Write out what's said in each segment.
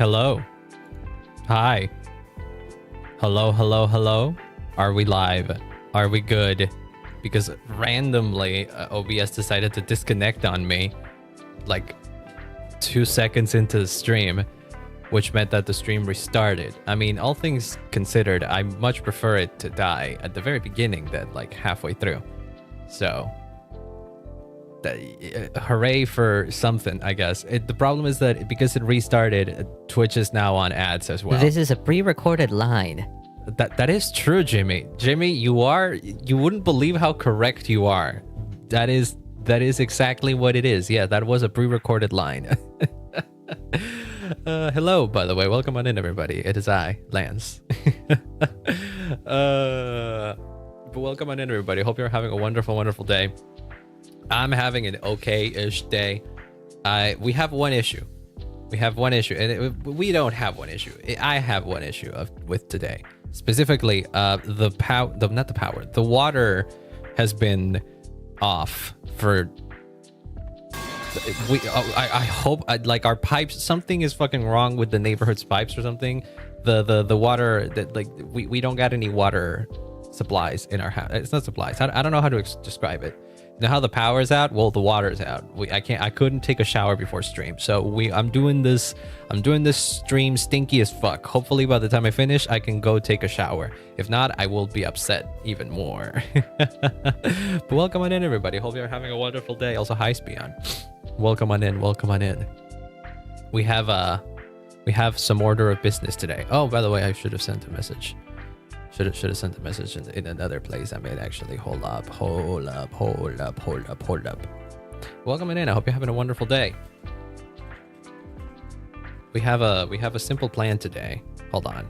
Hello. Hi. Hello, hello, hello. Are we live? Are we good? Because randomly, OBS decided to disconnect on me like 2 seconds into the stream, which meant that the stream restarted. I mean, all things considered, I much prefer it to die at the very beginning than like halfway through. So, hooray for something, I guess. The problem is that because it restarted, Twitch is now on ads as well. This is a pre-recorded line. That is true, Jimmy. Jimmy, you wouldn't believe how correct you are. That is exactly what it is. Yeah, that was a pre-recorded line. Hello, by the way. Welcome on in, everybody. It is I, Lance. But welcome on in, everybody. Hope you're having a wonderful, wonderful day. I'm having an okay-ish day. We have one issue. We have one issue, and we don't have one issue. I have one issue with today. Specifically, the water has been off for. I hope like our pipes. Something is fucking wrong with the neighborhood's pipes or something. The water that like we don't got any water supplies in our house. It's not supplies. I don't know how to describe it. You know how the power is out? Well, the water's out. I couldn't take a shower before stream. So I'm doing this stream stinky as fuck. Hopefully by the time I finish, I can go take a shower. If not, I will be upset even more. But welcome on in, everybody. Hope you're having a wonderful day. Also, hi Spion. Welcome on in. Welcome on in. We have some order of business today. Oh, by the way, I should have sent a message. Should have sent a message in another place. I mean, actually, hold up. Welcome in. I hope you're having a wonderful day. We have a simple plan today. Hold on.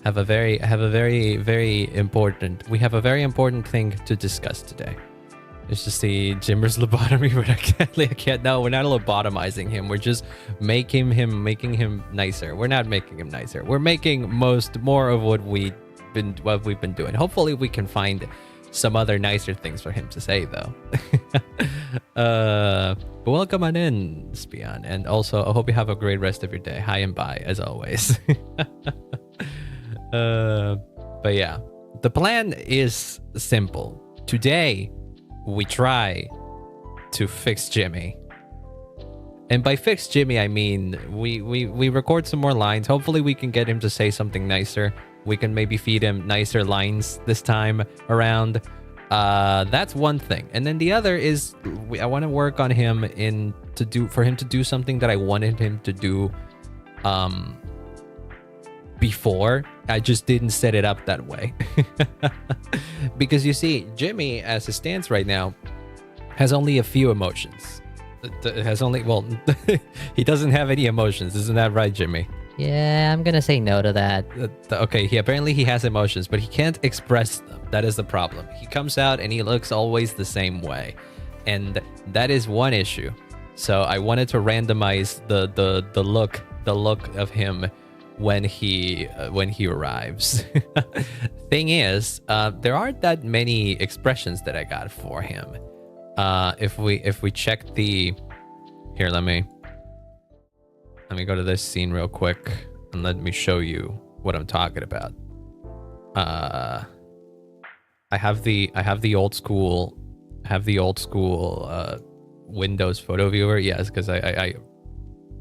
We have a very important thing to discuss today. It's just the Jimmer's lobotomy, but I can't. No, we're not lobotomizing him. We're just making him nicer. We're not making him nicer. We're making more of what we've been doing. Hopefully, we can find some other nicer things for him to say, though. But welcome on in, Spion, and also I hope you have a great rest of your day. Hi and bye, as always. But yeah, the plan is simple. Today, we try to fix Jimmy. And by fix Jimmy, I mean we record some more lines. Hopefully we can get him to say something nicer. We can maybe feed him nicer lines this time around. That's one thing. And then the other is I want to work on him for him to do something that I wanted him to do before. I just didn't set it up that way. Because you see, Jimmy, as it stands right now, has only a few emotions. He doesn't have any emotions. Isn't that right, Jimmy? Yeah, I'm gonna say no to that. Okay, he has emotions, but he can't express them. That is the problem. He comes out and he looks always the same way. And that is one issue. So I wanted to randomize the look of him when he arrives. Thing is, there aren't that many expressions that I got for him. If we check the here, let me go to this scene real quick and let me show you what I'm talking about. I have the old school Windows photo viewer. Yes, because I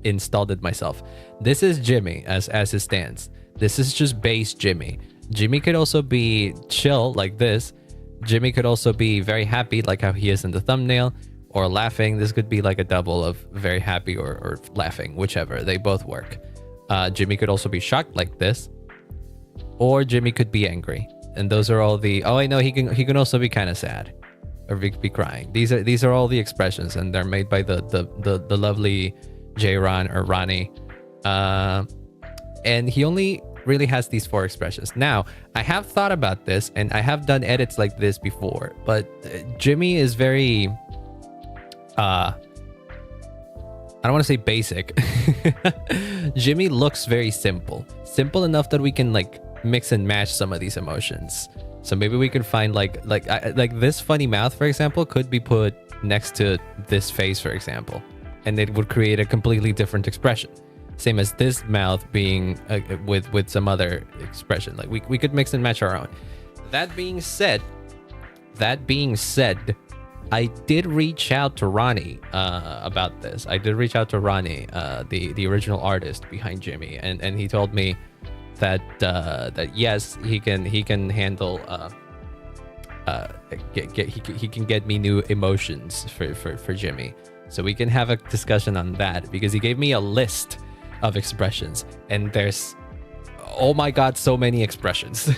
installed it myself. This is Jimmy as it stands. This is just base Jimmy. Jimmy could also be chill like this. Jimmy could also be very happy like how he is in the thumbnail, or laughing. This could be like a double of very happy or laughing, whichever. They both work. Jimmy could also be shocked like this, or Jimmy could be angry. And those are all the I know he can also be kind of sad or be crying. These are all the expressions, and they're made by the lovely J-Ron or Ronnie. And he only really has these 4 expressions. Now, I have thought about this, and I have done edits like this before, but Jimmy is very I don't want to say basic. Jimmy looks very simple enough that we can like mix and match some of these emotions. So maybe we can find like this funny mouth, for example, could be put next to this face, for example. and it would create a completely different expression. Same as this mouth being with some other expression. Like we could mix and match our own. That being said, I did reach out to Ronnie about this. I did reach out to Ronnie, the original artist behind Jimmy, and he told me that yes, he can handle he can get me new emotions for Jimmy. So we can have a discussion on that, because he gave me a list of expressions, and there's, oh my god, so many expressions.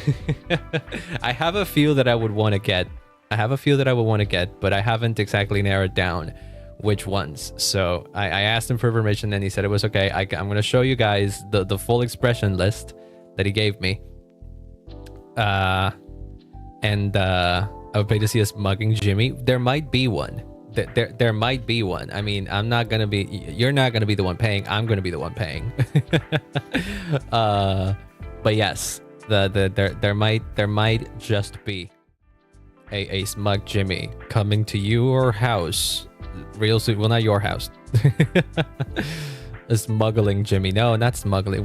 I have a few that I would want to get. But I haven't exactly narrowed down which ones. So I asked him for permission, and he said it was okay. I'm going to show you guys the full expression list that he gave me. And I would pay to see us mugging Jimmy. There might be one. There might be one. I mean, you're not going to be the one paying. I'm going to be the one paying. But yes, there might just be a smug Jimmy coming to your house real soon. Well, not your house. A smuggling Jimmy. No, not smuggling.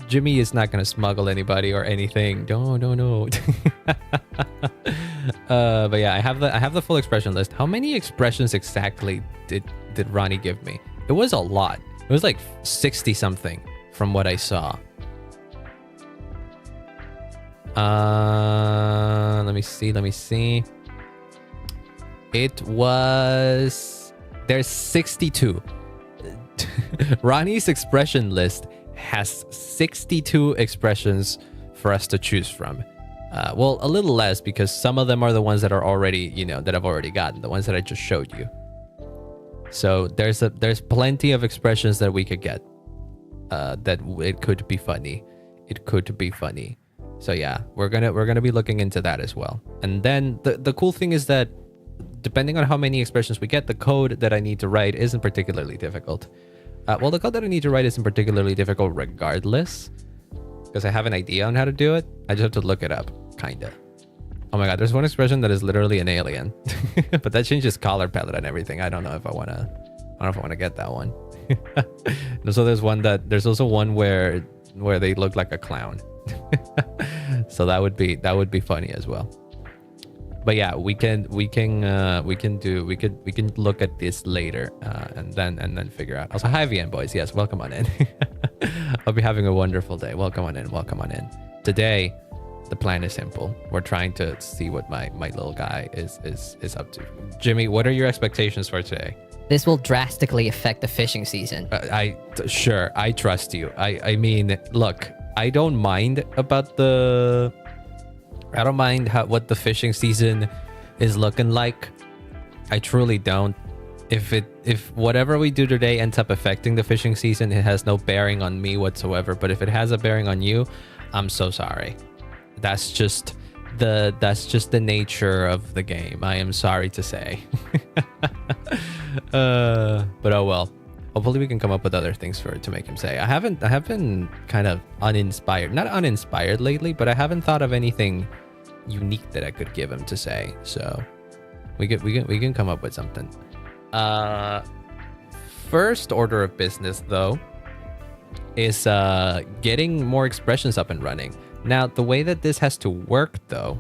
Jimmy is not going to smuggle anybody or anything. No. But yeah, I have the full expression list. How many expressions exactly did Ronnie give me? It was a lot. It was like 60 something from what I saw. Let me see. It was, there's 62. Ronnie's expression list has 62 expressions for us to choose from. Well, a little less, because some of them are the ones that are already, that I've already gotten, the ones that I just showed you. So there's plenty of expressions that we could get. That it could be funny. So yeah, we're gonna be looking into that as well. And then the cool thing is that depending on how many expressions we get, the code that I need to write isn't particularly difficult. Well, the code that I need to write isn't particularly difficult regardless, because I have an idea on how to do it. I just have to look it up, kinda. Oh my god, there's one expression that is literally an alien, but that changes color palette and everything. I don't know if I wanna get that one. And so there's also one where they look like a clown. So that would be funny as well. But yeah, we can look at this later, and then figure out. Also, hi VN boys, yes, welcome on in. I'll be having a wonderful day. Welcome on in. Today, the plan is simple. We're trying to see what my little guy is up to. Jimmy, what are your expectations for today? This will drastically affect the fishing season. I trust you. I mean, look, I don't mind what the fishing season is looking like. I truly don't. If whatever we do today ends up affecting the fishing season, it has no bearing on me whatsoever. But if it has a bearing on you, I'm so sorry. That's just the nature of the game. I am sorry to say. But oh well. Hopefully we can come up with other things to make him say. I have been kind of not uninspired lately, but I haven't thought of anything unique that I could give him to say. So we can come up with something. First order of business though is getting more expressions up and running. Now the way that this has to work though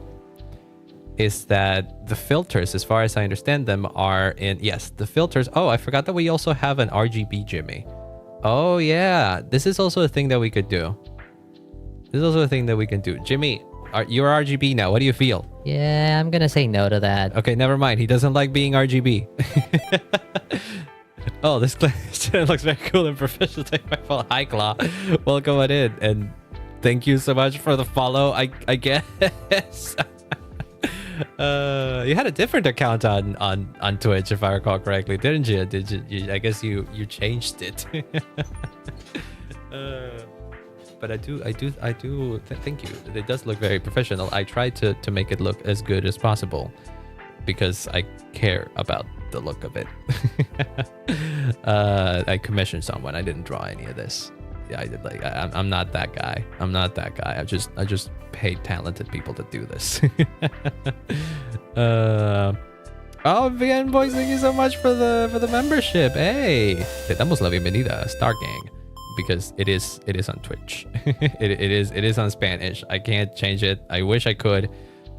is that the filters, as far as I understand them, are in... Yes, the filters... Oh, I forgot that we also have an RGB Jimmy. Oh, yeah. This is also a thing that we could do. Jimmy, you're RGB now. What do you feel? Yeah, I'm gonna say no to that. Okay, never mind. He doesn't like being RGB. Oh, this channel looks very cool and professional. Take my phone. Hi, Claw. Welcome on in. And thank you so much for the follow, I guess. You had a different account on Twitch, if I recall correctly, didn't you? I guess you changed it. But I do thank you. It does look very professional. I tried to make it look as good as possible because I care about the look of it. I commissioned someone. I didn't draw any of this. Yeah, I'm not that guy. I just paid talented people to do this. Oh, VN Boys, thank you so much for the membership. Hey, te damos la bienvenida, Star Gang, because it is on Twitch. it is on Spanish. I can't change it. I wish I could,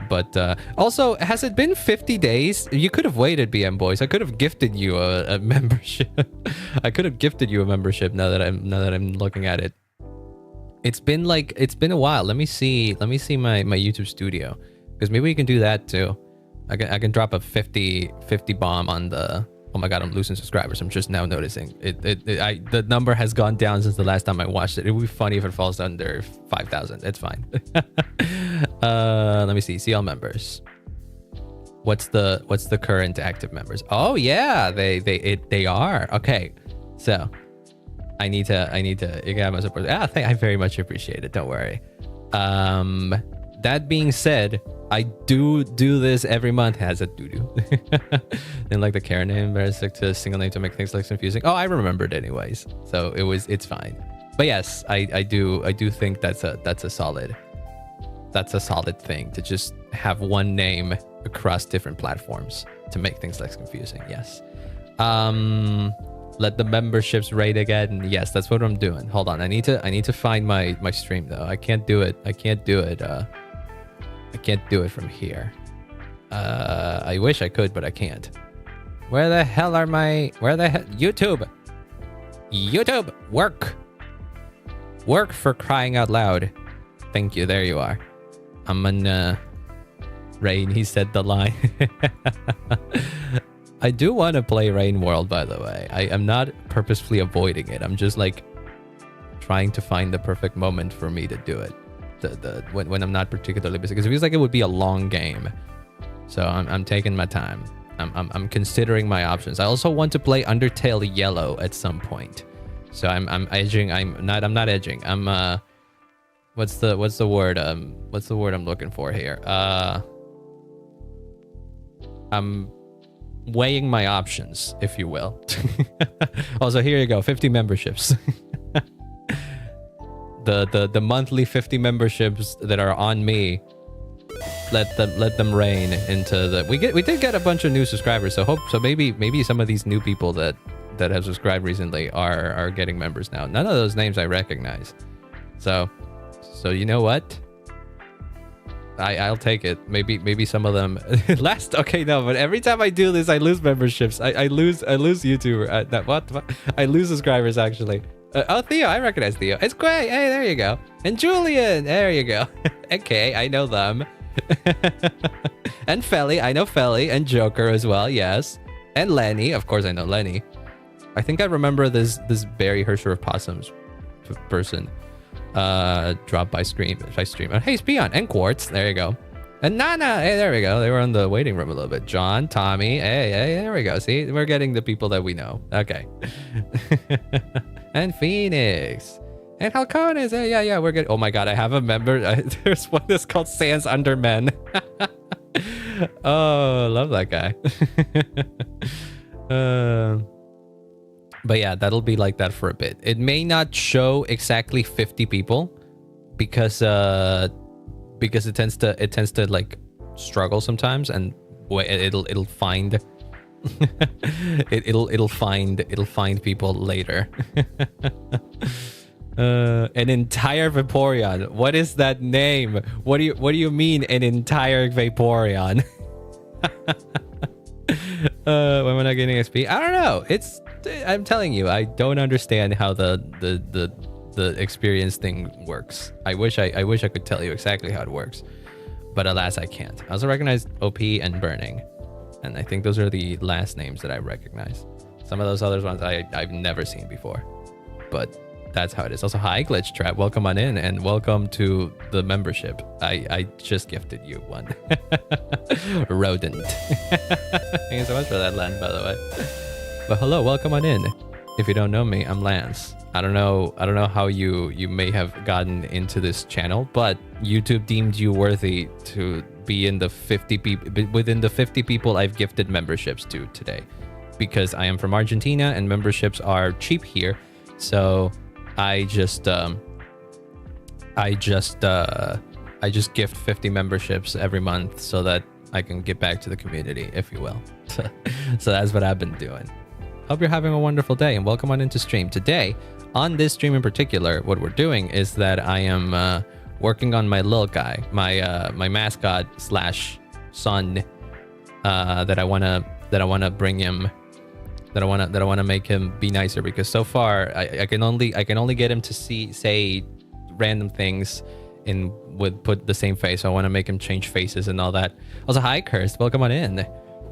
but also, has it been 50 days? You could have waited, BM Boys. I could have gifted you a membership. I could have gifted you a membership now that I'm looking at it. It's been a while. Let me see my YouTube studio, because maybe we can do that too. I can drop a 50 bomb on the. Oh my god, I'm losing subscribers. I'm just now noticing the number has gone down since the last time I watched it. It would be funny if it falls under 5,000. It's fine. Let me see all members. What's the current active members? Oh yeah, they are. Okay, so I need to you got my support. I very much appreciate it. Don't worry. That being said, I do this every month. Has a doo-doo. Didn't like the Karen name, but I stick to a single name to make things less confusing. Oh, I remembered anyways, so it's fine. But yes, I do think that's a solid thing to just have one name across different platforms to make things less confusing. Yes. Let the memberships rate again. Yes, that's what I'm doing. Hold on, I need to find my stream though. I can't do it from here. I wish I could, but I can't. Where the hell YouTube work for crying out loud. Thank you. There you are. I'm on Rain. He said the line. I do want to play Rain World, by the way. I am not purposefully avoiding it. I'm just like trying to find the perfect moment for me to do it. When I'm not particularly busy, because it feels like it would be a long game. So I'm taking my time. I'm considering my options. I also want to play Undertale Yellow at some point. So I'm edging. I'm not edging. I'm what's the word? What's the word I'm looking for here? I'm weighing my options, if you will. Also, here you go. 50 memberships. The monthly 50 memberships that are on me, let them reign into the. We did get a bunch of new subscribers, so maybe some of these new people that have subscribed recently are getting members now. None of those names I recognize, so you know what, I'll take it. Maybe some of them okay, no, but every time I do this I lose memberships. I lose YouTuber. I lose subscribers actually. Oh, Theo, I recognize Theo. It's great. Hey, there you go. And Julian, there you go. Okay, I know them. And Felly, I know Felly. And Joker as well, yes. And Lenny, of course I know Lenny. I think I remember this Barry Hersher of Possums person dropped by stream. Hey, Spion and Quartz, there you go. And Nana, hey, there we go. They were in the waiting room a little bit. John, Tommy, hey, there we go. See, we're getting the people that we know. Okay. And Phoenix. And Halcones. Yeah, we're good. Oh my god, I have a member. There's one that's called Sans Undermen. Oh, love that guy. But yeah, that'll be like that for a bit. It may not show exactly 50 people because it tends to like struggle sometimes, and it'll find it'll find people later. An entire Vaporeon. What is that name? What do you mean an entire Vaporeon? When we're not getting XP, I don't know. I'm telling you, I don't understand how the experience thing works. I wish I could tell you exactly how it works, but alas, I can't. I also recognize OP and Burning, and I think those are the last names that I recognize. Some of those other ones I've never seen before, but that's how it is. Also, hi Glitch Trap, welcome on in, and welcome to the membership. I just gifted you one. Rodent. Thank you so much for that, Len, by the way. But hello, welcome on in. If you don't know me, I'm Lance. I don't know how you may have gotten into this channel, but YouTube deemed you worthy to be in the 50 people within the 50 people I've gifted memberships to today, because I am from Argentina and memberships are cheap here. So I just gift 50 memberships every month so that I can get back to the community, if you will. So that's what I've been doing. Hope you're having a wonderful day and welcome on into stream. Today, on this stream in particular, what we're doing is that I am working on my little guy, my mascot slash son, that I wanna bring him, that I wanna make him be nicer, because so far I can only get him to say random things with put the same face. So I want to make him change faces and all that. Also, hi Cursed, welcome on in.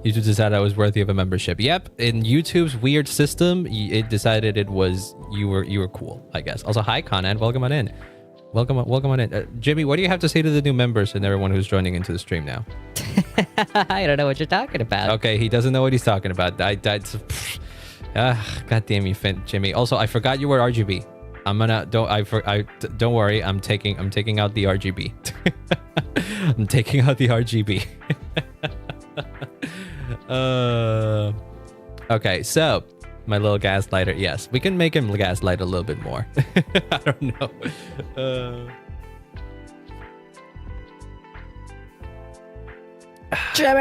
YouTube decided I was worthy of a membership. Yep, in YouTube's weird system, it decided it was you were cool, I guess. Also, hi Conan, welcome on in. Welcome on in. Jimmy, what do you have to say to the new members and everyone who's joining into the stream now? I don't know what you're talking about. Okay, he doesn't know what he's talking about. God damn you, Jimmy. Also, I forgot you were RGB. Don't worry. I'm taking out the RGB. I'm taking out the RGB. Okay, so my little gaslighter. Yes, we can make him gaslight a little bit more. I don't know. Jimmy!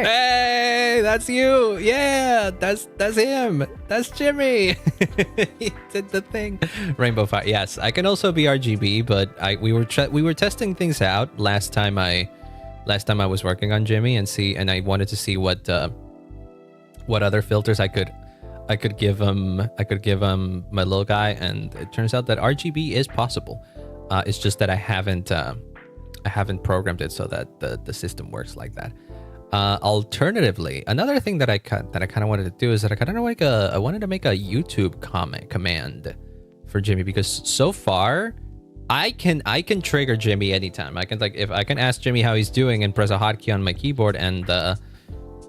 Hey, that's you. Yeah, that's him. That's Jimmy. He did the thing. Rainbow Fire. Yes, I can also be RGB, but we were testing things out last time I was working on Jimmy and I wanted to see what other filters I could give him. I could give him my little guy, and it turns out that RGB is possible. It's just that I haven't programmed it so that the system works like that. Alternatively, another thing that I kind of wanted to do is that I wanted to make a YouTube command for Jimmy, because so far I can trigger Jimmy anytime. I can ask Jimmy how he's doing and press a hotkey on my keyboard, and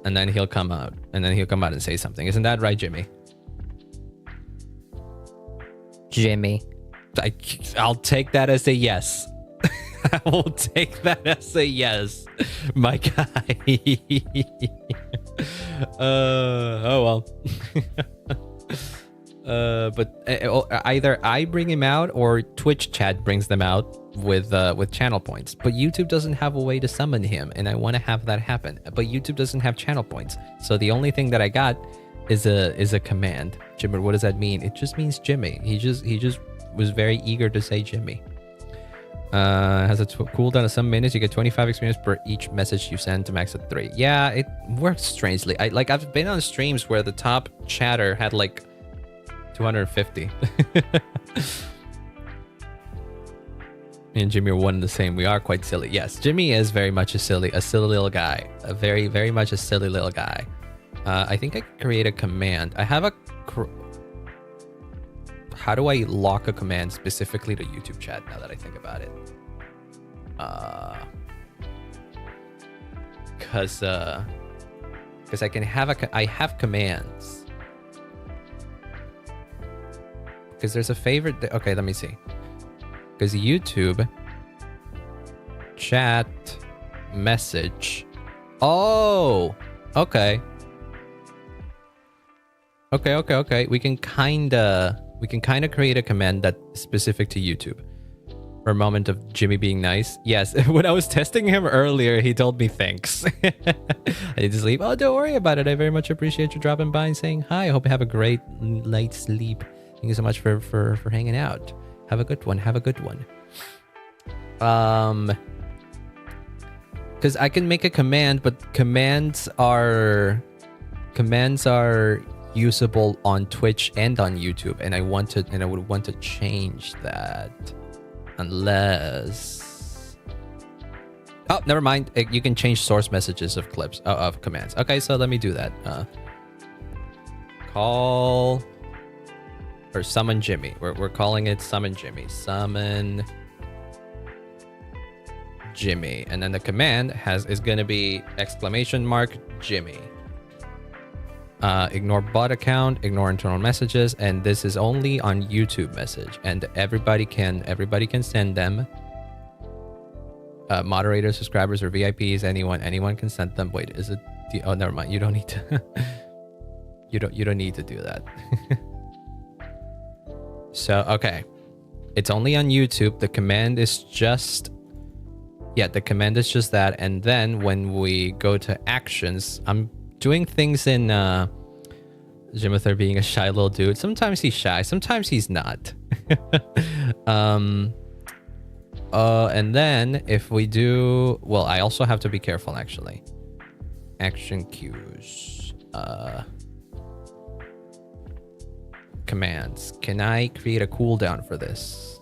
then he'll come out and say something. Isn't that right, Jimmy? Jimmy. I'll take that as a yes. I will take that as a yes, my guy. Oh well. But either I bring him out or Twitch chat brings them out with channel points. But YouTube doesn't have a way to summon him, and I want to have that happen. But YouTube doesn't have channel points, so the only thing that I got is a command. Jimmy, what does that mean? It just means Jimmy. He just was very eager to say Jimmy. Has a cooldown of some minutes. You get 25 experience per each message you send to max at 3. Yeah, it works strangely. I've been on streams where the top chatter had like 250. Me and Jimmy are one and the same. We are quite silly. Yes, Jimmy is very much a silly little guy. A very, very much a silly little guy. I think I could create a command. I have a... How do I lock a command specifically to YouTube chat now that I think about it? Because I can have I have commands. Because there's a favorite. Okay, let me see. Because YouTube chat message. Oh, okay. Okay. We can kind of create a command that's specific to YouTube. For a moment of Jimmy being nice. Yes, when I was testing him earlier, he told me thanks. I need to sleep. Oh, don't worry about it. I very much appreciate you dropping by and saying hi. I hope you have a great light sleep. Thank you so much for hanging out. Have a good one. Because I can make a command, but commands are usable on Twitch and on YouTube, and I would want to change that, unless... Oh, never mind. You can change source messages of clips of commands. Okay, so let me do that. Call or summon Jimmy. We're calling it summon Jimmy. Summon Jimmy, and then the command is gonna be !Jimmy. Ignore bot account, ignore internal messages, and this is only on YouTube message, and everybody can send them. Moderators, subscribers, or VIPs, anyone can send them. Wait, is it? Oh, never mind. You don't need to. you don't need to do that. So okay, it's only on YouTube. The command is just Yeah, the command is just that. And then when we go to actions, I'm doing things in Jimither being a shy little dude. Sometimes he's shy, sometimes he's not. And then if we do, well, I also have to be careful actually. Action cues. Commands. Can I create a cooldown for this?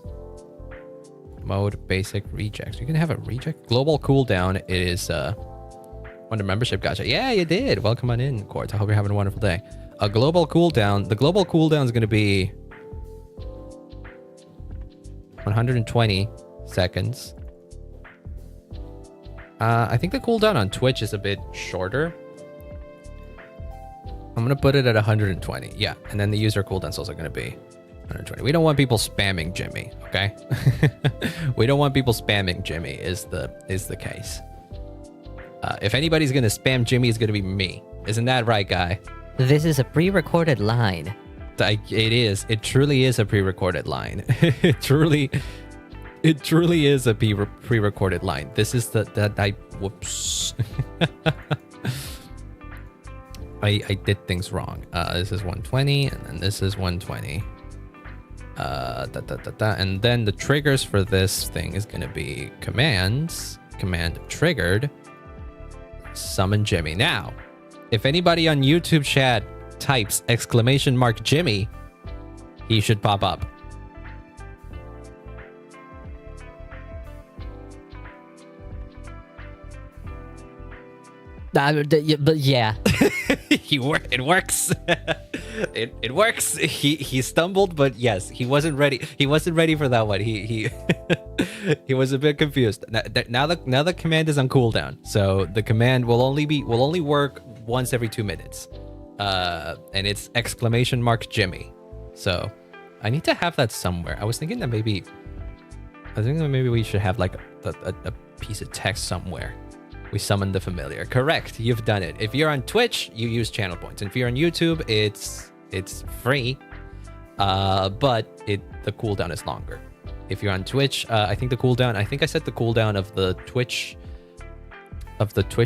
Mode basic rejects. You can have a reject. Global cooldown is under membership. Gotcha. Yeah, you did. Welcome on in, Court. I hope you're having a wonderful day. A global cooldown. The global cooldown is going to be 120 seconds. I think the cooldown on Twitch is a bit shorter. I'm going to put it at 120. Yeah, and then the user cooldown is also going to be 120. We don't want people spamming Jimmy, okay? We don't want people spamming Jimmy is the case. If anybody's going to spam Jimmy, it's going to be me. Isn't that right, guy? This is a pre-recorded line. It is. It truly is a pre-recorded line. It truly is a pre-recorded line. This is whoops. I did things wrong. This is 120, and then this is 120. And then the triggers for this thing is gonna be commands. Command triggered. Summon Jimmy. Now, if anybody on YouTube chat types !Jimmy, he should pop up. But yeah. It works. It works. He stumbled, but yes, he wasn't ready. He wasn't ready for that one. He he was a bit confused. Now the command is on cooldown, so the command will only work once every 2 minutes. And it's !Jimmy. So I need to have that somewhere. I was thinking that maybe we should have like a piece of text somewhere. We summon the familiar. Correct. You've done it. If you're on Twitch, you use channel points. And if you're on YouTube, it's free. But the cooldown is longer. If you're on Twitch, I think I set the cooldown of the Twitch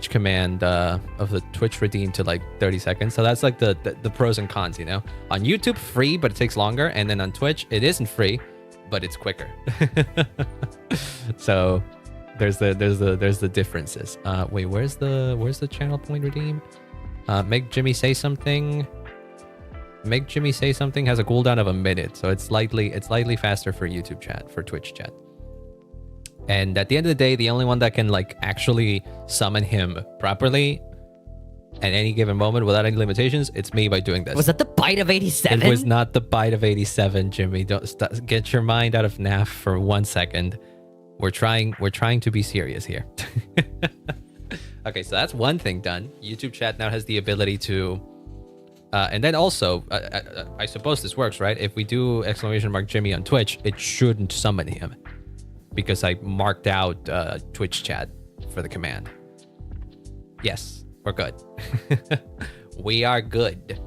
command of the Twitch redeem to like 30 seconds. So that's like the pros and cons, you know. On YouTube, free, but it takes longer, and then on Twitch, it isn't free, but it's quicker. So there's the differences. Wait, where's the channel point redeem? Make Jimmy say something. Make Jimmy say something has a cooldown of a minute, so it's slightly faster for YouTube chat, for Twitch chat. And at the end of the day, the only one that can like actually summon him properly at any given moment without any limitations, it's me by doing this. Was that the bite of 87? It was not the bite of 87, Jimmy. Don't get your mind out of NAF for 1 second. We're trying to be serious here. Okay, so that's one thing done. YouTube chat now has the ability to, and then also, I suppose this works, right? If we do !Jimmy on Twitch, it shouldn't summon him because I marked out Twitch chat for the command. Yes, we're good. We are good.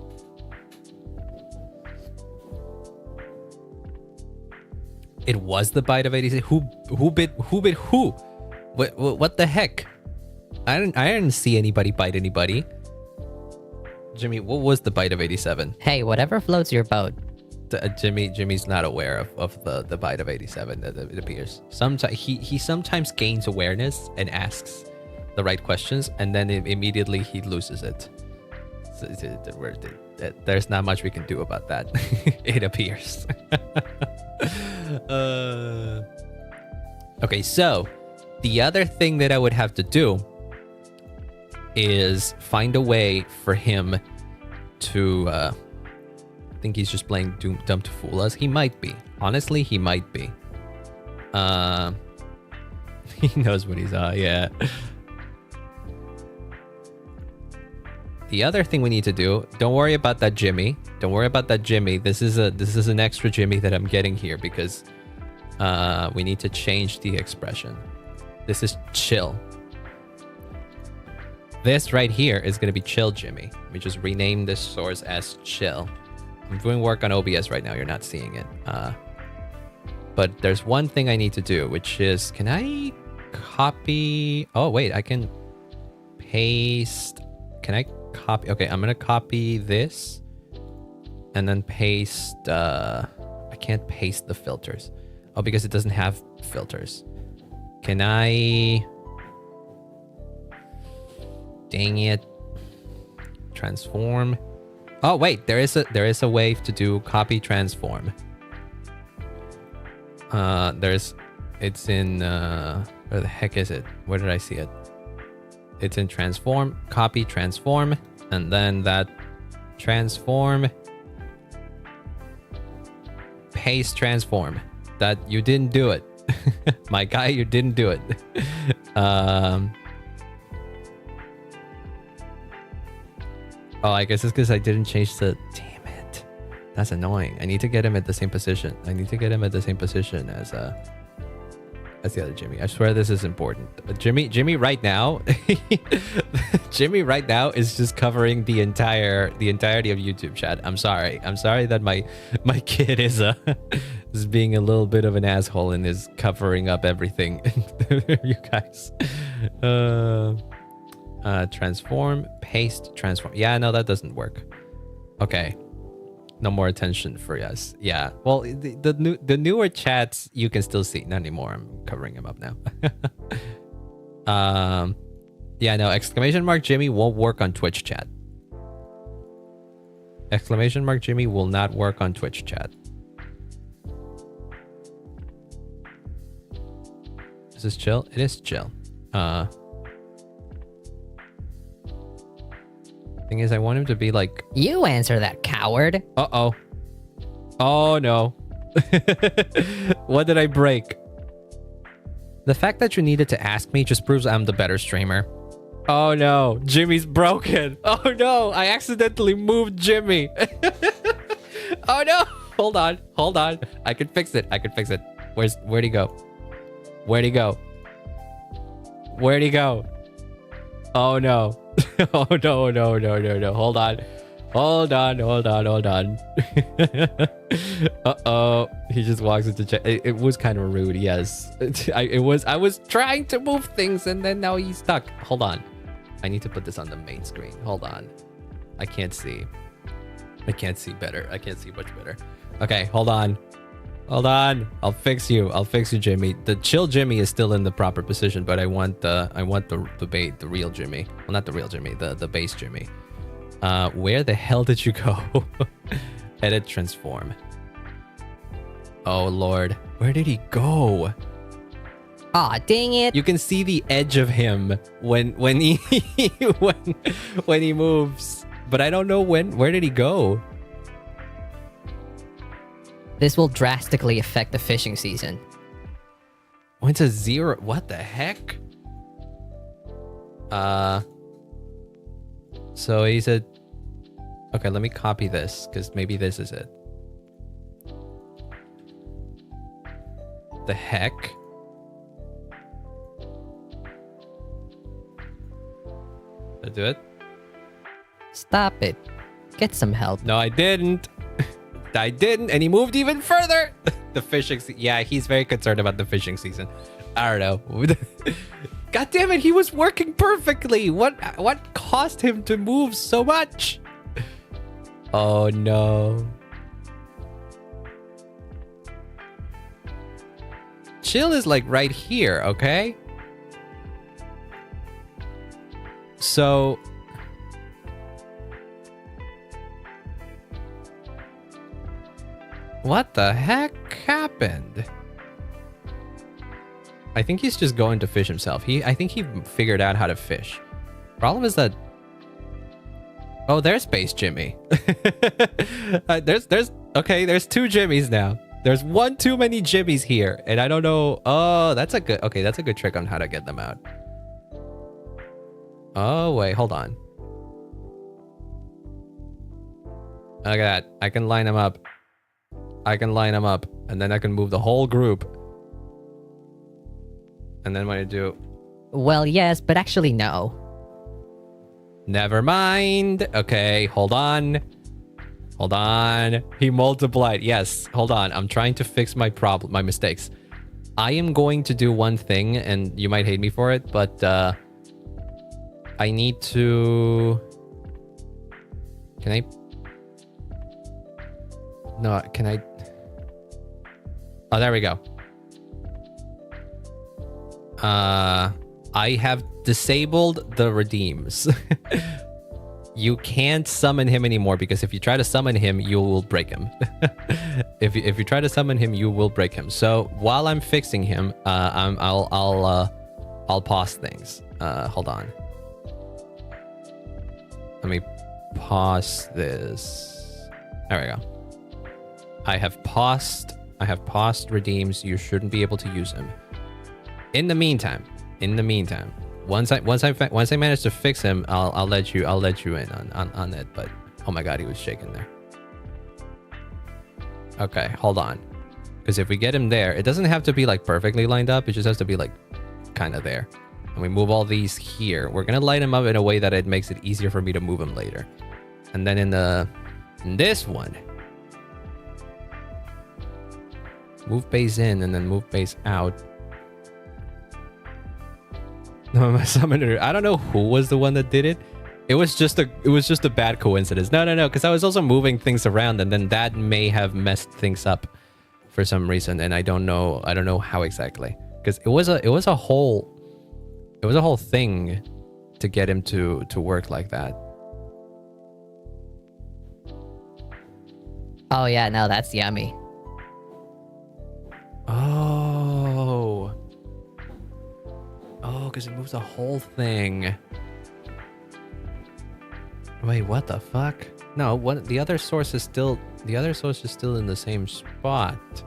It was the bite of 86. Who bit who? What the heck? I didn't see anybody bite anybody. Jimmy, what was the bite of 87? Hey, whatever floats your boat. Jimmy's not aware of the bite of 87. It appears. Sometimes he sometimes gains awareness and asks the right questions, and then immediately he loses it. So there's not much we can do about that. It appears. Okay, so the other thing that I would have to do is find a way for him to I think he's just playing dumb to fool us. He might be. Honestly, he might be. He knows what he's yeah. The other thing we need to do, don't worry about that Jimmy. Don't worry about that Jimmy. This is an extra Jimmy that I'm getting here because we need to change the expression. This is chill. This right here is going to be chill Jimmy. Let me just rename this source as chill. I'm doing work on OBS right now. You're not seeing it. But there's one thing I need to do, which is, can I copy. Oh, wait, I can paste. Can I copy? Okay, I'm gonna copy this and then paste. I can't paste the filters. Oh, because it doesn't have filters. Can I? Dang it. Transform. Oh wait, there is a way to do copy transform. It's in where the heck is it? Where did I see it? It's in transform, copy transform, and then that transform paste transform. That you didn't do it. My guy, you didn't do it. Oh, I guess it's because I didn't change the... Damn it. That's annoying. I need to get him at the same position. I need to get him at the same position as the other Jimmy. I swear this is important. Jimmy right now... Jimmy right now is just covering the entirety of YouTube chat. I'm sorry. I'm sorry that my kid is being a little bit of an asshole and is covering up everything. You guys. Transform, paste, transform. Yeah, no, that doesn't work. Okay. No more attention for us. Yeah. Well, the newer chats you can still see. Not anymore. I'm covering them up now. Yeah, no, exclamation mark Jimmy won't work on Twitch chat. Exclamation mark Jimmy will not work on Twitch chat. Is this chill? It is chill. Thing is, I want him to be like... You answer that, coward. Uh-oh. Oh, no. What did I break? The fact that you needed to ask me just proves I'm the better streamer. Oh, no. Jimmy's broken. Oh, no. I accidentally moved Jimmy. Oh, no. Hold on. Hold on. I can fix it. I can fix it. Where'd he go? Where'd he go? Where'd he go? Oh, no. Oh, no, no, no, no, no. Hold on. Hold on, hold on, hold on. Uh-oh. He just walks into chat. It was kind of rude, yes. I was trying to move things and then now he's stuck. Hold on. I need to put this on the main screen. Hold on. I can't see. I can't see better. I can't see much better. Okay, hold on. Hold on. I'll fix you. I'll fix you, Jimmy. The chill Jimmy is still in the proper position, but I want the real Jimmy. Well, not the real Jimmy, the base Jimmy. Where the hell did you go? Edit transform. Oh Lord. Where did he go? Aw, dang it. You can see the edge of him when he when he moves. But I don't know where did he go? This will drastically affect the fishing season. Went to 0. What the heck? So he said, okay, let me copy this because maybe this is it. The heck? Did I do it? Stop it. Get some help. No, I didn't. I didn't, and he moved even further. The fishing yeah, he's very concerned about the fishing season. I don't know. God damn it, he was working perfectly. What caused him to move so much? Oh no. Chill is like right here, okay? So what the heck happened? I think he's just going to fish himself. I think he figured out how to fish. Problem is that... Oh, there's Base Jimmy. There's there's 2 Jimmys now. There's one too many Jimmys here, and I don't know. Oh, that's a good trick on how to get them out. Oh wait, hold on. Look at that. I can line them up. I can line them up, and then I can move the whole group. And then what I do... Well, yes, but actually no. Never mind. Okay, hold on. Hold on. He multiplied. Yes, hold on. I'm trying to fix my mistakes. I am going to do one thing, and you might hate me for it, but I need to... Can I... No, can I... Oh, there we go. I have disabled the redeems. You can't summon him anymore because if you try to summon him, you will break him. If you try to summon him, you will break him. So while I'm fixing him, I'll pause things. Hold on. Let me pause this. There we go. I have paused redeems. You shouldn't be able to use him. In the meantime, once I manage to fix him, I'll let you in on it. But oh my god, he was shaking there. Okay, hold on. Because if we get him there, it doesn't have to be like perfectly lined up. It just has to be like kind of there. And we move all these here. We're gonna light him up in a way that it makes it easier for me to move him later. And then in this one, move base in and then move base out. No, my summoner. I don't know who was the one that did it. It was just a bad coincidence. No, because I was also moving things around, and then that may have messed things up for some reason, and I don't know how exactly. Because it was a whole thing to get him to work like that. Oh yeah, no, that's yummy. Oh, because it moves the whole thing. Wait, what the fuck? No, the other source is still in the same spot.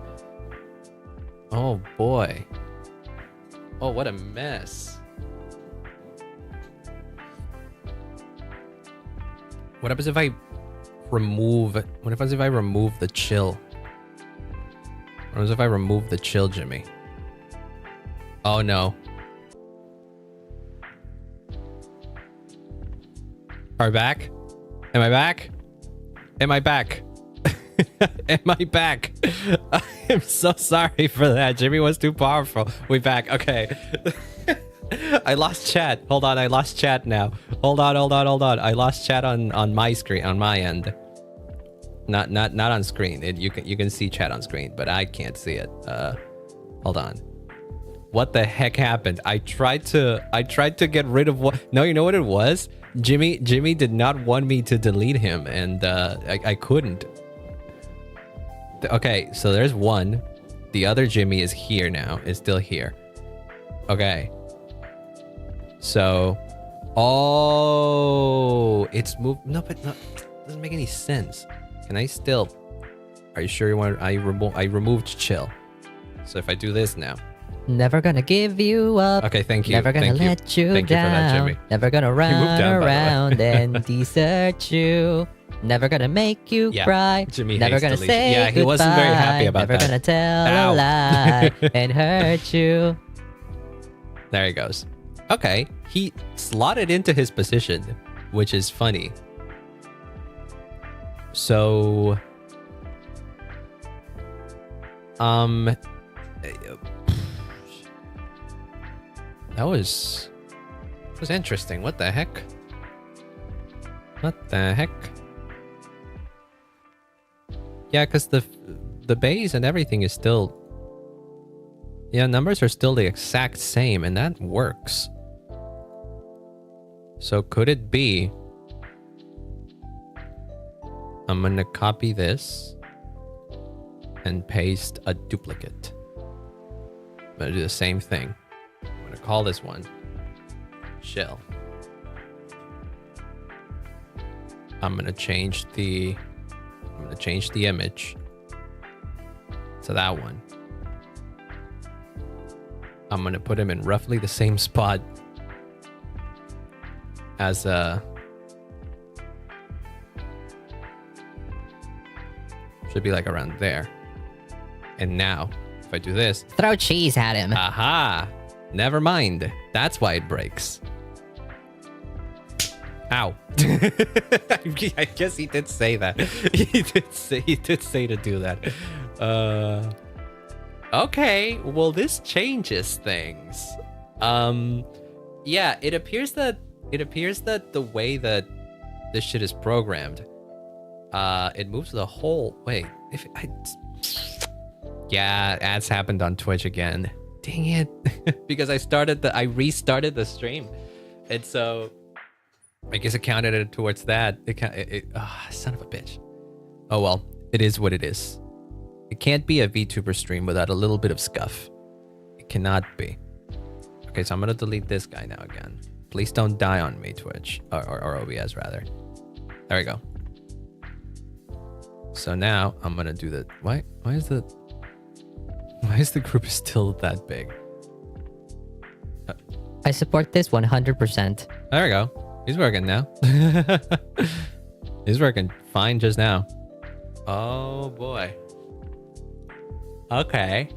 Oh boy. Oh, what a mess. What happens if I remove the chill? What happens if I remove the chill, Jimmy? Oh no. Are we back? Am I back? Am I back? Am I back? I am so sorry for that. Jimmy was too powerful. We back. Okay. I lost chat. Hold on. I lost chat now. Hold on. I lost chat on my screen, on my end. Not on screen. You can see chat on screen, but I can't see it. Hold on. What the heck happened? I tried to get rid of what? No, you know what it was? Jimmy did not want me to delete him, and I couldn't. Okay, so there's one. The other Jimmy is here now. Is still here. Okay. So, oh, it's moved. No, but no, it doesn't make any sense. Can I still? Are you sure you want? I removed chill. So if I do this now. Never gonna give you up. Okay, thank you. Never gonna let you Thank down. you for that, Jimmy. Never gonna run down, around and desert you. Never gonna make you cry. Jimmy Never hates gonna deletion. say Yeah, he wasn't very happy about Never that. gonna tell Ow. a lie and hurt you. There he goes. Okay, he slotted into his position, which is funny. So, that was interesting. What the heck? What the heck? Yeah, because the base and everything is still... Yeah, numbers are still the exact same, and that works. So could it be... I'm gonna copy this and paste a duplicate. I'm gonna do the same thing. I'm gonna call this one shell. I'm gonna change the image to that one. I'm gonna put him in roughly the same spot as should be like around there. And now if I do this, Throw cheese at him. aha, never mind, that's why it breaks. Ow. I guess he did say that. He did say to do that. Okay, well this changes things. Yeah, it appears that the way that this shit is programmed, it moves the whole. Wait, if I. Yeah, ads happened on Twitch again. Dang it! Because I restarted the stream, and so I guess it counted it towards that. Son of a bitch. Oh well, it is what it is. It can't be a VTuber stream without a little bit of scuff. It cannot be. Okay, so I'm gonna delete this guy now again. Please don't die on me, Twitch. Or OBS, rather. There we go. So now I'm gonna do the... Why is the group still that big? I support this 100%. There we go. He's working now. He's working fine just now. Oh boy. Okay.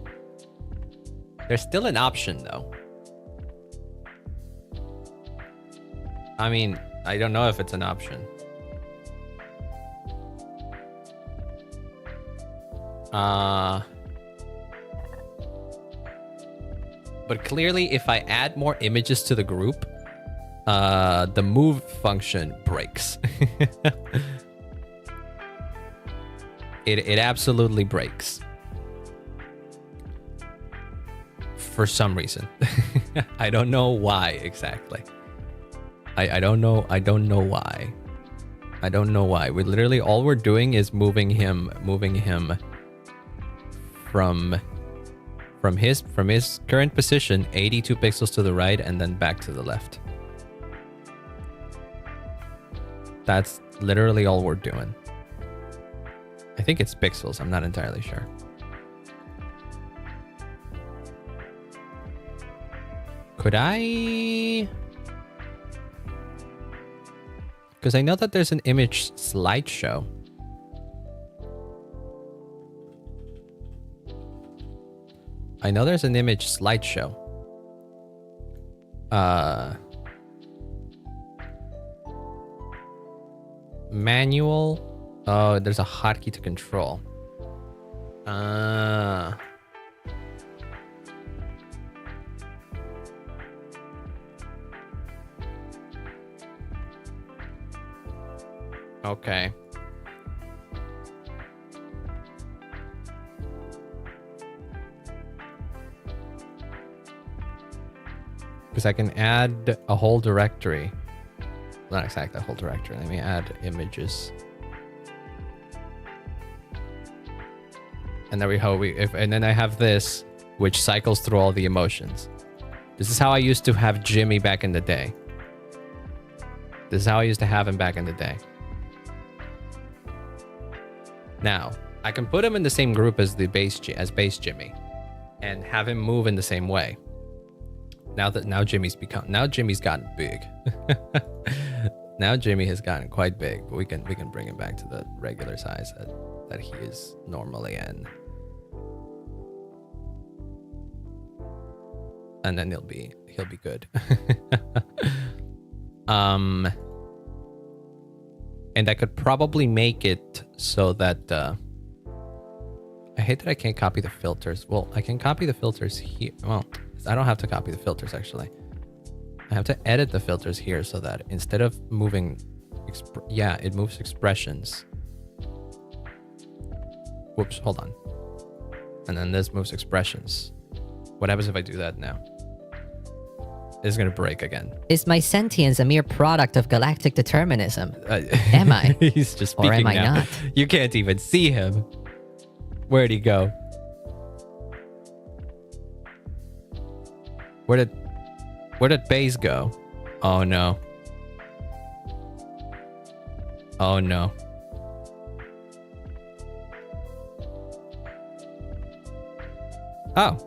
There's still an option though. I mean, I don't know if it's an option. But clearly if I add more images to the group, the move function breaks. It absolutely breaks. For some reason. I don't know why exactly. I don't know why. I don't know why. We literally all we're doing is moving him from his current position 82 pixels to the right and then back to the left. That's literally all we're doing. I think it's pixels, I'm not entirely sure. Could I? Because I know that there's an image slideshow. I know there's an image slideshow. Manual. Oh, there's a hotkey to control. Okay. Because I can add a whole directory. Not exactly a whole directory. Let me add images. And there we go. And then I have this, which cycles through all the emotions. This is how I used to have Jimmy back in the day. This is how I used to have him back in the day. Now, I can put him in the same group as base Jimmy, and have him move in the same way. Now Jimmy's gotten big. Now Jimmy has gotten quite big, but we can bring him back to the regular size that he is normally in. And then he'll be good. And I could probably make it so that I hate that I can't copy the filters. Well, I can copy the filters here. Well, I don't have to copy the filters actually. I have to edit the filters here so that instead of moving, it moves expressions. Whoops, hold on. And then this moves expressions. What happens if I do that now? It's gonna break again. Is my sentience a mere product of galactic determinism? Am I? He's just speaking or am I now. not? You can't even see him. Where'd he go? Where did Baze go? Oh no. Oh no. Oh,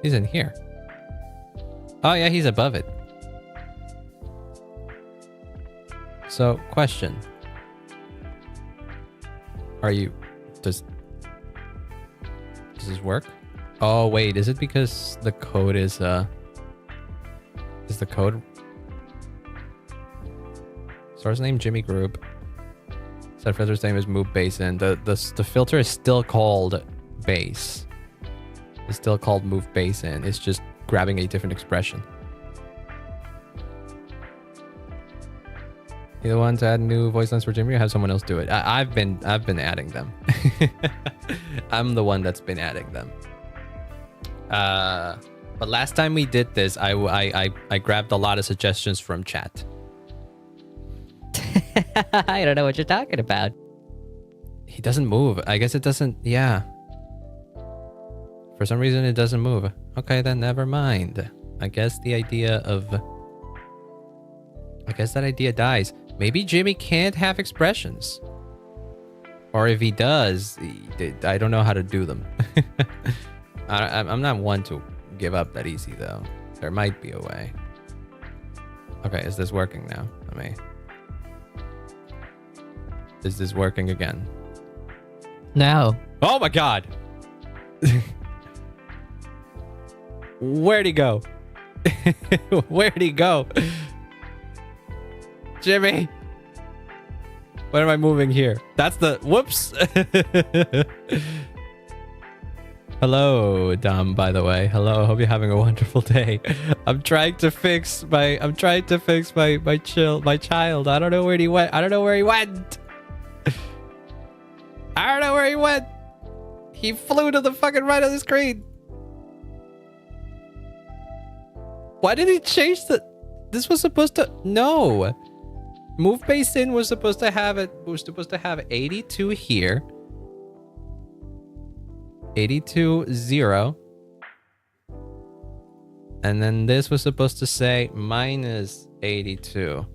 he's in here. Oh yeah, he's above it. So, question. Does this work? Oh wait, is it because the code is the code source name Jimmy Group, set filter's name is move basin. The filter is still called base. It's still called move base in. It's just grabbing a different expression. You the one to add new voice lines for Jimmy, or have someone else do it? I've been adding them. I'm the one that's been adding them. But last time we did this, I grabbed a lot of suggestions from chat. I don't know what you're talking about. He doesn't move. I guess it doesn't. Yeah. For some reason, it doesn't move. Okay, then never mind. I guess the idea of... I guess that idea dies. Maybe Jimmy can't have expressions. Or if he does, I don't know how to do them. I'm not one to give up that easy, though. There might be a way. Okay, is this working now? Let me... Is this working again? No. Oh my god! Where'd he go? Where'd he go? Jimmy! What am I moving here? That's the... Whoops! Hello, Dom, by the way. Hello, hope you're having a wonderful day. I'm trying to fix my child. I don't know where he went. I don't know where he went. I don't know where he went. He flew to the fucking right of the screen. Why did he change the... This was supposed to... No. Move base in was supposed to have it. Was supposed to have 82 here. 82, 0. And then this was supposed to say minus 82,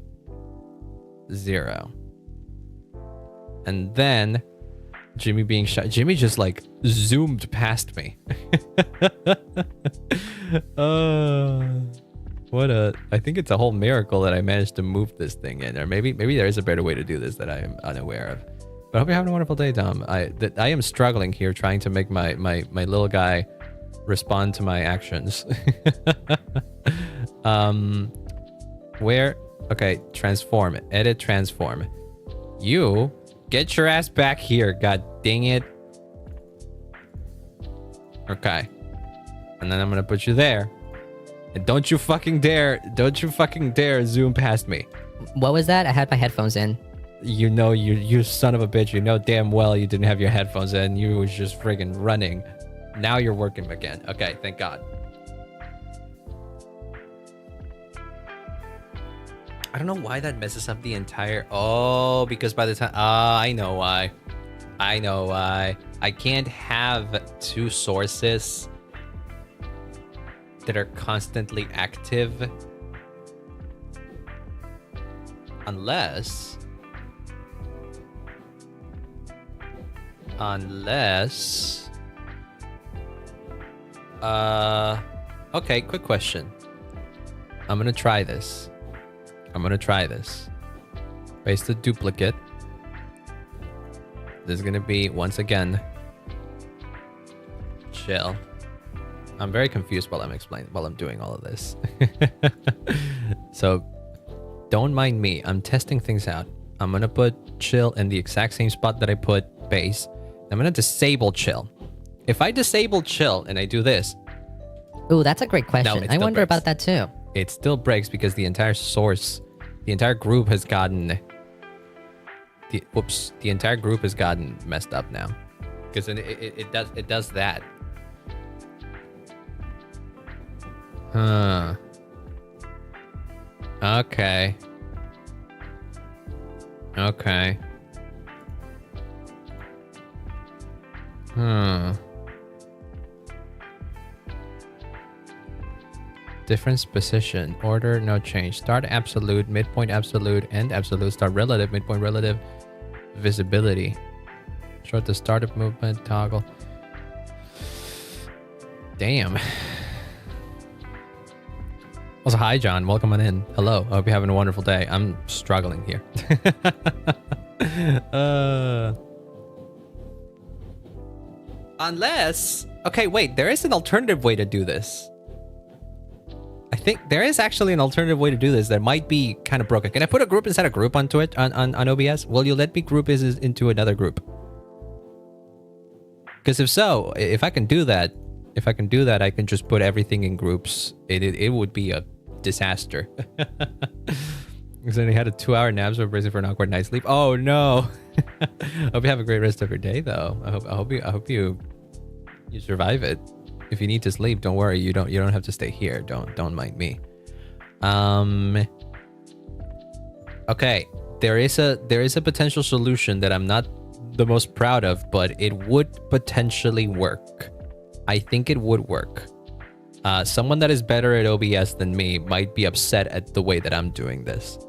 0. And then Jimmy being shot. Jimmy just like zoomed past me. What a... I think it's a whole miracle that I managed to move this thing in. Or maybe there is a better way to do this that I am unaware of. But I hope you're having a wonderful day, Dom. I am struggling here trying to make my little guy respond to my actions. Where? Okay, transform. Edit transform. You get your ass back here, god dang it. Okay. And then I'm gonna put you there. And don't you fucking dare zoom past me. What was that? I had my headphones in. You know, you son of a bitch. You know damn well you didn't have your headphones in. You was just friggin' running. Now you're working again. Okay, thank God. I don't know why that messes up the entire... Oh, because by the time... I know why. I know why. I can't have two sources that are constantly active unless okay, quick question. I'm gonna try this. Paste the duplicate. This is gonna be once again chill. I'm very confused while I'm doing all of this. So don't mind me. I'm testing things out. I'm gonna put chill in the exact same spot that I put base. I'm gonna disable chill. If I disable chill and I do this... Ooh, that's a great question. No, I wonder about that too. It still breaks because the entire source, the entire group has gotten... The entire group has gotten messed up now. Because it does that. Huh. Okay. Okay. Difference position. Order, no change. Start absolute, midpoint absolute, end absolute. Start relative, midpoint relative. Visibility. Short the startup movement, toggle. Damn. Also, hi, John. Welcome on in. Hello. I hope you're having a wonderful day. I'm struggling here. Unless... Okay, wait. There is an alternative way to do this. I think there is actually an alternative way to do this that might be kind of broken. Can I put a group inside a group onto it on OBS? Will you let me group this into another group? Because if so, if I can do that, if I can do that, I can just put everything in groups. It would be a disaster. Because then he had a 2-hour nap, so bracing for an awkward night's sleep. Oh no! Hope you have a great rest of your day, though. I hope you survive it. If you need to sleep, don't worry. You don't have to stay here. Don't mind me. Okay, there is a potential solution that I'm not the most proud of, but it would potentially work. I think it would work. Someone that is better at OBS than me might be upset at the way that I'm doing this,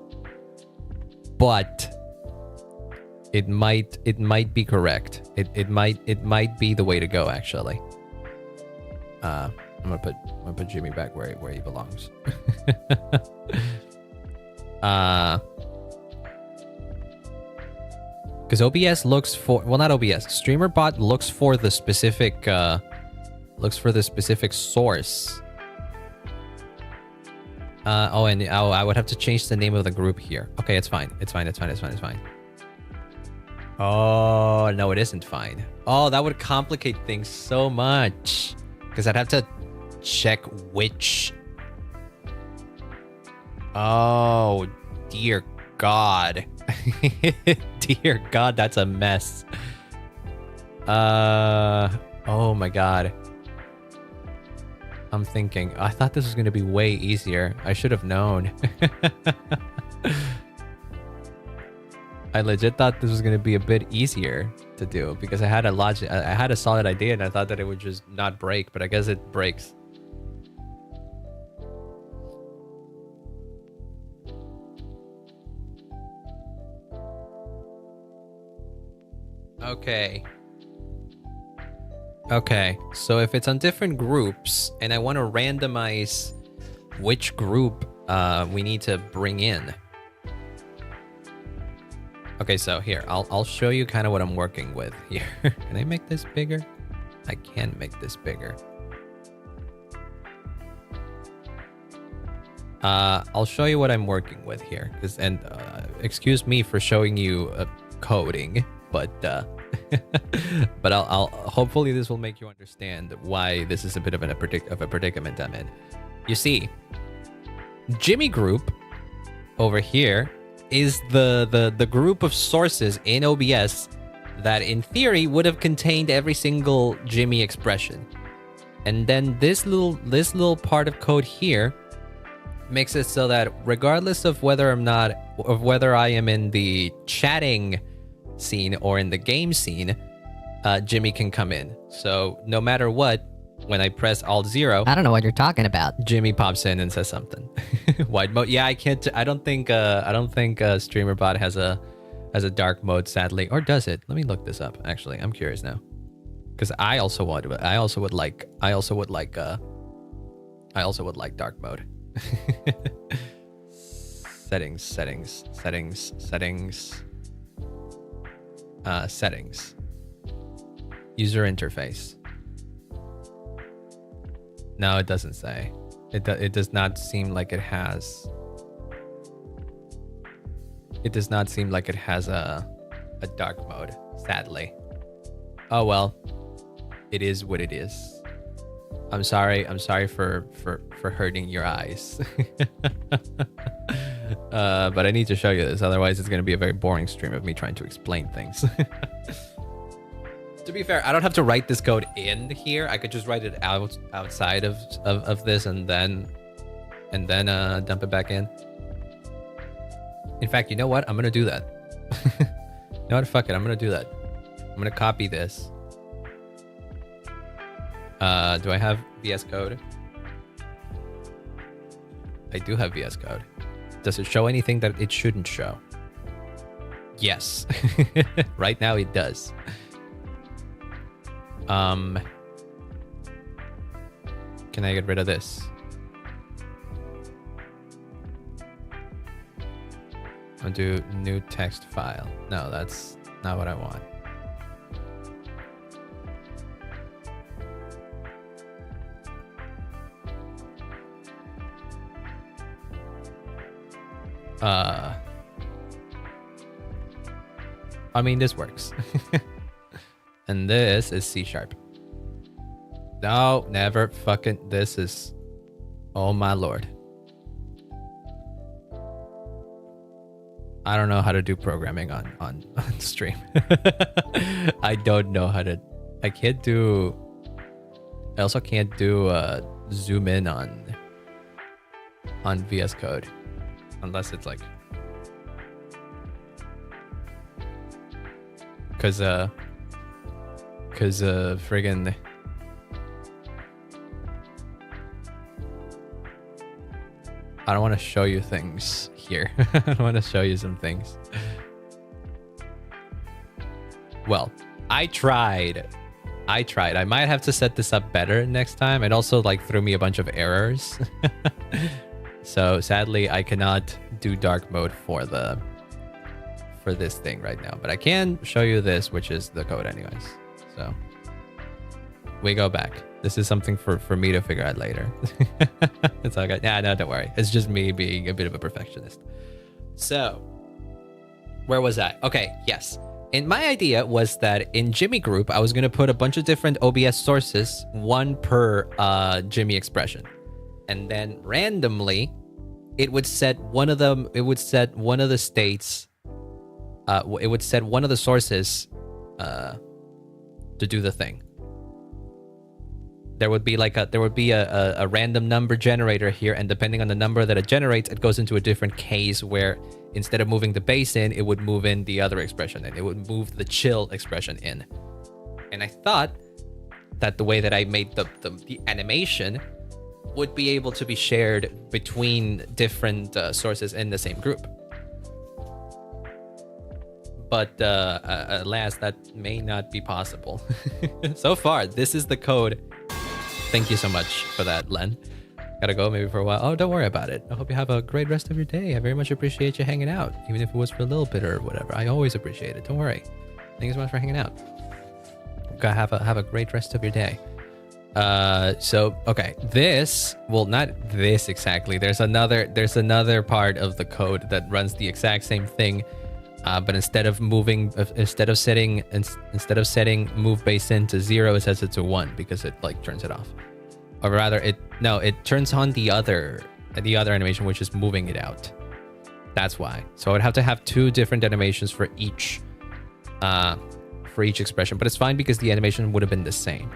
but it might be correct. It might be the way to go, actually. I'm gonna put Jimmy back where he belongs. Because OBS looks for, well, not OBS, StreamerBot looks for the specific source. I would have to change the name of the group here. Okay, it's fine. It's fine. Oh, no, it isn't fine. Oh, that would complicate things so much. Because I'd have to check which. Oh, dear God. Dear God, that's a mess. Oh my God. I'm thinking, I thought this was going to be way easier. I should have known. I legit thought this was going to be a bit easier to do because I had a solid idea and I thought that it would just not break, but I guess it breaks. Okay, so if it's on different groups and I want to randomize which group we need to bring in. Okay, so here, I'll show you kind of what I'm working with here. Can I make this bigger? I can make this bigger. I'll show you what I'm working with here. And excuse me for showing you coding, but but I'll hopefully this will make you understand why this is a bit of a predicament I'm in. You see, Jimmy group over here is the group of sources in OBS that in theory would have contained every single Jimmy expression. And then this little part of code here makes it so that regardless of whether I am in the chatting scene or in the game scene, Jimmy can come in. So no matter what, when I press Alt-0, I don't know what you're talking about. Jimmy pops in and says something. Wide mode. Yeah, I can't. I don't think StreamerBot has a dark mode, sadly, or does it? Let me look this up. Actually, I'm curious now, because I also would like dark mode. Settings. Settings. User interface. No, it doesn't say. It does not seem like it has. It does not seem like it has a dark mode, sadly. Oh well, it is what it is. I'm sorry for hurting your eyes. But I need to show you this, otherwise it's going to be a very boring stream of me trying to explain things. To be fair, I don't have to write this code in here. I could just write it outside of this and then dump it back in. In fact, you know what? I'm gonna do that. You know what? Fuck it. I'm gonna do that. I'm gonna copy this. Do I have VS Code? I do have VS Code. Does it show anything that it shouldn't show? Yes. Right now it does. Can I get rid of this? I'll do new text file. No, that's not what I want. I mean, this works. And this is C#. No, never fucking. This is. Oh my lord. I don't know how to do programming on stream. I don't know how to. I can't do. I also can't do zoom in on VS Code unless it's like cause friggin' I don't want to show you things here. I want to show you some things. Well, I tried. I might have to set this up better next time. It also like threw me a bunch of errors. So sadly, I cannot do dark mode for this thing right now. But I can show you this, which is the code anyways. So we go back. This is something for me to figure out later. It's all good. Yeah, no, don't worry. It's just me being a bit of a perfectionist. So where was I? Okay, yes. And my idea was that in Jimmy group, I was going to put a bunch of different OBS sources, one per Jimmy expression. And then randomly, it would set one of them, it would set one of the states, it would set one of the sources to do the thing. There would be like a random number generator here, and depending on the number that it generates, it goes into a different case where instead of moving the base in, it would move in the other expression, and it would move the chill expression in. And I thought that the way that I made the animation would be able to be shared between different sources in the same group. But alas, that may not be possible. So far, this is the code. Thank you so much for that, Len. Gotta go maybe for a while. Oh, don't worry about it. I hope you have a great rest of your day. I very much appreciate you hanging out, even if it was for a little bit or whatever. I always appreciate it. Don't worry. Thank you so much for hanging out. Okay, have a great rest of your day. So okay, this, well, not this exactly. There's another part of the code that runs the exact same thing. But instead of setting move base in to 0, it sets it to 1 because it like turns it off. Or rather, it turns on the other animation, which is moving it out. That's why. So I'd have to have 2 different animations for each expression, but it's fine because the animation would have been the same.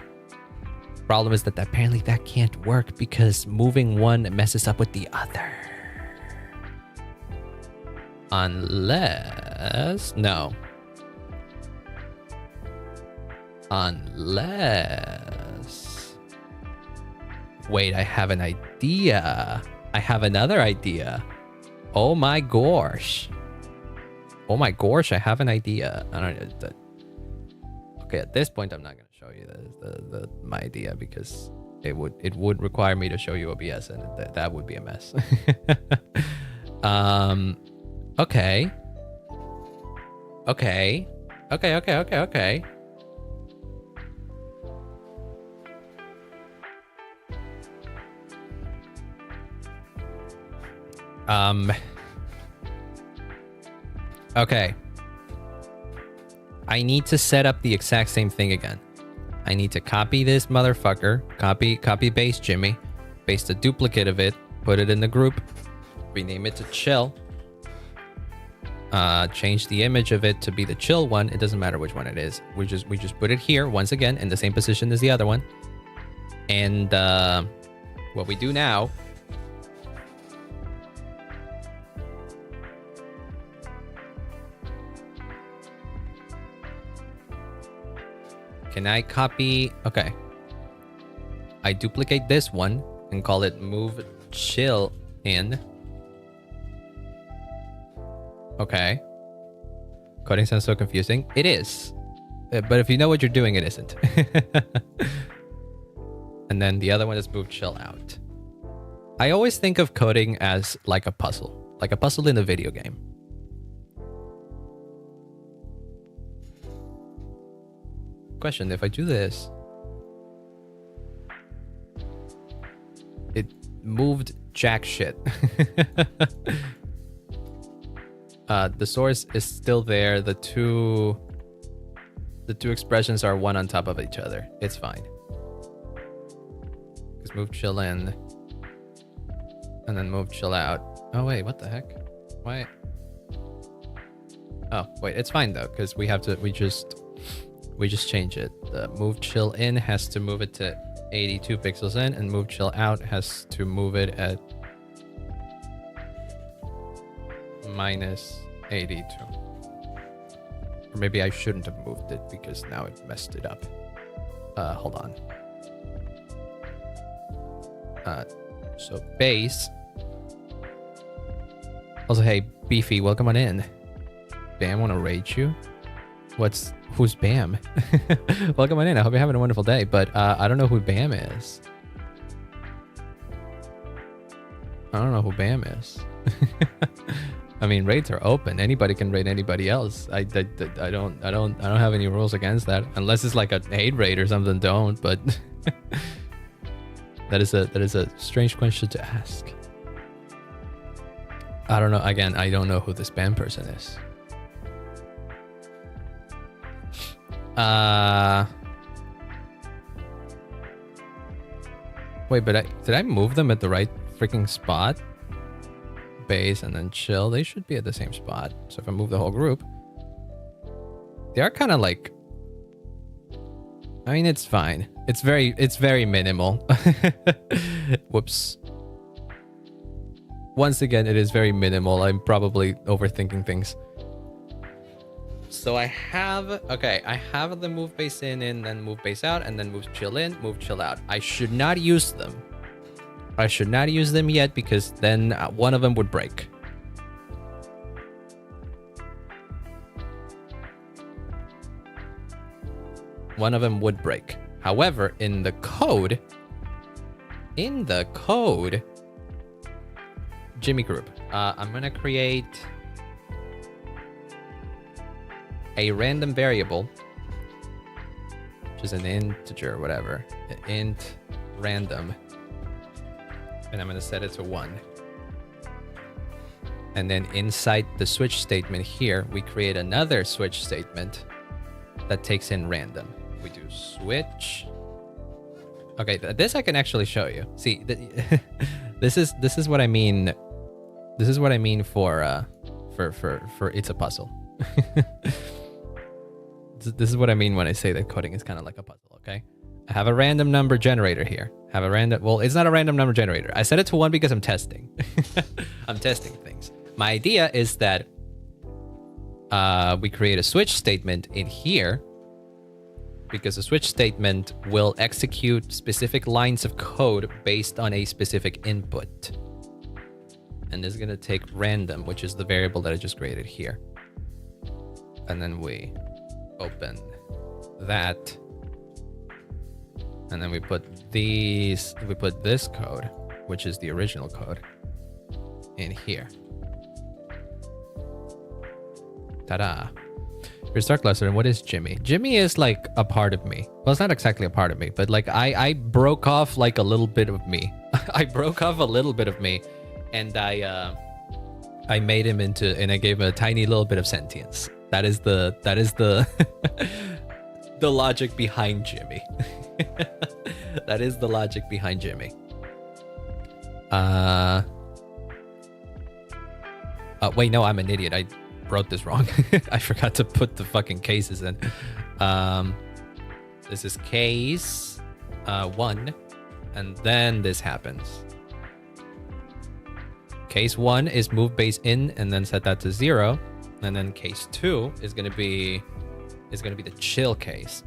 Problem is that apparently that can't work because moving one messes up with the other. Unless wait, I have an idea. I have another idea. Oh my gosh. I have an idea. I don't know. Okay, at this point, I'm not going to show you my idea because it would require me to show you OBS, and that would be a mess. Okay. Okay. I need to set up the exact same thing again. I need to copy this motherfucker, copy base Jimmy, paste a duplicate of it, put it in the group, rename it to chill. Change the image of it to be the chill one. It doesn't matter which one it is. We just put it here once again in the same position as the other one. And what we do now can I copy? Okay. I duplicate this one and call it move chill in. Okay. Coding sounds so confusing. It is. But if you know what you're doing, it isn't. And then the other one is move chill out. I always think of coding as like a puzzle in a video game. Question, if I do this, it moved jack shit. The source is still there. The two expressions are one on top of each other. It's fine. is move chill in, and then move chill out. Oh wait, what the heck? Why? Oh wait, it's fine though, because we have to. We just change it. The move chill in has to move it to 82 pixels in, and move chill out has to move it at minus 82. Or maybe I shouldn't have moved it because now it messed it up. Hold on. So base. Also, hey, Beefy, welcome on in. Bam, wanna rage you? Who's Bam? Welcome on in. I hope you're having a wonderful day, but I don't know who Bam is. I don't know who Bam is. I mean, raids are open. Anybody can raid anybody else. I don't have any rules against that, unless it's like a hate raid or something. Don't. But that is a strange question to ask. I don't know. Again, I don't know who this Bam person is. Wait, but did I move them at the right freaking spot? Base and then chill, they should be at the same spot. So if I move the whole group, they are kind of like, I mean, it's fine. It's very minimal. Whoops. Once again, it is very minimal. I'm probably overthinking things. So I have the move base in, and then move base out, and then move chill in, move chill out. I should not use them. I should not use them yet, because then one of them would break. One of them would break. However, in the code, Jimmy group, I'm gonna create a random variable, which is an integer, whatever, an int random. And I'm going to set it to 1. And then inside the switch statement here, we create another switch statement that takes in random. We do switch. Okay, this I can actually show you. See, this is what I mean. This is what I mean for it's a puzzle. This is what I mean when I say that coding is kind of like a puzzle. Okay. I have a random number generator here. Well, it's not a random number generator. I set it to 1 because I'm testing. I'm testing things. My idea is that we create a switch statement in here, because the switch statement will execute specific lines of code based on a specific input. And this is going to take random, which is the variable that I just created here. And then we open that. And then we put this code, which is the original code, in here. Ta-da. Here's Dark Lesser, and what is Jimmy? Jimmy is like a part of me. Well, it's not exactly a part of me, but like I broke off like a little bit of me. I broke off a little bit of me, and I made him into, and I gave him a tiny little bit of sentience. That is the the logic behind Jimmy. That is the logic behind Jimmy. Wait, no, I'm an idiot. I wrote this wrong. I forgot to put the fucking cases in. This is case 1, and then this happens. Case 1 is move base in, and then set that to 0, and then case 2 is gonna be the chill case.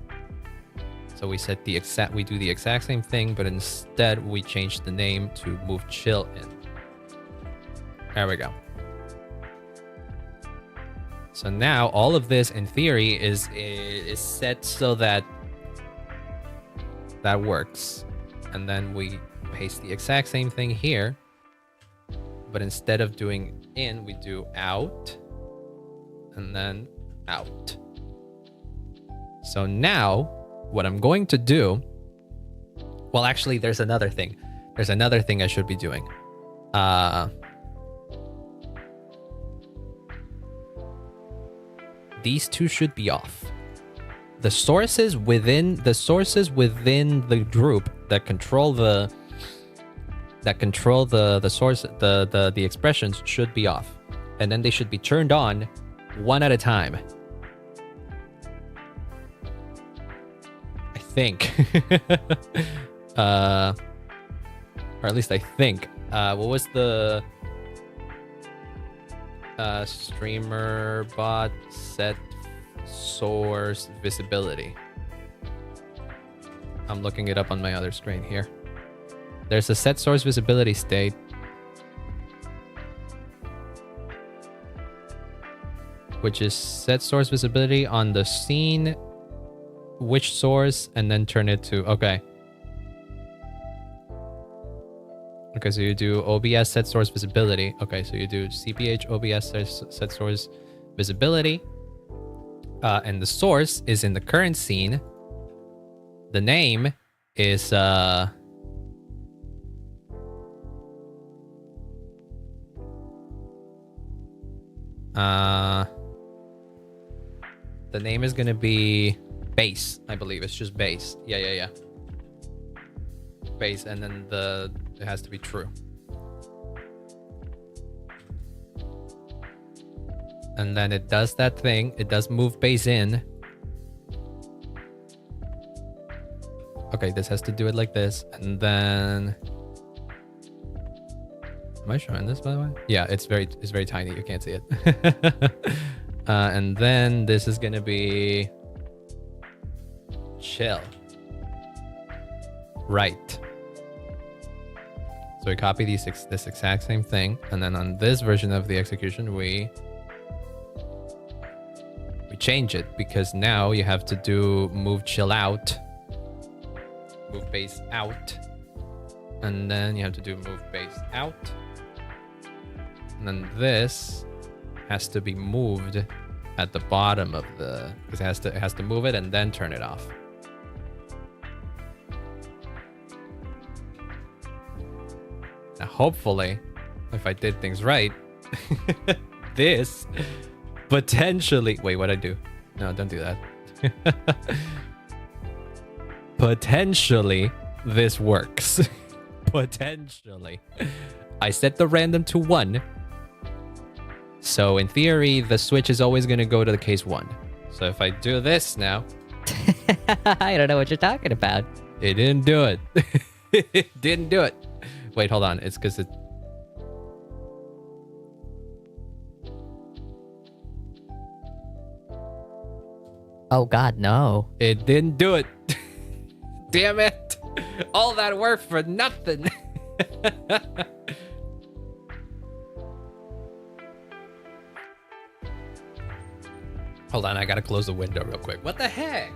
So we do the exact same thing, but instead we change the name to move chill in. There we go. So now all of this in theory is set so that works. And then we paste the exact same thing here, but instead of doing in, we do out and then out. So now what I'm going to do, well, actually, there's another thing. There's another thing I should be doing. These two should be off. The sources within the group that control the that control the source, the expressions should be off, and then they should be turned on one at a time. I think, or at least I think. What was the streamer bot set source visibility? I'm looking it up on my other screen here. There's a set source visibility state. Which is set source visibility on the scene, which source, and then turn it to, okay. Okay, so you do OBS set source visibility. Okay, so you do CPH OBS set source visibility. And the source is in the current scene. The name is the name is gonna be base, I believe. It's just base. Yeah. Base, and then it has to be true. And then it does that thing. It does move base in. Okay, this has to do it like this, and then. Am I showing this, by the way? Yeah, it's very tiny. You can't see it. And then this is gonna be chill. Right. So we copy this exact same thing, and then on this version of the execution, we change it, because now you have to do move chill out, move base out, and then you have to do move base out. And then this has to be moved at the bottom of the, because it has to move it and then turn it off. Now, hopefully, if I did things right, this potentially, wait, what'd I do? No, don't do that. Potentially, this works. Potentially. I set the random to 1. So in theory, the switch is always going to go to the case 1. So if I do this now... I don't know what you're talking about. It didn't do it. It didn't do it. Wait, hold on. It's because it... Oh god, no. It didn't do it. Damn it. All that work for nothing. Hold on, I gotta close the window real quick. What the heck?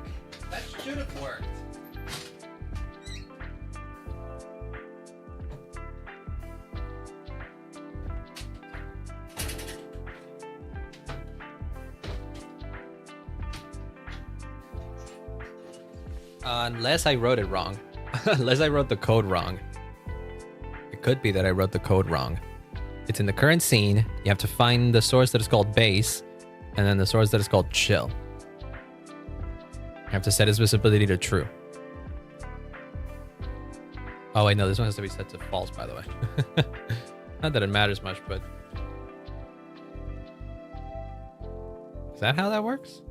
That should have worked. Unless I wrote it wrong. Unless I wrote the code wrong. It could be that I wrote the code wrong. It's in the current scene. You have to find the source that is called base, and then the source that is called chill. You have to set its visibility to true. Oh wait, no, this one has to be set to false, by the way. Not that it matters much, but... Is that how that works?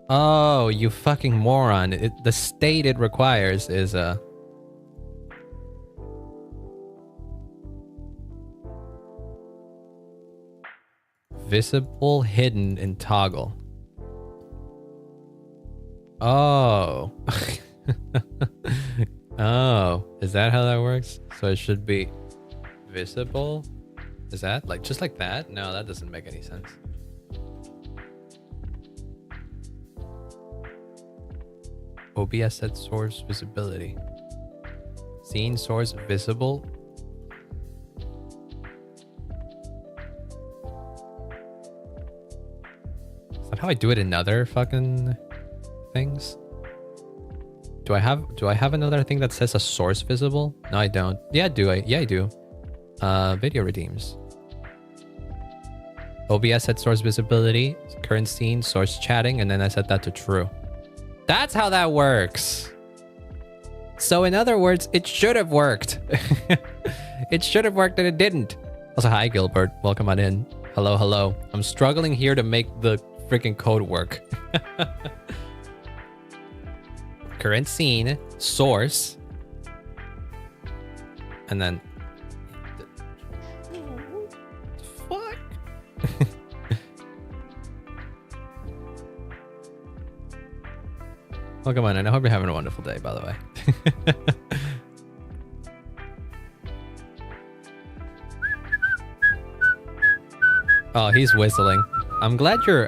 Oh, you fucking moron. The state it requires is a... visible, hidden, and toggle. Oh. Oh, is that how that works? So it should be visible? Is that like just like that? No, that doesn't make any sense. OBS set source visibility. Scene source visible. Is that how I do it in other fucking things? Do I have another thing that says a source visible? No, I don't. Yeah, I do. Video redeems. OBS set source visibility, current scene, source chatting, and then I set that to true. That's how that works. So in other words, it should have worked. It should have worked and it didn't. Also, hi Gilbert, welcome on in. Hello, hello. I'm struggling here to make the freaking code work. Current scene, source, and then fuck. Welcome on in. I hope you're having a wonderful day, by the way. Oh, he's whistling. I'm glad you're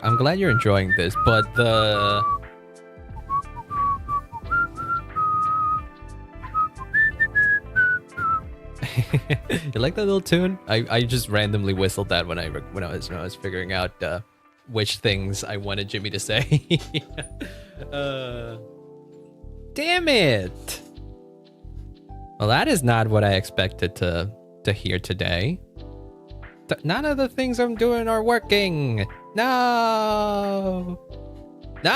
enjoying this, but the you like that little tune? I just randomly whistled that when I was figuring out which things I wanted Jimmy to say. Damn it. Well, that is not what I expected to hear today. None of the things I'm doing are working. No. No.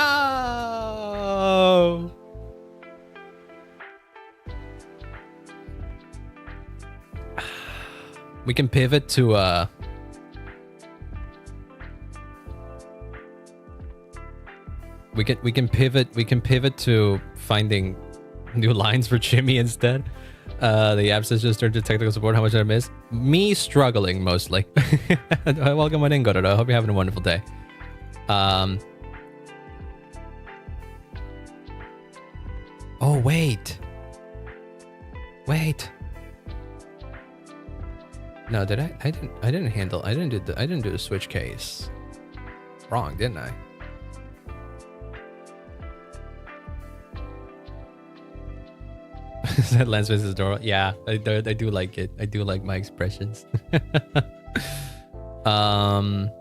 We can pivot to we can pivot to finding new lines for Jimmy instead. The app says just turned to technical support. How much did I miss? Me struggling mostly. Welcome on in, Godot. I hope you're having a wonderful day. Oh wait. No, did I? I didn't do the switch case. Wrong, didn't I? That lens face is adorable. Yeah, I do like it. I do like my expressions. I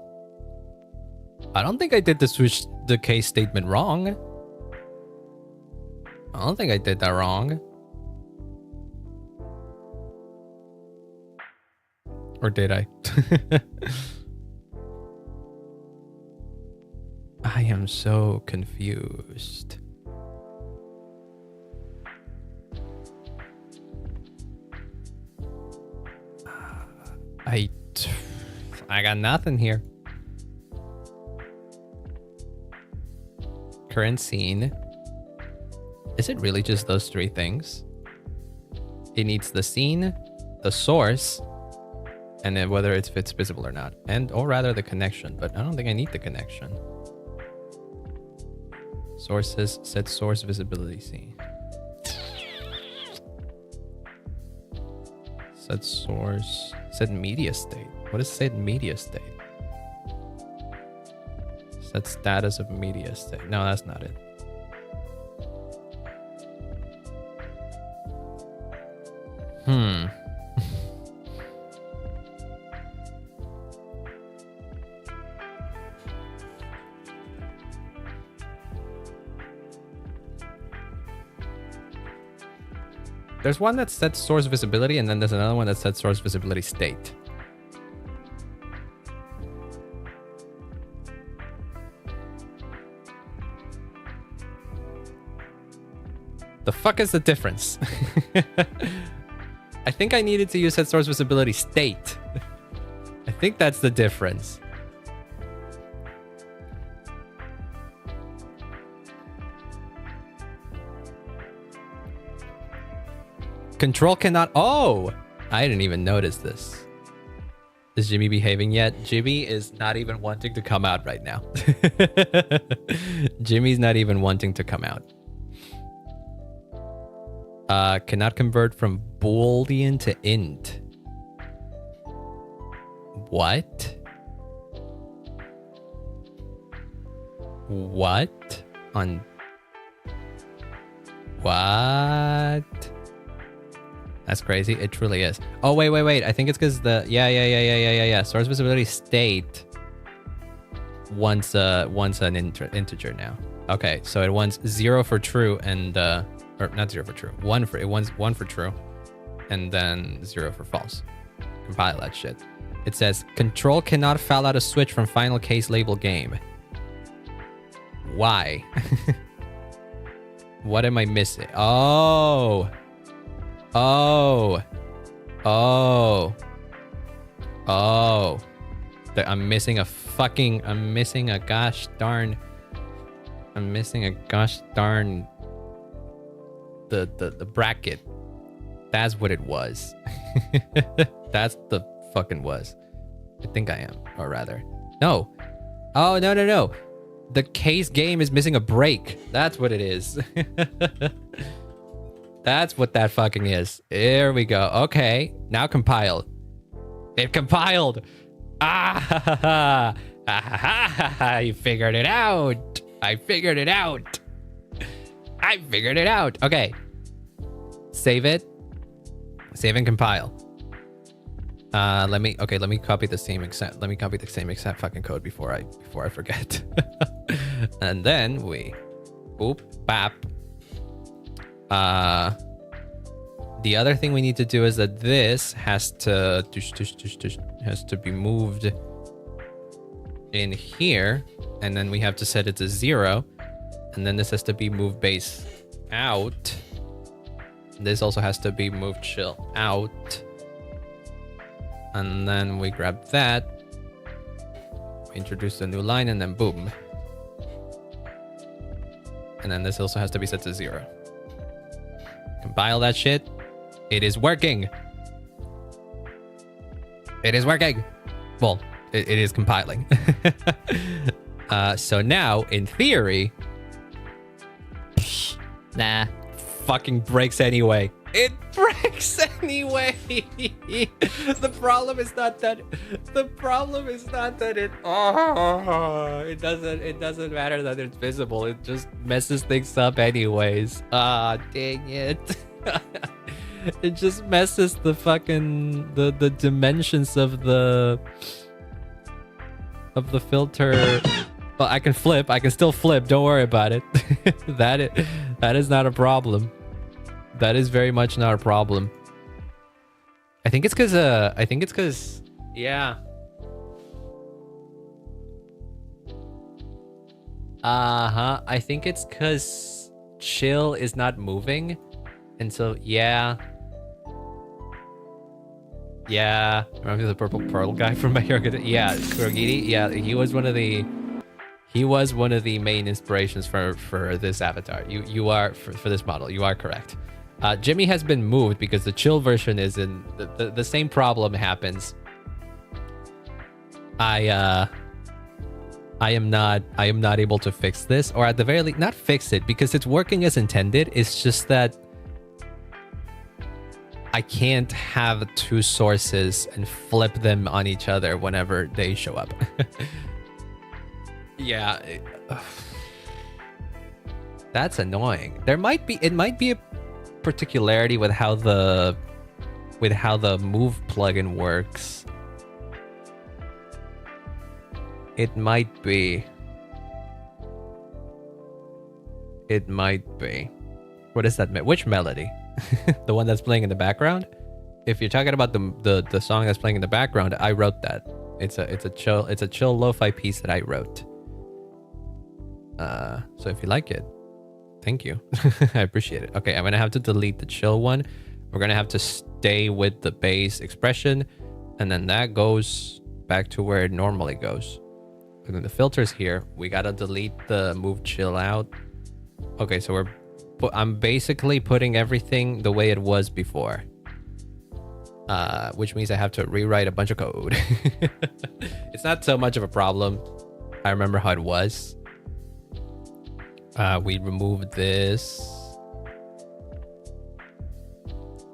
don't think I did the switch the case statement wrong. I don't think I did that wrong. Or did I? I am so confused. I got nothing here. Current scene. Is it really just those three things? It needs the scene, the source, and then whether if it's visible or not, or rather the connection, but I don't think I need the connection. Sources, set source visibility scene. Set source, set media state. What is set media state? Set status of media state. No, that's not it. There's one that sets source visibility, and then there's another one that sets source visibility state. The fuck is the difference? I think I needed to use set source visibility state. I think that's the difference. Control cannot. Oh, I didn't even notice this. Is Jimmy behaving yet? Jimmy is not even wanting to come out right now. Jimmy's not even wanting to come out. Cannot convert from Boolean to int. What? What? On what? That's crazy. It truly is. Oh, wait. I think it's because the yeah. Source visibility state wants an integer now. Okay, so it wants 0 for true and or not 0 for true. It wants 1 for true, and then 0 for false. Compile that shit. It says control cannot foul out a switch from final case label game. Why? What am I missing? Oh. Oh. Oh. Oh. I'm missing a fucking... I'm missing a gosh darn... I'm missing a gosh darn... The bracket. That's what it was. That's the fucking was. I think I am. Or rather. No. Oh, no, no, no. The case game is missing a break. That's what it is. That's what that fucking is. There we go. Okay. Now compile. It compiled. Ah, ha, ha, ha. Ah, ha, ha, ha, ha. I figured it out. I figured it out. I figured it out. Okay. Save it. Save and compile. Let me copy the same exact fucking code before I forget. And then we boop bap. The other thing we need to do is that this has to be moved in here, and then we have to set it to 0, and then this has to be moved base out. This also has to be moved chill out. And then we grab that, we introduce a new line, and then boom. And then this also has to be set to 0. Compile that shit. It is working. It is working. Well, it is compiling. So now, in theory... Nah. Fucking breaks anyway. It breaks anyway. The problem is not that. The problem is not that it. Oh, it doesn't matter that it's visible. It just messes things up anyways. Ah, dang it. It just messes the fucking the dimensions of the filter. Well, I can flip. I can still flip. Don't worry about it. That is not a problem. That is very much not a problem. I think it's because yeah. I think it's because chill is not moving, and so yeah. Remember the purple pearl guy from My Hero Academia? Yeah, Kurogiri. Yeah, he was one of the main inspirations for this avatar. You are for this model. You are correct. Jimmy has been moved because the chill version is in the same problem happens. I am not able to fix this, or at the very least not fix it, because it's working as intended. It's just that I can't have two sources and flip them on each other whenever they show up. Yeah. That's annoying. It might be a particularity with how the move plugin works. It might be. What is that? Which melody? The one that's playing in the background? If you're talking about the song that's playing in the background, I wrote that. It's a chill lo-fi piece that I wrote. So if you like it, thank you. I appreciate it. Okay, I'm gonna have to delete the chill one. We're gonna have to stay with the bass expression, and then that goes back to where it normally goes. And then the filters here, we gotta delete the move chill out. Okay, so I'm basically putting everything the way it was before. Which means I have to rewrite a bunch of code. It's not so much of a problem. I remember how it was. We removed this.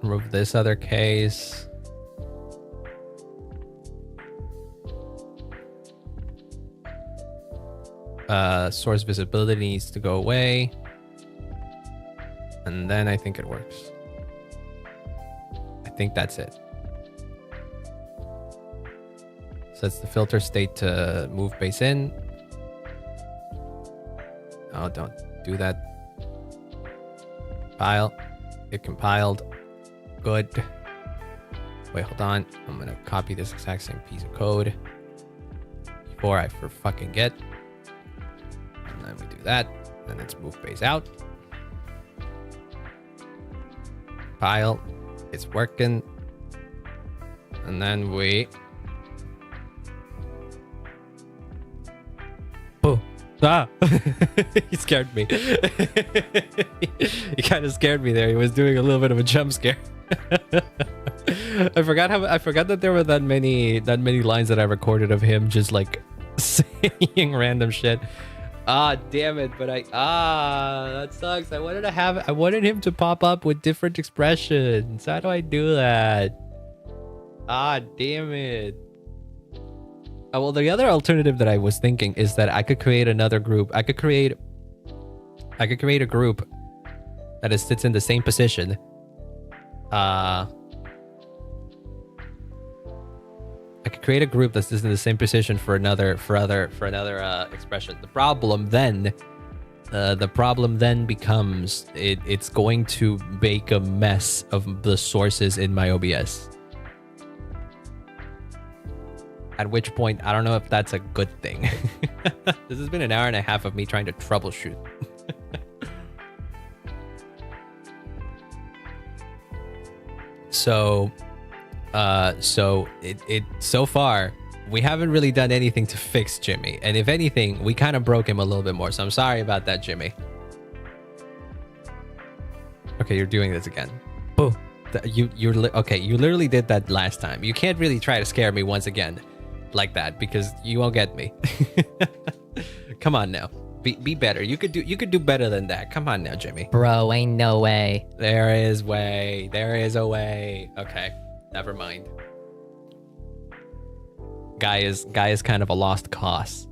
Remove this other case. Source visibility needs to go away. And then I think it works. I think that's it. Sets the filter state to move base in. Oh, don't do that. Compile. It compiled. Good. Wait, hold on. I'm gonna copy this exact same piece of code before I fucking get. And then we do that. Then let's move base out. compile. It's working. And then we... Boo. Ah! He scared me. He kind of scared me there. He was doing a little bit of a jump scare. I forgot that there were that many lines that I recorded of him just like saying random shit. Ah, damn it, but that sucks. I wanted him to pop up with different expressions. How do I do that? Ah, damn it. Oh, well, the other alternative that I was thinking is that I could create another group. I could create a group that sits in the same position. I could create a group that sits in the same position for another expression. The problem then becomes it's going to make a mess of the sources in my OBS. At which point, I don't know if that's a good thing. This has been an hour and a half of me trying to troubleshoot. So far, we haven't really done anything to fix Jimmy. And if anything, we kind of broke him a little bit more. So I'm sorry about that, Jimmy. Okay, you're doing this again. Boo. Okay, you literally did that last time. You can't really try to scare me once again like that because you won't get me. Come on now. Be better. You could do better than that. Come on now, Jimmy. Bro, ain't no way. There is way. There is a way. Okay, never mind. Guy is kind of a lost cause.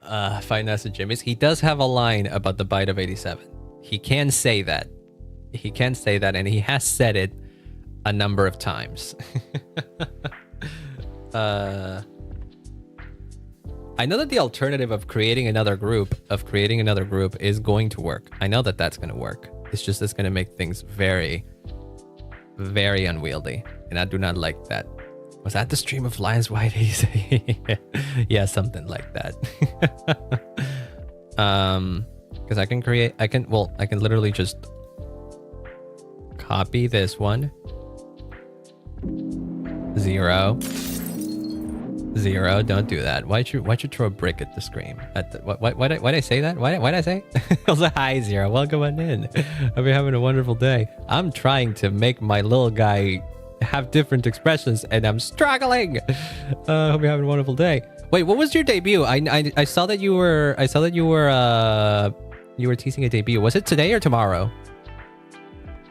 Find us at Jimmy's. He does have a line about the bite of 87. He can say that. He can say that, and he has said it a number of times. I know that the alternative of creating another group is going to work. I know that that's going to work. It's just it's going to make things very, very unwieldy, and I do not like that. Was that the stream of Lions White? Yeah, something like that. Because I can literally just copy this one. 0. Don't do that. Why'd you throw a brick at the screen? Why'd I say that? Why'd I say? Also, hi 0. Welcome on in. Hope you're having a wonderful day. I'm trying to make my little guy have different expressions, and I'm struggling. Hope you're having a wonderful day. Wait, what was your debut? I saw that you were teasing a debut. Was it today or tomorrow?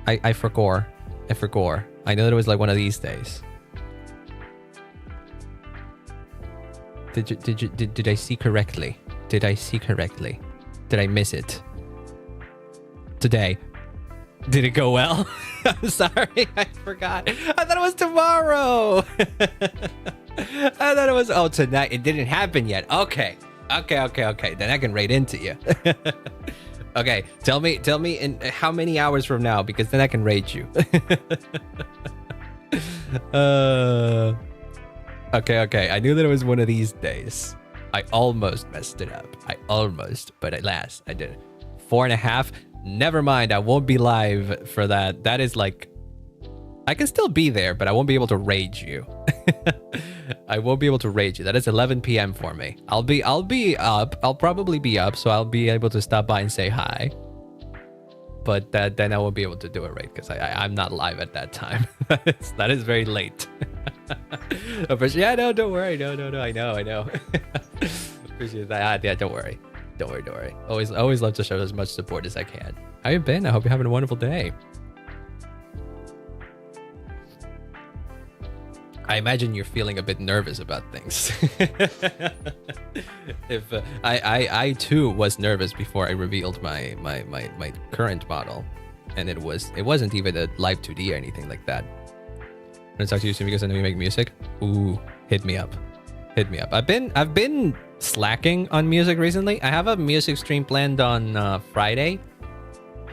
I forgot. I know that it was like one of these days. Did I see correctly? Did I miss it? Today. Did it go well? I'm sorry, I forgot. I thought it was tomorrow. I thought it was tonight. It didn't happen yet. Okay. Then I can raid into you. Okay, tell me in how many hours from now, because then I can raid you. Okay. I knew that it was one of these days. I almost messed it up. But at last I did it. 4.5. Never mind. I won't be live for that. That is like, I can still be there, but I won't be able to raid you. I won't be able to raid you. That is 11 p.m. for me. I'll be up. I'll probably be up, so I'll be able to stop by and say hi. But then I won't be able to do a raid because I'm not live at that time. That is very late. But yeah, no, don't worry. No, I know. Appreciate that. Yeah, don't worry. Always love to show as much support as I can. How you been? I hope you're having a wonderful day. I imagine you're feeling a bit nervous about things. If I too was nervous before I revealed my current model, and it wasn't even a live 2D or anything like that. I'm gonna talk to you soon because I know you make music. Ooh, hit me up. I've been slacking on music recently. I have a music stream planned on Friday,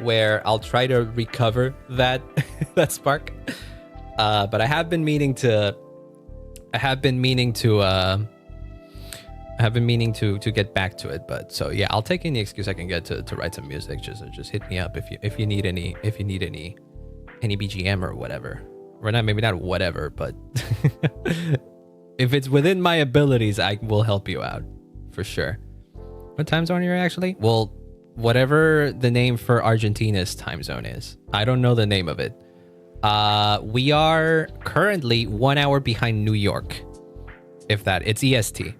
where I'll try to recover that that spark. But I have been meaning to I have been meaning to get back to it, but so yeah, I'll take any excuse I can get to write some music. Just hit me up if you need any BGM or whatever. Or not, maybe not whatever, but if it's within my abilities, I will help you out for sure. What time zone are you actually? Well, whatever the name for Argentina's time zone is. I don't know the name of it. We are currently 1 hour behind New York. If that, it's EST.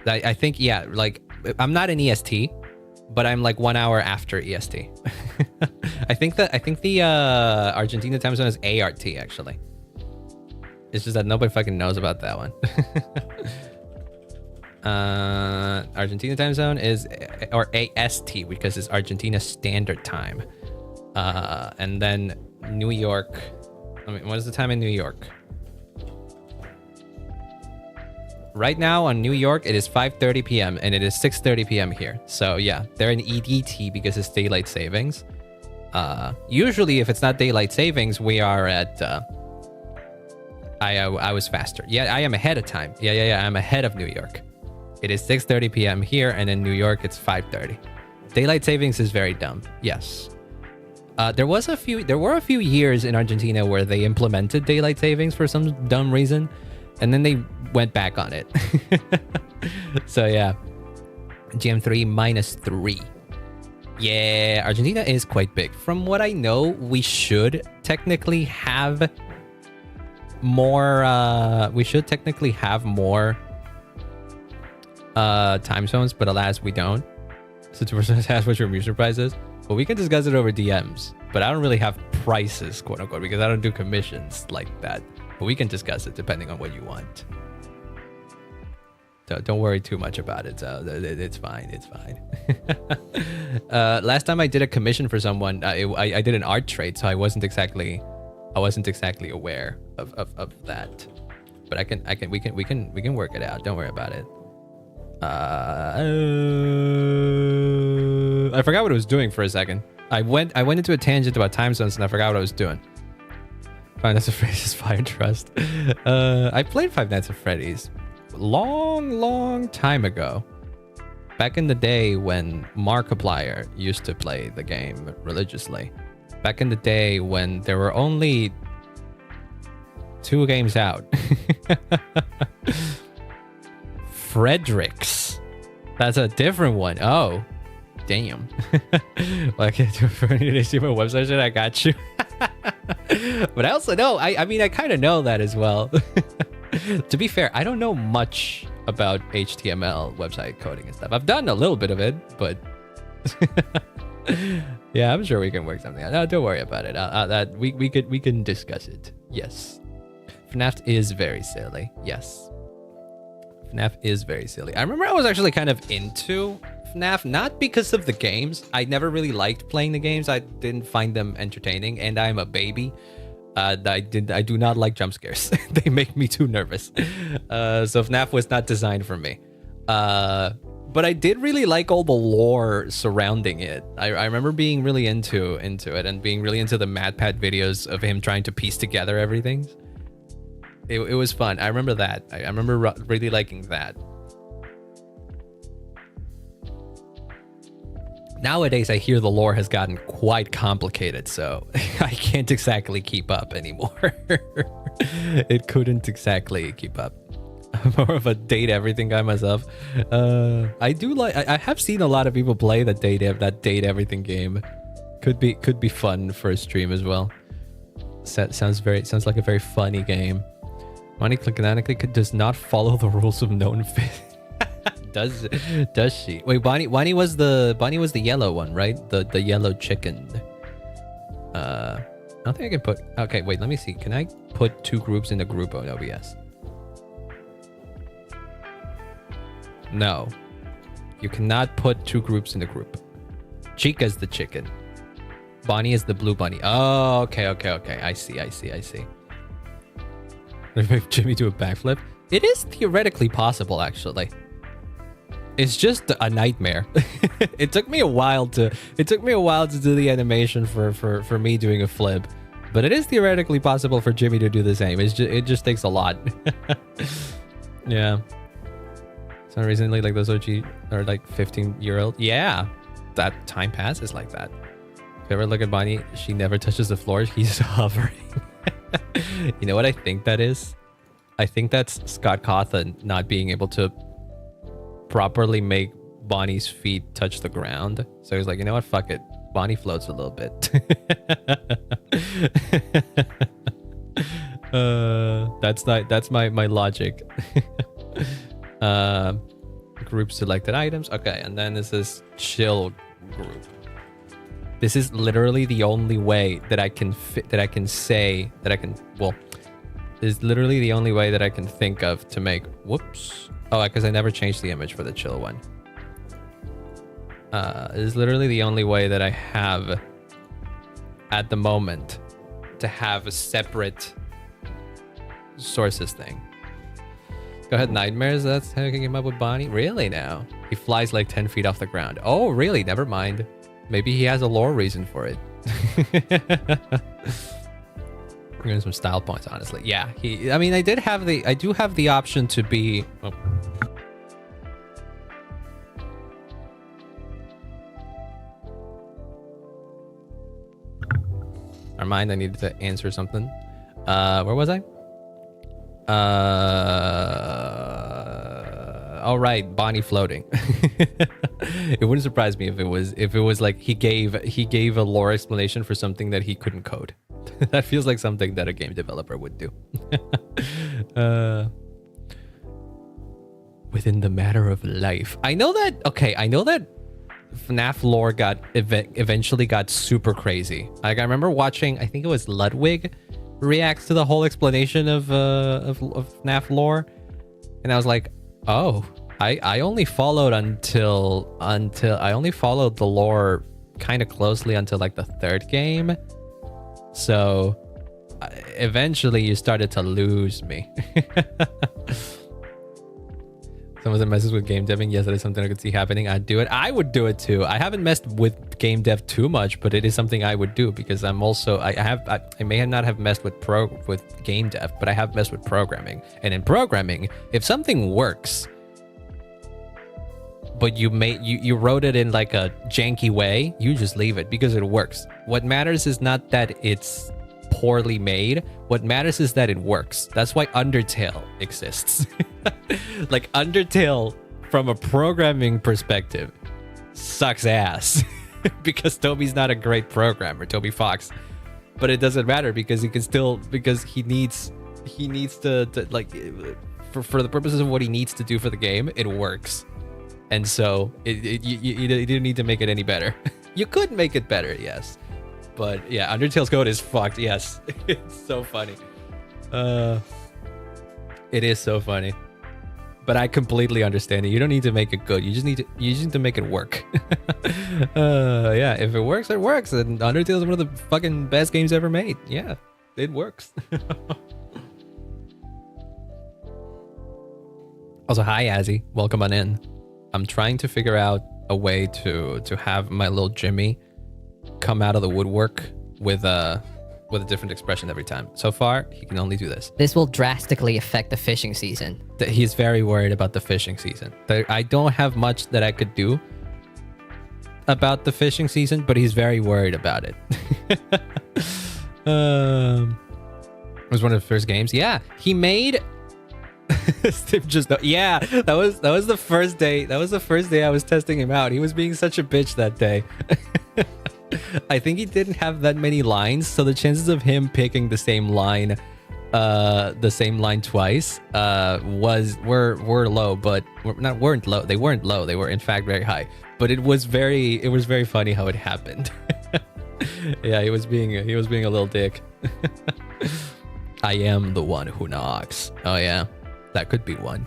I think, yeah, like I'm not an EST, but I'm like 1 hour after EST. I think the Argentina time zone is ART actually. It's just that nobody fucking knows about that one. Argentina time zone is or AST because it's Argentina Standard Time. And then New York. I mean, what is the time in New York? Right now on New York, it is 5:30 p.m. and it is 6:30 p.m. here. So yeah, they're in EDT because it's daylight savings. Usually, if it's not daylight savings, we are at. I was faster. Yeah, I am ahead of time. Yeah. I'm ahead of New York. It is 6:30 p.m. here, and in New York, it's 5:30. Daylight savings is very dumb. Yes. There were a few years in Argentina where they implemented daylight savings for some dumb reason, and then they went back on it. So yeah, GM3 -3. Yeah, Argentina is quite big. From what I know, we should technically have more. Time zones, but alas, we don't. So to ask what your music price is, but we can discuss it over DMs. But I don't really have prices, quote unquote, because I don't do commissions like that. But we can discuss it depending on what you want. So don't worry too much about it. So it's fine. It's fine. Last time I did a commission for someone, I did an art trade, so I wasn't exactly aware of that. But we can work it out. Don't worry about it. I forgot what I was doing for a second. I went into a tangent about time zones and I forgot what I was doing. Five Nights at Freddy's Fire Trust. I played Five Nights at Freddy's long time ago. Back in the day when Markiplier used to play the game religiously. Back in the day when there were only 2 games out. Fredericks. That's a different one. Oh, damn. Well, I can't do it for any see my website shit. I got you. But I also know, I mean, I kind of know that as well. To be fair, I don't know much about HTML website coding and stuff. I've done a little bit of it, but yeah, I'm sure we can work something out. No, don't worry about it. That we can discuss it. Yes. FNAF is very silly. Yes. FNAF is very silly. I remember I was actually kind of into FNAF, not because of the games. I never really liked playing the games. I didn't find them entertaining, and I'm a baby. I do not like jump scares. They make me too nervous. So FNAF was not designed for me. But I did really like all the lore surrounding it. I remember being really into it and being really into the MadPat videos of him trying to piece together everything. It was fun. I remember that. I remember really liking that. Nowadays, I hear the lore has gotten quite complicated, so I can't exactly keep up anymore. It couldn't exactly keep up. I'm more of a date everything guy myself. I do like. I have seen a lot of people play that date everything game. Could be fun for a stream as well. Sounds like a very funny game. Bonnie canonically does not follow the rules of known fit. Does she? Wait, Bonnie was the yellow one, right? The yellow chicken. I don't think I can put. Okay, wait. Let me see. Can I put 2 groups in a group on OBS? No, you cannot put 2 groups in a group. Chica's the chicken. Bonnie is the blue bunny. Oh, okay. I see. Make Jimmy do a backflip. It is theoretically possible, actually. It's just a nightmare. It took me a while to do the animation for me doing a flip, but it is theoretically possible for Jimmy to do the same. It just takes a lot. Yeah. So recently, like those OG or like 15-year-old. Yeah, that time passes like that. If you ever look at Bonnie, she never touches the floor. He's hovering. You know what I think that is? I think that's Scott Cawthon not being able to properly make Bonnie's feet touch the ground. So he's like, you know what? Fuck it. Bonnie floats a little bit. That's my logic. Group selected items. Okay, and then this is chill group. This is literally the only way that I can is literally the only way that I can think of to make whoops. Oh, because I never changed the image for the chill one. Is literally the only way that I have at the moment to have a separate sources thing. Go ahead, nightmares. That's how you came up with Bonnie. Really now? He flies like 10 feet off the ground. Oh, really? Never mind. Maybe he has a lore reason for it. We're getting some style points, honestly. Yeah, I mean, I do have the option to be. Oh. Never mind. I needed to answer something. Where was I? All right, Bonnie floating. It wouldn't surprise me if it was like he gave a lore explanation for something that he couldn't code. That feels like something that a game developer would do. Within the matter of life. I know that FNAF lore eventually got super crazy. Like I remember watching, I think it was Ludwig reacts to the whole explanation of FNAF lore, and I was like, oh, I only followed until I only followed the lore kind of closely until like the third game. So eventually you started to lose me. Someone that messes with game deving, yes, that is something I could see happening. I'd do it. I would do it too. I haven't messed with game dev too much, but it is something I would do because I'm also I may not have messed with game dev, but I have messed with programming. And in programming, if something works, but you wrote it in like a janky way, you just leave it because it works. What matters is not that it's poorly made. What matters is that it works. That's why Undertale exists. Like Undertale, from a programming perspective, sucks ass because Toby's not a great programmer, Toby Fox. But it doesn't matter because he needs to like for the purposes of what he needs to do for the game, it works. And so you didn't need to make it any better. You could make it better, yes. But yeah, Undertale's code is fucked. Yes, it's so funny. It is so funny. But I completely understand it. You don't need to make it good. You just need to make it work. Yeah, if it works, it works. And Undertale is one of the fucking best games ever made. Yeah, it works. Also, hi Azzy, welcome on in. I'm trying to figure out a way to have my little Jimmy come out of the woodwork with a different expression every time. So far, he can only do this. This will drastically affect the fishing season. He's very worried about the fishing season. I don't have much that I could do about the fishing season, but he's very worried about it. It was one of the first games. Yeah, he made. Yeah, that was the first day. That was the first day I was testing him out. He was being such a bitch that day. I think he didn't have that many lines, so the chances of him picking the same line twice were low, but weren't low. They weren't low. They were in fact very high. But it was very funny how it happened. Yeah, he was being a little dick. I am the one who knocks. Oh yeah, that could be one.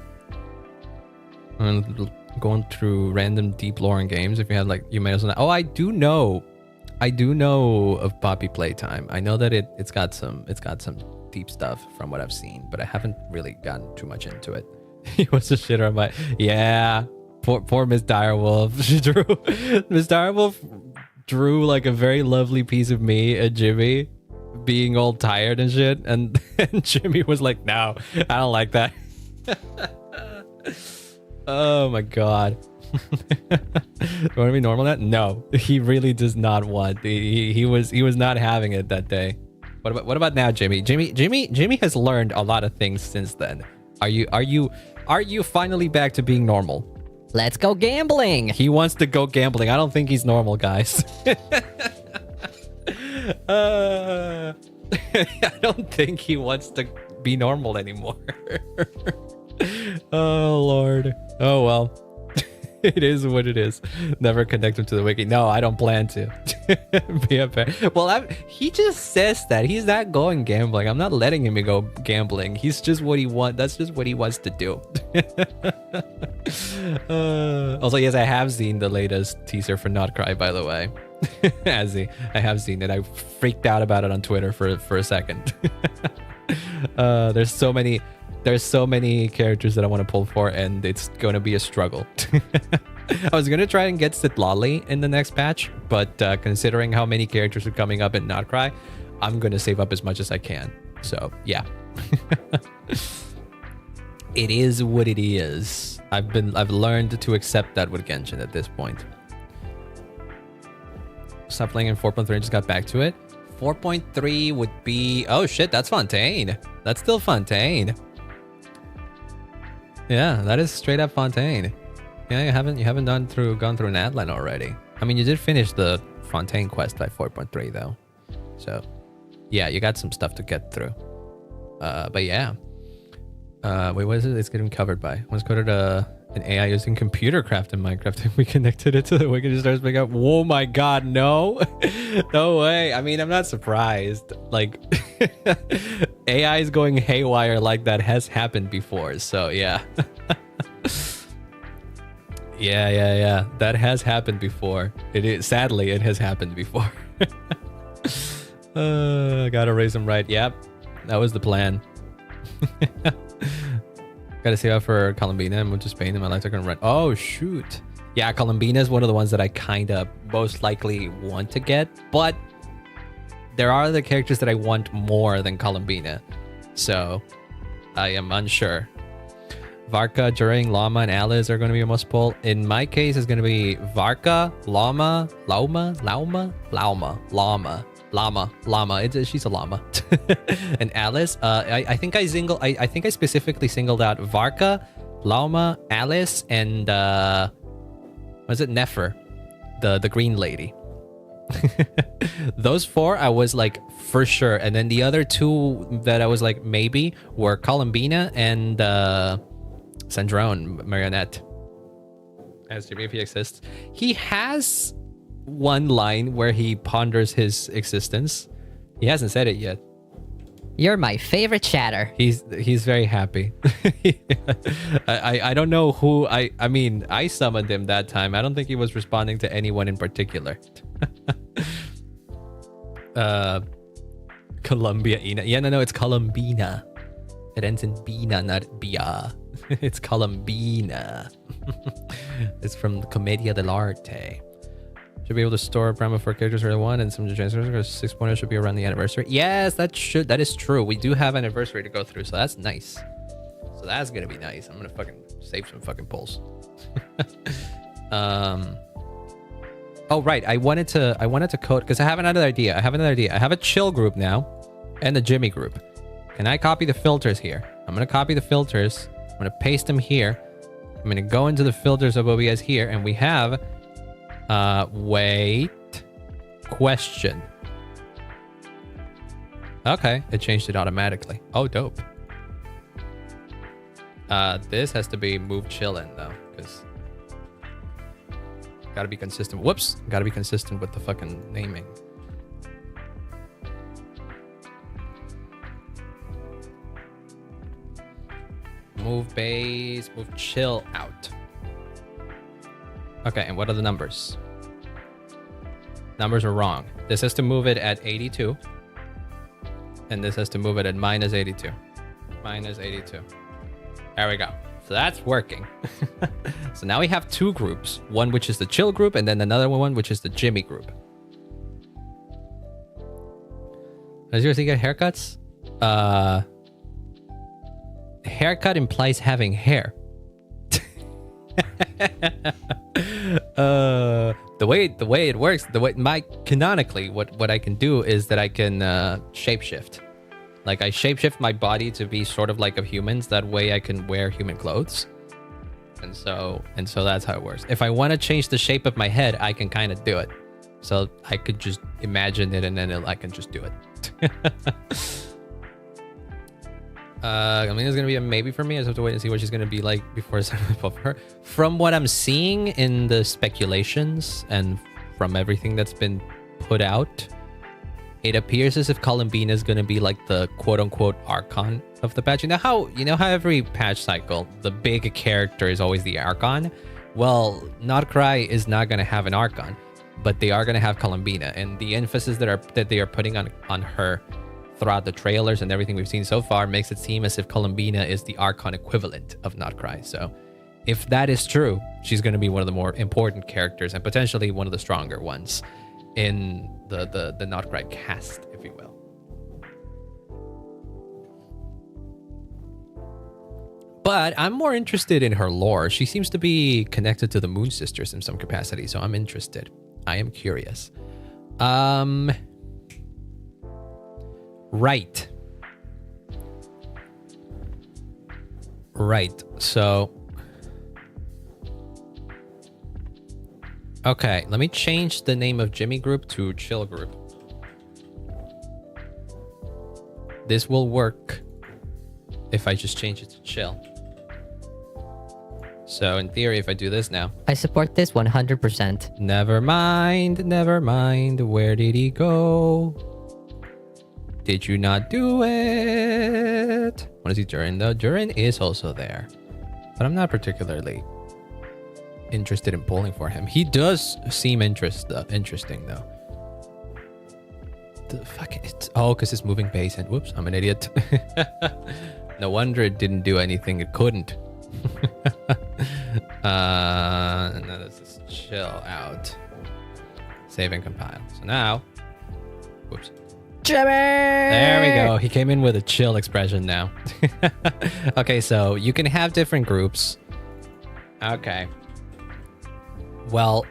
Going through random deep lore in games. If you had like, you may also know. Oh, I do know of Poppy Playtime. I know that it's got some deep stuff from what I've seen, but I haven't really gotten too much into it. He was a shitter on my, yeah. Poor Miss Direwolf. Miss Direwolf drew like a very lovely piece of me and Jimmy being all tired and shit, and Jimmy was like, no, I don't like that. Oh my god. You want to be normal now? No, he really does not want. He was not having it that day. What about now, Jimmy? Jimmy has learned a lot of things since then. Are you finally back to being normal? Let's go gambling. He wants to go gambling. I don't think he's normal, guys. I don't think he wants to be normal anymore. Oh Lord. Oh well. It is what it is. Never connect him to the wiki. No, I don't plan to be a bear. Well, he just says that he's not going gambling. I'm not letting him go gambling. He's just what he wants. That's just what he wants to do. Also, yes, I have seen the latest teaser for Not Cry, by the way. I have seen it. I freaked out about it on Twitter for a second. There's so many characters that I want to pull for, and it's going to be a struggle. I was going to try and get Sitlali in the next patch, but considering how many characters are coming up in Not Cry, I'm going to save up as much as I can. So, yeah. It is what it is. I've learned to accept that with Genshin at this point. Stop playing in 4.3 and just got back to it. 4.3 would be... Oh shit, that's Fontaine. That's still Fontaine. Yeah, that is straight up Fontaine. Yeah, you haven't gone through Natlan already. I mean, you did finish the Fontaine quest by 4.3 though. So, yeah, you got some stuff to get through. But yeah. Wait, what is it? It's getting covered by. Let's go to an AI using computer craft in Minecraft, and we connected it to the wiki and starts making up. Whoa, my God, no, no way. I mean, I'm not surprised. Like, AI is going haywire like that has happened before. So yeah, yeah. That has happened before. Sadly, it has happened before. Gotta raise him right. Yep, that was the plan. Gotta save up for Columbina and move to Spain, and my life are gonna run. Oh shoot. Yeah, Columbina is one of the ones that I kind of most likely want to get, but there are other characters that I want more than Columbina, so I am unsure. Varka, During, Llama, and Alice are going to be a must pull. In my case, it's going to be Varka, Llama. She's a llama. And Alice. I think I specifically singled out Varka, Llama, Alice, and was it Nefer, the green lady. Those four I was like for sure, and then the other two that I was like maybe were Columbina and Sandrone Marionette. As Jimmy, if he exists, he has one line where he ponders his existence. He hasn't said it yet. You're my favorite chatter. He's very happy. I don't know who I mean, I summoned him that time. I don't think he was responding to anyone in particular. Columbia Ina. Yeah, no, it's Columbina. It ends in Bina, not Bia. It's Columbina. It's from Commedia dell'arte. Should be able to store Prima for characters early one, and some transfers 6 should be around the anniversary. Yes, that is true. We do have anniversary to go through, so that's nice. So that's gonna be nice. I'm gonna fucking save some fucking pulls. Oh right, I wanted to code because I have another idea. I have a chill group now, and a Jimmy group. Can I copy the filters here? I'm gonna copy the filters. I'm gonna paste them here. I'm gonna go into the filters of OBS here, and we have. Wait. Question. Okay, it changed it automatically. Oh, dope. This has to be move chillin' though, because gotta be consistent. Whoops, gotta be consistent with the fucking naming. Move base, move chill out. Okay, and what are the numbers? Numbers are wrong. This has to move it at 82. And this has to move it at minus 82. Minus 82. There we go. So that's working. So now we have two groups. One which is the chill group, and then another one which is the Jimmy group. Does yours get haircuts? Haircut implies having hair. The way it works, canonically, what I can do is that I can shapeshift. Like I shapeshift my body to be sort of like of humans. That way I can wear human clothes. And so that's how it works. If I want to change the shape of my head, I can kind of do it. So I could just imagine it and then I can just do it. I mean, it's gonna be a maybe for me. I just have to wait and see what she's gonna be like before I start above her. From what I'm seeing in the speculations and from everything that's been put out, it appears as if Columbina is gonna be like the quote-unquote Archon of the patch. You know how every patch cycle, the big character is always the Archon? Well, Notcry is not gonna have an Archon, but they are gonna have Columbina, and the emphasis that they are putting on her throughout the trailers and everything we've seen so far makes it seem as if Columbina is the Archon equivalent of Notcry. So if that is true, she's going to be one of the more important characters and potentially one of the stronger ones in the Notcry cast, if you will. But I'm more interested in her lore. She seems to be connected to the Moon Sisters in some capacity, so I'm interested. I am curious. Right. So, okay, let me change the name of Jimmy Group to Chill Group. This will work if I just change it to Chill. So in theory, if I do this now. I support this 100%. Never mind. Where did he go? Did you not do it? Want to see Durin though? Durin is also there. But I'm not particularly interested in pulling for him. He does seem interesting though. The fuck it. Oh, because it's moving base and whoops, I'm an idiot. No wonder it didn't do anything it couldn't. Now let's just chill out. Save and compile. So now, whoops. Jimmy! There we go. He came in with a chill expression now. Okay, so you can have different groups. Okay. Well,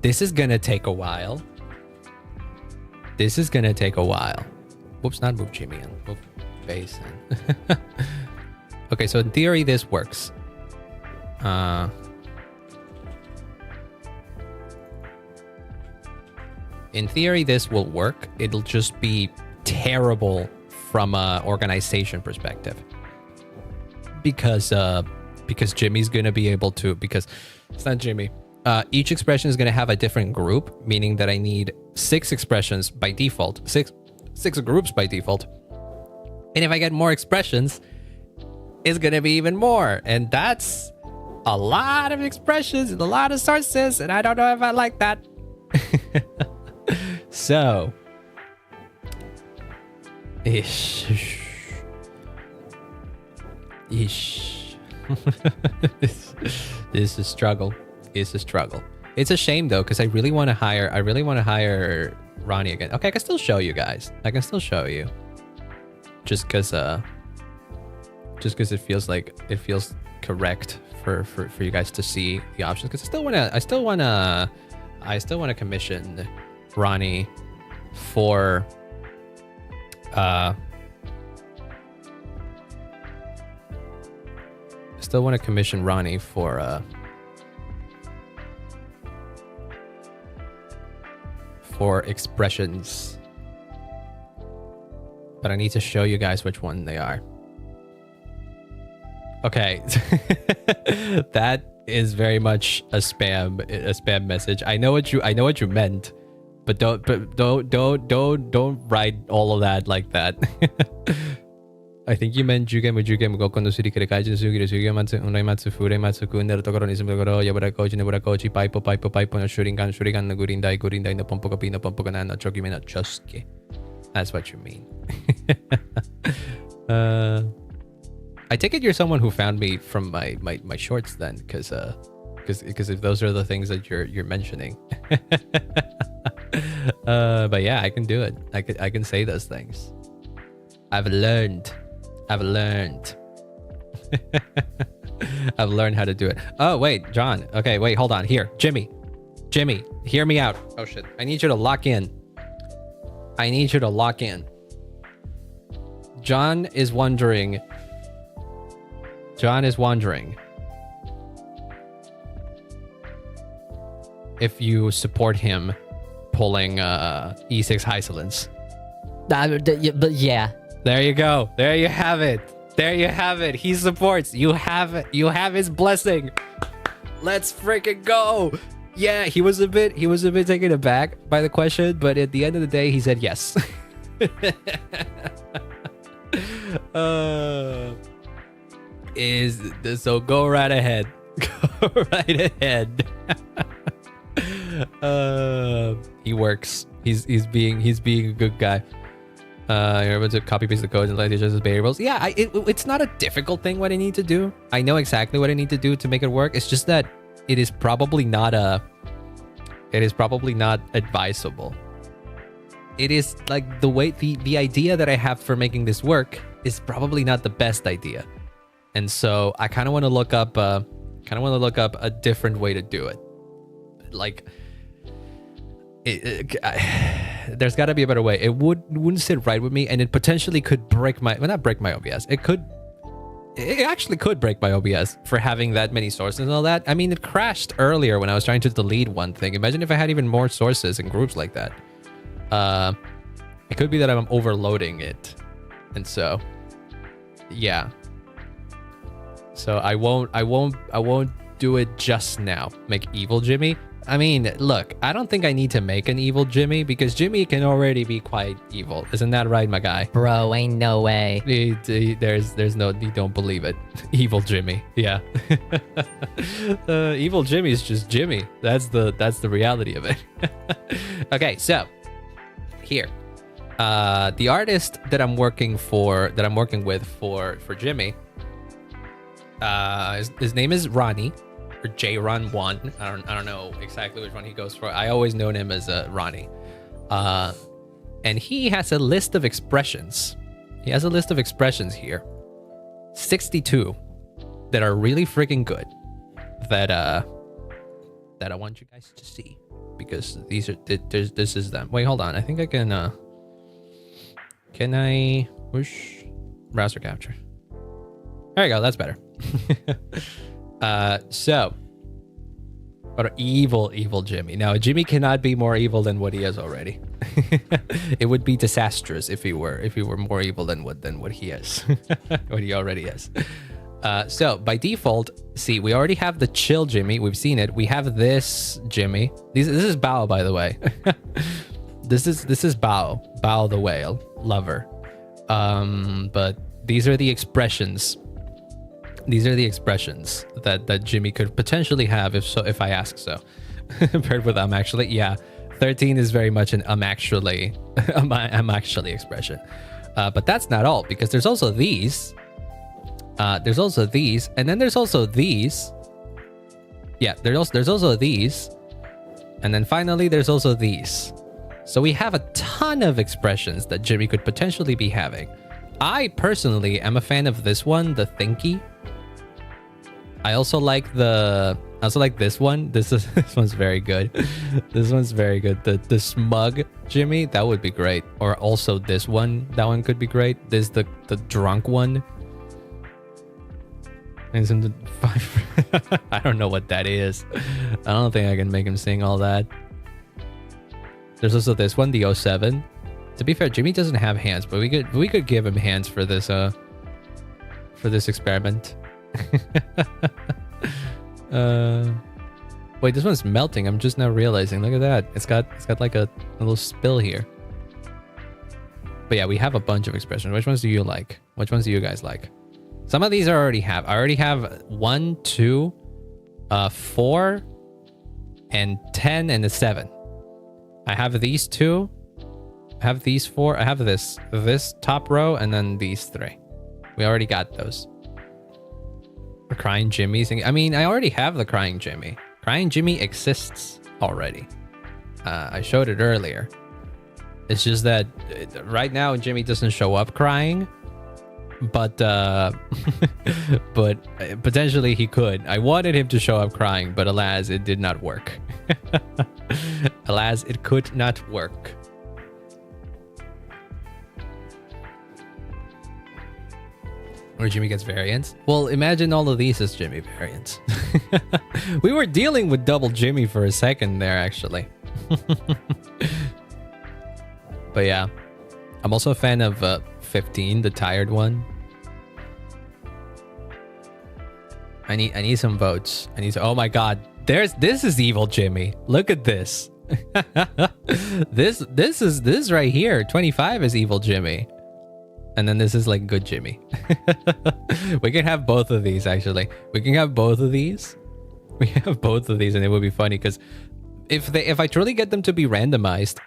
this is gonna take a while. Whoops, not move Jimmy in. Move base in. Okay, so in theory, this works. In theory, this will work. It'll just be terrible from a organization perspective. Because Jimmy's gonna be able to, because it's not Jimmy. Each expression is gonna have a different group, meaning that I need 6 expressions by default, six groups by default. And if I get more expressions, it's gonna be even more. And that's a lot of expressions and a lot of sources, and I don't know if I like that. So, ish. This is a struggle. It's a shame though, because I really want to hire Ronnie again. Okay, I can still show you guys. Just because it feels correct for you guys to see the options. Because I still wanna commission Ronnie for expressions, but I need to show you guys which one they are. Okay. That is very much a spam message. I know what you meant, but don't write all of that like that. I think you meant Jugem go kondo surikere kaijin sugire matsu unaimatsu furematsu kuneru tokoro ni sumogoro yaburakochi neburakochi paipo no shurigan no gurindai no pompoco pino pompoco no chokime no chosuke. That's what you mean. I take it you're someone who found me from my shorts then, because if those are the things that you're mentioning. But yeah, I can do it. I can say those things. I've learned. I've learned how to do it. Oh, wait, John. Okay, wait, hold on. Here, Jimmy, hear me out. Oh, shit. I need you to lock in. John is wondering if you support him pulling E6 Hysolence. But yeah. There you go. There you have it. He supports. You have his blessing. Let's freaking go. Yeah, he was a bit taken aback by the question, but at the end of the day, he said yes. So go right ahead. Go right ahead. He works. He's being a good guy. You're able to copy paste the code and let it just as variables. Yeah, it's not a difficult thing what I need to do. I know exactly what I need to do to make it work. It's just that it is probably not advisable. It is like the idea that I have for making this work is probably not the best idea. And so I kind of want to look up a different way to do it. Like there's got to be a better way. It wouldn't sit right with me, and it potentially could break my not break my OBS. It actually could break my OBS for having that many sources and all that. I mean, it crashed earlier when I was trying to delete one thing. Imagine if I had even more sources and groups like that. It could be that I'm overloading it, and so yeah. So I won't do it just now. Make evil Jimmy. I mean, look, I don't think I need to make an evil Jimmy because Jimmy can already be quite evil. Isn't that right, my guy? Bro, ain't no way. There's no, you don't believe it. Evil Jimmy. Yeah. Evil Jimmy is just Jimmy. That's the reality of it. Okay, so here. The artist that I'm working with for Jimmy, his name is Ronnie. Or JRon1. I don't know exactly which one he goes for. I always known him as Ronnie. And he has a list of expressions. He has a list of expressions here. 62 that are really freaking good. That I want you guys to see. Because these are this is them. Wait, hold on. I think I can I whoosh browser capture? There you go, that's better. So but evil Jimmy. Now Jimmy cannot be more evil than what he is already. It would be disastrous if he were more evil than what he is. What he already is. So by default, see, we already have the chill Jimmy. We've seen it. We have this Jimmy. This is Bao, by the way. This is Bao the whale lover. But these are the expressions. These are the expressions that Jimmy could potentially have if I ask so. Paired with actually, yeah. 13 is very much an actually expression. But that's not all, because there's also these. There's also these, and then there's also these. Yeah, there's also these. And then finally there's also these. So we have a ton of expressions that Jimmy could potentially be having. I personally am a fan of this one, the thinky. I also like this one. This one's very good. This one's very good. The smug Jimmy, that would be great. Or also this one, that one could be great. There's the drunk one. And some I don't know what that is. I don't think I can make him sing all that. There's also this one, the 07. To be fair, Jimmy doesn't have hands, but we could give him hands for this experiment. Wait, this one's melting. I'm just now realizing. Look at that. It's got like a little spill here. But yeah, we have a bunch of expressions. Which ones do you like? Which ones do you guys like? Some of these I already have 1, 2, 4, and 10, and a 7. I have these 2. I have these 4. I have this top row, and then these 3. We already got those. The crying Jimmy singing. I mean, I already have the crying Jimmy. Crying Jimmy exists already. I showed it earlier. It's just that right now Jimmy doesn't show up crying. but but potentially he could. I wanted him to show up crying, but alas, it did not work. Alas, it could not work. Or Jimmy gets variants. Well, imagine all of these as Jimmy variants. We were dealing with double Jimmy for a second there, actually. But yeah, I'm also a fan of 15, the tired one. I need some votes. Oh my god, this is evil Jimmy. Look at this. this is right here. 25 is evil Jimmy. And then this is like good Jimmy. We can have both of these, actually. We can have both of these. We have both of these, and it would be funny because if I truly get them to be randomized,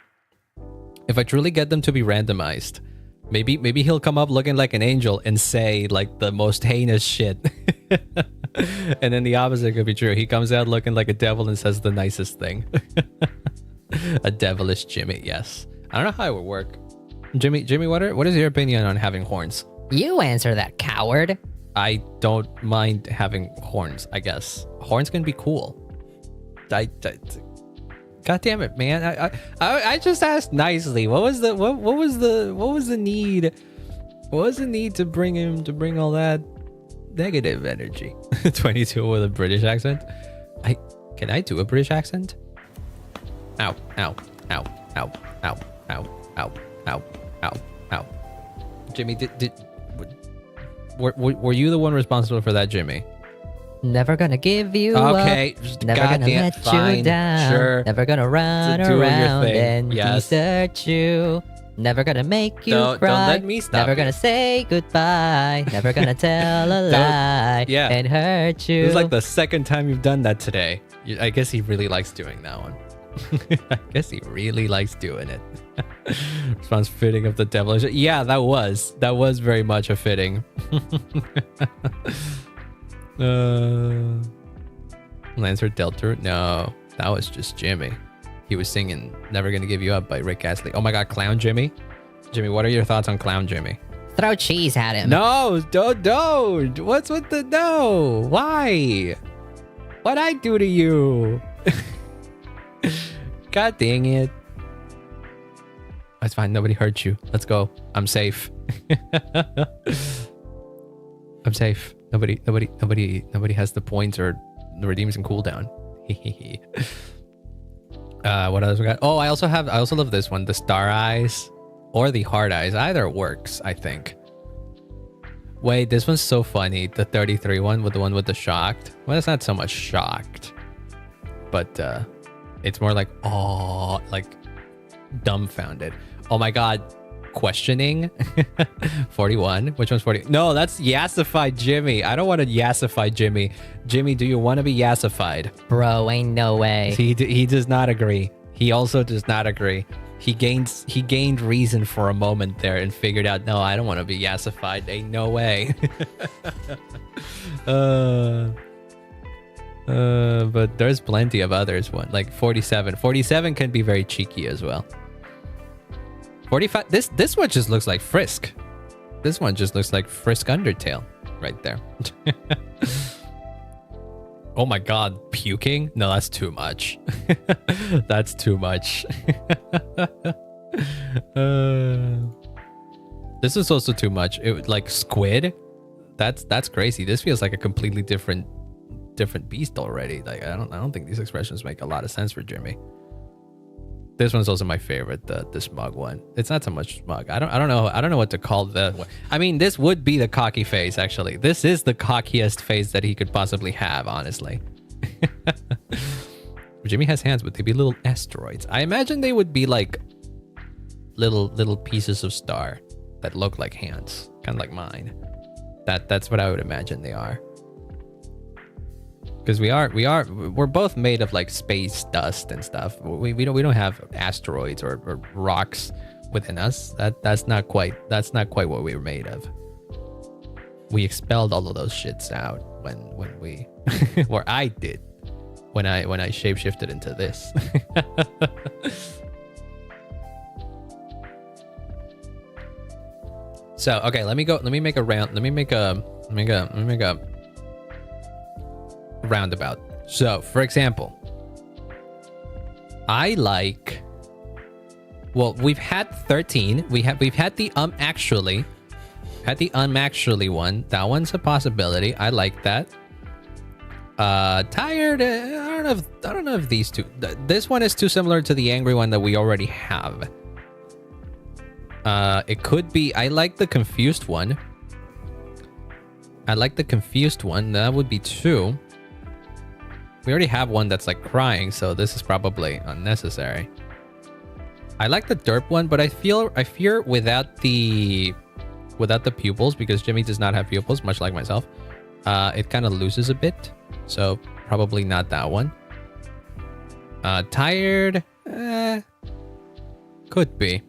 maybe he'll come up looking like an angel and say like the most heinous shit. And then the opposite could be true. He comes out looking like a devil and says the nicest thing. A devilish Jimmy, yes. I don't know how it would work. Jimmy, what is your opinion on having horns? You answer that, coward. I don't mind having horns, I guess. Horns can be cool. God damn it, man. I just asked nicely. What was the need? What was the need to bring all that negative energy? 22 with a British accent. Can I do a British accent? Ow, ow, ow, ow, ow, ow, ow, ow, ow, ow. Jimmy, were you the one responsible for that, Jimmy? Never gonna give you okay, up. Never gonna let fine, you down. Sure. Never gonna run around and desert you. Never gonna make you cry. Don't let me stop. Never gonna say goodbye. Never gonna tell a lie and hurt you. This is like the second time you've done that today. I guess he really likes doing that one. I guess he really likes doing it. Response fitting of the devilish. Yeah, that was very much a fitting. Lancer Delta? No, that was just Jimmy. He was singing Never Gonna Give You Up by Rick Astley. Oh my god, Clown Jimmy? Jimmy, what are your thoughts on Clown Jimmy? Throw cheese at him. No, don't. What's with the no? Why? What'd I do to you? God dang it. That's fine, nobody hurt you. Let's go. I'm safe. I'm safe. Nobody has the points or the redeems and cooldown. What else we got? Oh, I also love this one, the star eyes or the hard eyes. Either works, I think. Wait, this one's so funny. The 33 one with the one with the shocked. Well, it's not so much shocked, but it's more like, oh, like dumbfounded. Oh my god. Questioning. 41. Which one's 40? No, that's yassified Jimmy. I don't want to yassify Jimmy. Jimmy, do you want to be yassified? Bro, ain't no way. He does not agree. He also does not agree. He gained reason for a moment there and figured out, no, I don't want to be yassified. Ain't no way. But there's plenty of others. One like 47. 47 can be very cheeky as well. 45. This one just looks like Frisk. This one just looks like Frisk Undertale right there. Oh my god, puking? No, that's too much. That's too much. This is also too much. It like squid. That's crazy. This feels like a completely different beast already. Like I don't think these expressions make a lot of sense for Jimmy. This one's also my favorite, the smug one. It's not so much smug. I don't know what to call the one. I mean, this would be the cocky face, actually. This is the cockiest face that he could possibly have, honestly. Jimmy has hands, but they'd be little asteroids. I imagine they would be like little pieces of star that look like hands, kind of like mine. That's what I would imagine they are. Because we're both made of like space dust and stuff. We don't have asteroids or rocks within us. That's not quite what we were made of. We expelled all of those shits out when we or I did when I shapeshifted into this. So okay, let me go. Let me make a round. Let me make a roundabout. So for example, I like. Well, we've had 13. We've had the actually. Had the actually one. That one's a possibility. I like that. Tired. I don't know if these two. This one is too similar to the angry one that we already have. It could be. I like the confused one. I like the confused one. That would be 2. We already have one that's like crying, so this is probably unnecessary. I like the derp one, but I fear without the pupils, because Jimmy does not have pupils, much like myself. It kind of loses a bit, so probably not that one. Tired, could be.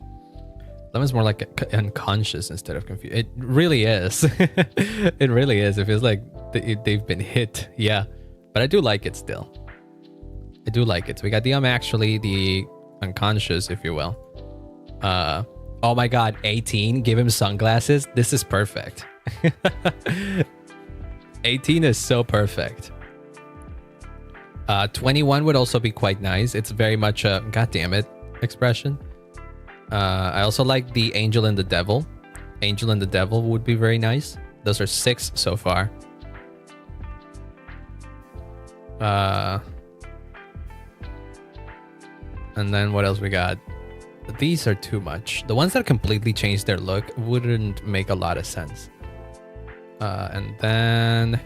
That one's more like unconscious instead of confused. It really is. It really is. It feels like they've been hit. Yeah, but I do like it still. I do like it. So we got the actually, the unconscious, if you will. Oh my god, 18, give him sunglasses. This is perfect. 18 is so perfect. 21 would also be quite nice. It's very much a god damn it expression. I also like the angel and the devil. Angel and the devil would be very nice. Those are 6 so far. And then what else we got? These are too much. The ones that completely changed their look wouldn't make a lot of sense. And then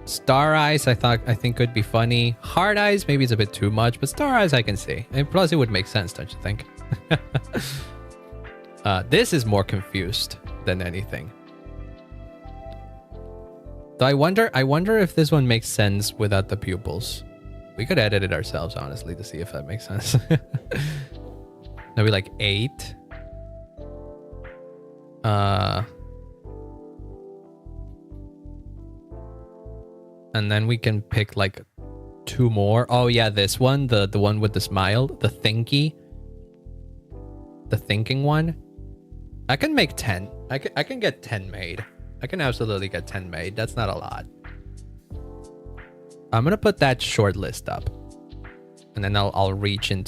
Star Eyes, I think could be funny. Hard Eyes, maybe it's a bit too much, but Star Eyes I can see. And plus it would make sense, don't you think? This is more confused than anything. Though I wonder if this one makes sense without the pupils. We could edit it ourselves, honestly, to see if that makes sense. Maybe like 8. And then we can pick like 2 more. Oh yeah, this one, the one with the smile, the thinking one. I can make 10. I can get 10 made. I can absolutely get 10 made. That's not a lot. I'm gonna put that short list up, and then I'll reach out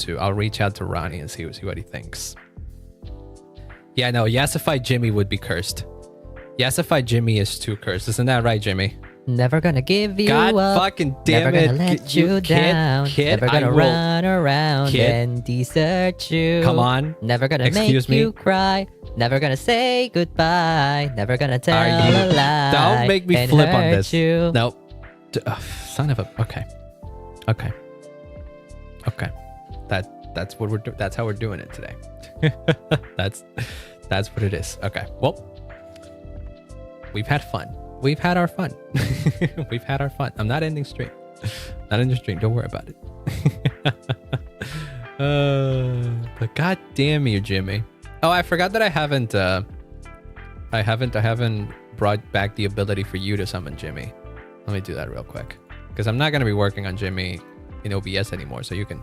to Ronnie and see what he thinks. Yeah, no, Yassified Jimmy would be cursed. Yassified Jimmy is too cursed, isn't that right, Jimmy? Never gonna give you God up. fucking damn Never it. gonna let you down. Kid, Never gonna run around and desert you. Come on. Never gonna make you cry. Never gonna say goodbye. Never gonna tell a lie. Don't make me flip on this. You. Nope. Son of a. Okay. That's what we're doing. That's how we're doing it today. That's what it is. Okay. Well, we've had fun. We've had our fun. We've had our fun. I'm not ending stream. Not ending stream. Don't worry about it. But god damn you, Jimmy. Oh, I forgot that I haven't brought back the ability for you to summon Jimmy. Let me do that real quick, because I'm not going to be working on Jimmy in OBS anymore. So you can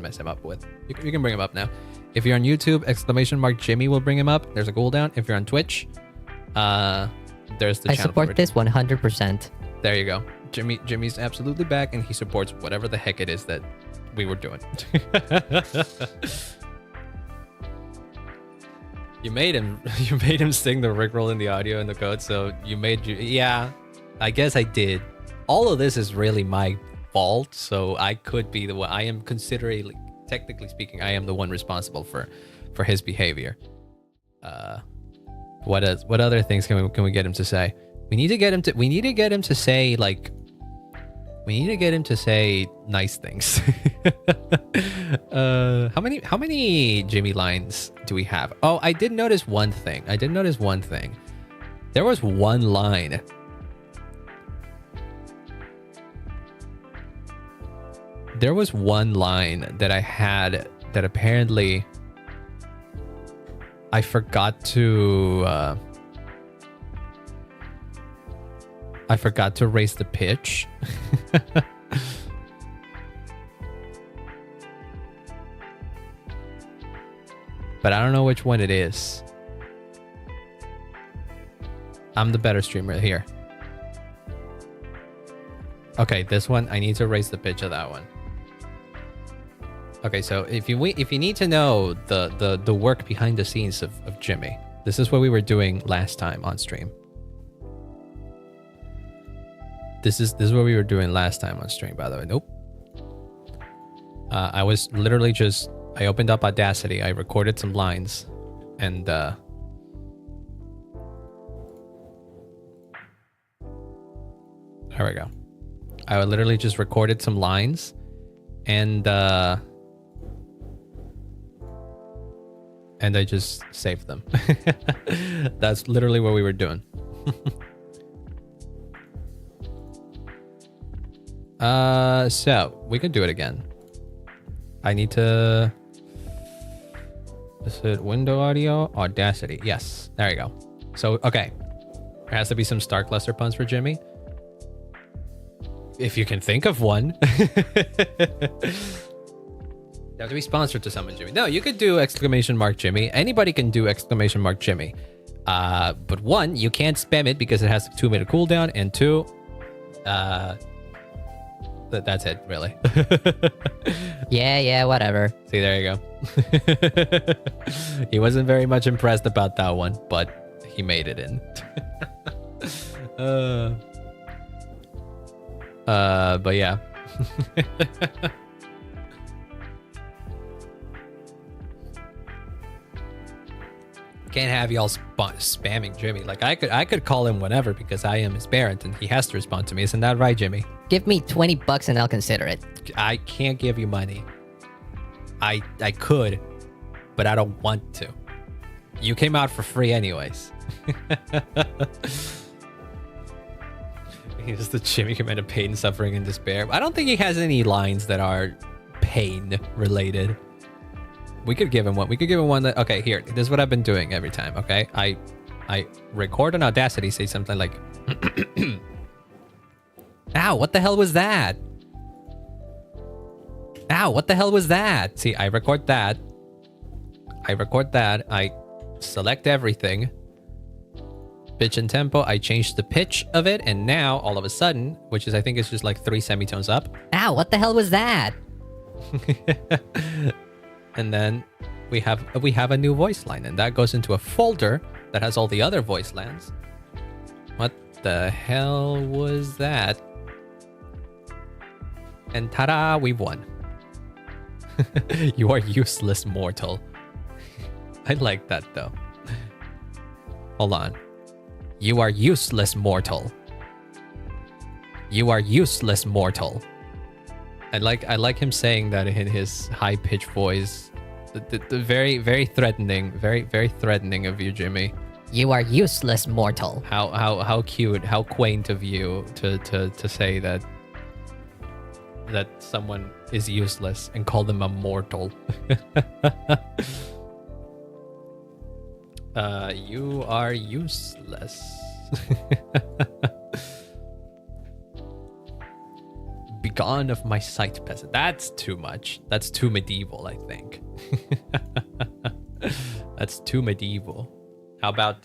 mess him up with. You can bring him up now. If you're on YouTube, ! Jimmy will bring him up. There's a cooldown. If you're on Twitch, there's the channel. I support this 100%. There you go. Jimmy's absolutely back, and he supports whatever the heck it is that we were doing. You made him sing the Rickroll in the audio and the code, so yeah, I guess I did. All of this is really my fault, so I could be the one. I am technically speaking, I am the one responsible for his behavior. What other things can we get him to say? We need to get him to say like, we need to get him to say nice things. How many Jimmy lines do we have? Oh, I did notice one thing. There was one line. There was one line that I had that apparently I forgot to raise the pitch. But I don't know which one it is. I'm the better streamer here. Okay, this one, I need to raise the pitch of that one. Okay, so if you need to know the work behind the scenes of Jimmy, this is what we were doing last time on stream. This is what we were doing last time on stream, by the way. Nope. I was literally just, I opened up Audacity, I recorded some lines, and there we go. I literally just recorded some lines, and I just saved them. That's literally what we were doing. So we can do it again. I need to... Is it window audio? Audacity. Yes, there you go. So, okay. There has to be some Star Cluster puns for Jimmy. If you can think of one. You have to be sponsored to summon Jimmy. No, you could do exclamation mark Jimmy. Anybody can do exclamation mark Jimmy. But one, you can't spam it because it has a 2-minute cooldown. And two, that's it, really. Yeah, whatever. See, there you go. He wasn't very much impressed about that one, but he made it in. But yeah. Can't have y'all spamming Jimmy. Like I could call him whenever because I am his parent and he has to respond to me. Isn't that right, Jimmy? Give me $20 and I'll consider it. I can't give you money. I could, but I don't want to. You came out for free anyways. He's the Jimmy command of pain, suffering, and despair. I don't think he has any lines that are pain related. We could give him one. We could give him one that... Okay, here. This is what I've been doing every time, okay? I record on Audacity, say something like... Ow, what the hell was that? Ow, what the hell was that? See, I record that. I select everything. Pitch and tempo. I change the pitch of it, and now, all of a sudden, which is, I think it's just like 3 semitones up. Ow, what the hell was that? And then we have a new voice line, and that goes into a folder that has all the other voice lines. What the hell was that? And ta-da, we've won. You are useless, mortal. I like that though. Hold on. You are useless, mortal. You are useless, mortal. I like him saying that in his high-pitched voice. The very threatening, very threatening of you, Jimmy. You are useless, mortal. How cute, how quaint of you to say that someone is useless and call them a mortal. You are useless. Begone of my sight, peasant. That's too much. That's too medieval, I think. That's too medieval. How about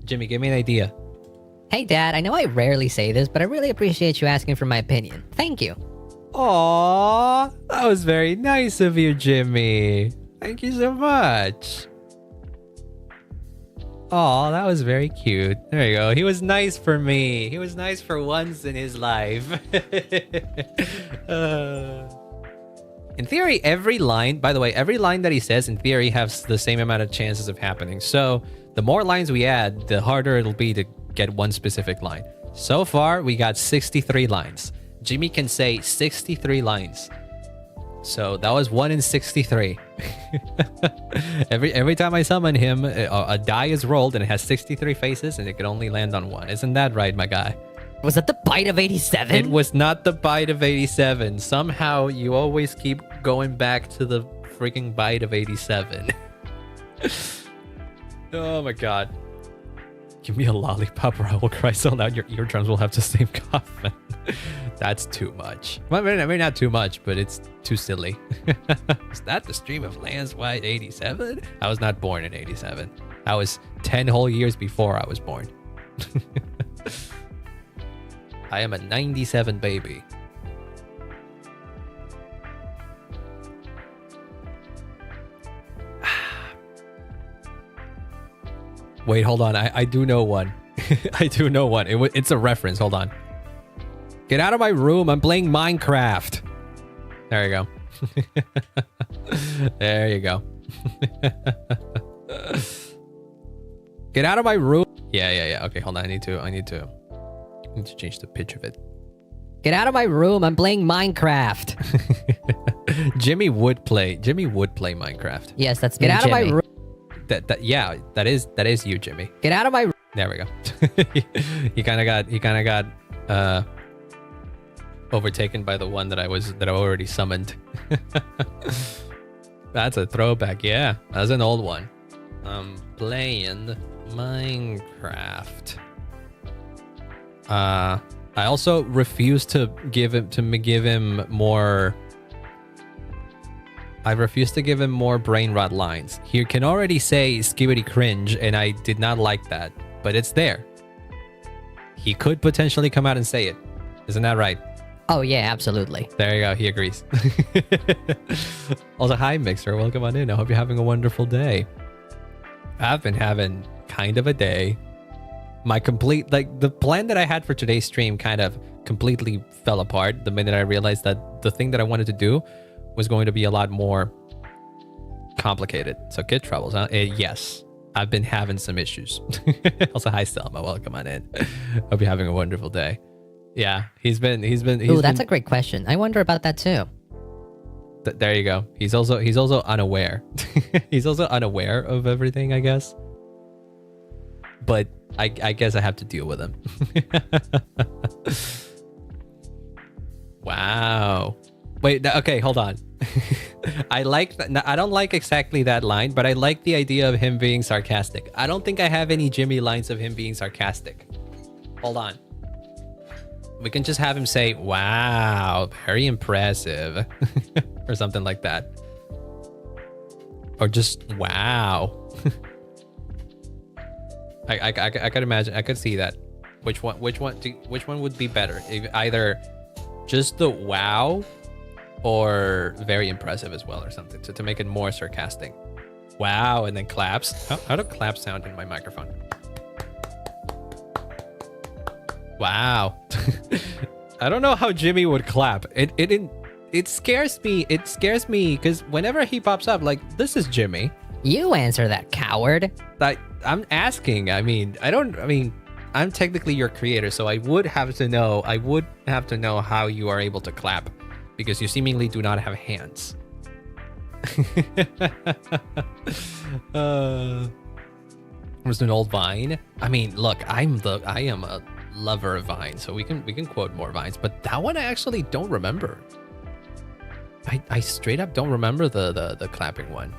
Jimmy, give me an idea. Hey, Dad, I know I rarely say this, but I really appreciate you asking for my opinion. Thank you. Aww, that was very nice of you, Jimmy. Thank you so much. Aw, that was very cute. There you go. He was nice for me. He was nice for once in his life. In theory, every line, by the way, every line that he says, in theory, has the same amount of chances of happening. So the more lines we add, the harder it'll be to get one specific line. So far, we got 63 lines. Jimmy can say 63 lines. So that was 1 in 63. Every time I summon him, a die is rolled and it has 63 faces and it can only land on 1. Isn't that right, my guy? Was that the bite of 87? It was not the bite of 87. Somehow you always keep going back to the freaking bite of 87. Oh my god. Give me a lollipop or I will cry so loud your eardrums will have the same coffin. That's too much. Well, I mean, not too much, but it's too silly. Is that the stream of Lance White 87? I was not born in 87. I was 10 whole years before I was born. I am a 97 baby. Wait, hold on. I do know one. I do know one. It's a reference. Hold on. Get out of my room. I'm playing Minecraft. There you go. There you go. Get out of my room. Yeah. Okay, hold on. I need to change the pitch of it. Get out of my room. I'm playing Minecraft. Jimmy would play Minecraft. Yes, that's me. Get out of my room. Yeah, that is you, Jimmy. Get out of my room. There we go. He kind of got overtaken by the one that I already summoned. That's a throwback. Yeah, that's an old one. I'm playing Minecraft. I also refuse to give him more. I refuse to give him more brain rot lines. He can already say skibbity cringe, and I did not like that, but it's there. He could potentially come out and say it. Isn't that right? Oh, yeah, absolutely. There you go. He agrees. Also, hi, Mixer. Welcome on in. I hope you're having a wonderful day. I've been having kind of a day. The plan that I had for today's stream kind of completely fell apart the minute I realized that the thing that I wanted to do was going to be a lot more complicated. So kid troubles, huh? Yes, I've been having some issues. Also, hi Selma, welcome on in. Hope you're having a wonderful day. Yeah, he's been. Ooh, that's a great question. I wonder about that too. There you go. He's also unaware. He's also unaware of everything, I guess. But I guess I have to deal with him. Wow. Wait, okay, hold on. I like that. I don't like exactly that line, but I like the idea of him being sarcastic. I don't think I have any Jimmy lines of him being sarcastic. Hold on. We can just have him say, wow, very impressive. Or something like that. Or just, wow. I could imagine. I could see that. Which one would be better? Either just the wow, or very impressive as well, or something to make it more sarcastic. Wow, and then claps. How do claps sound in my microphone? Wow. I don't know how Jimmy would clap. It scares me. It scares me because whenever he pops up, like, this is Jimmy. You answer that, coward. I'm asking. I'm technically your creator, so I would have to know how you are able to clap, because you seemingly do not have hands. Was an old Vine. I mean, look, I am a lover of Vine, so we can quote more Vines, but that one I actually don't remember. I straight up don't remember the clapping one.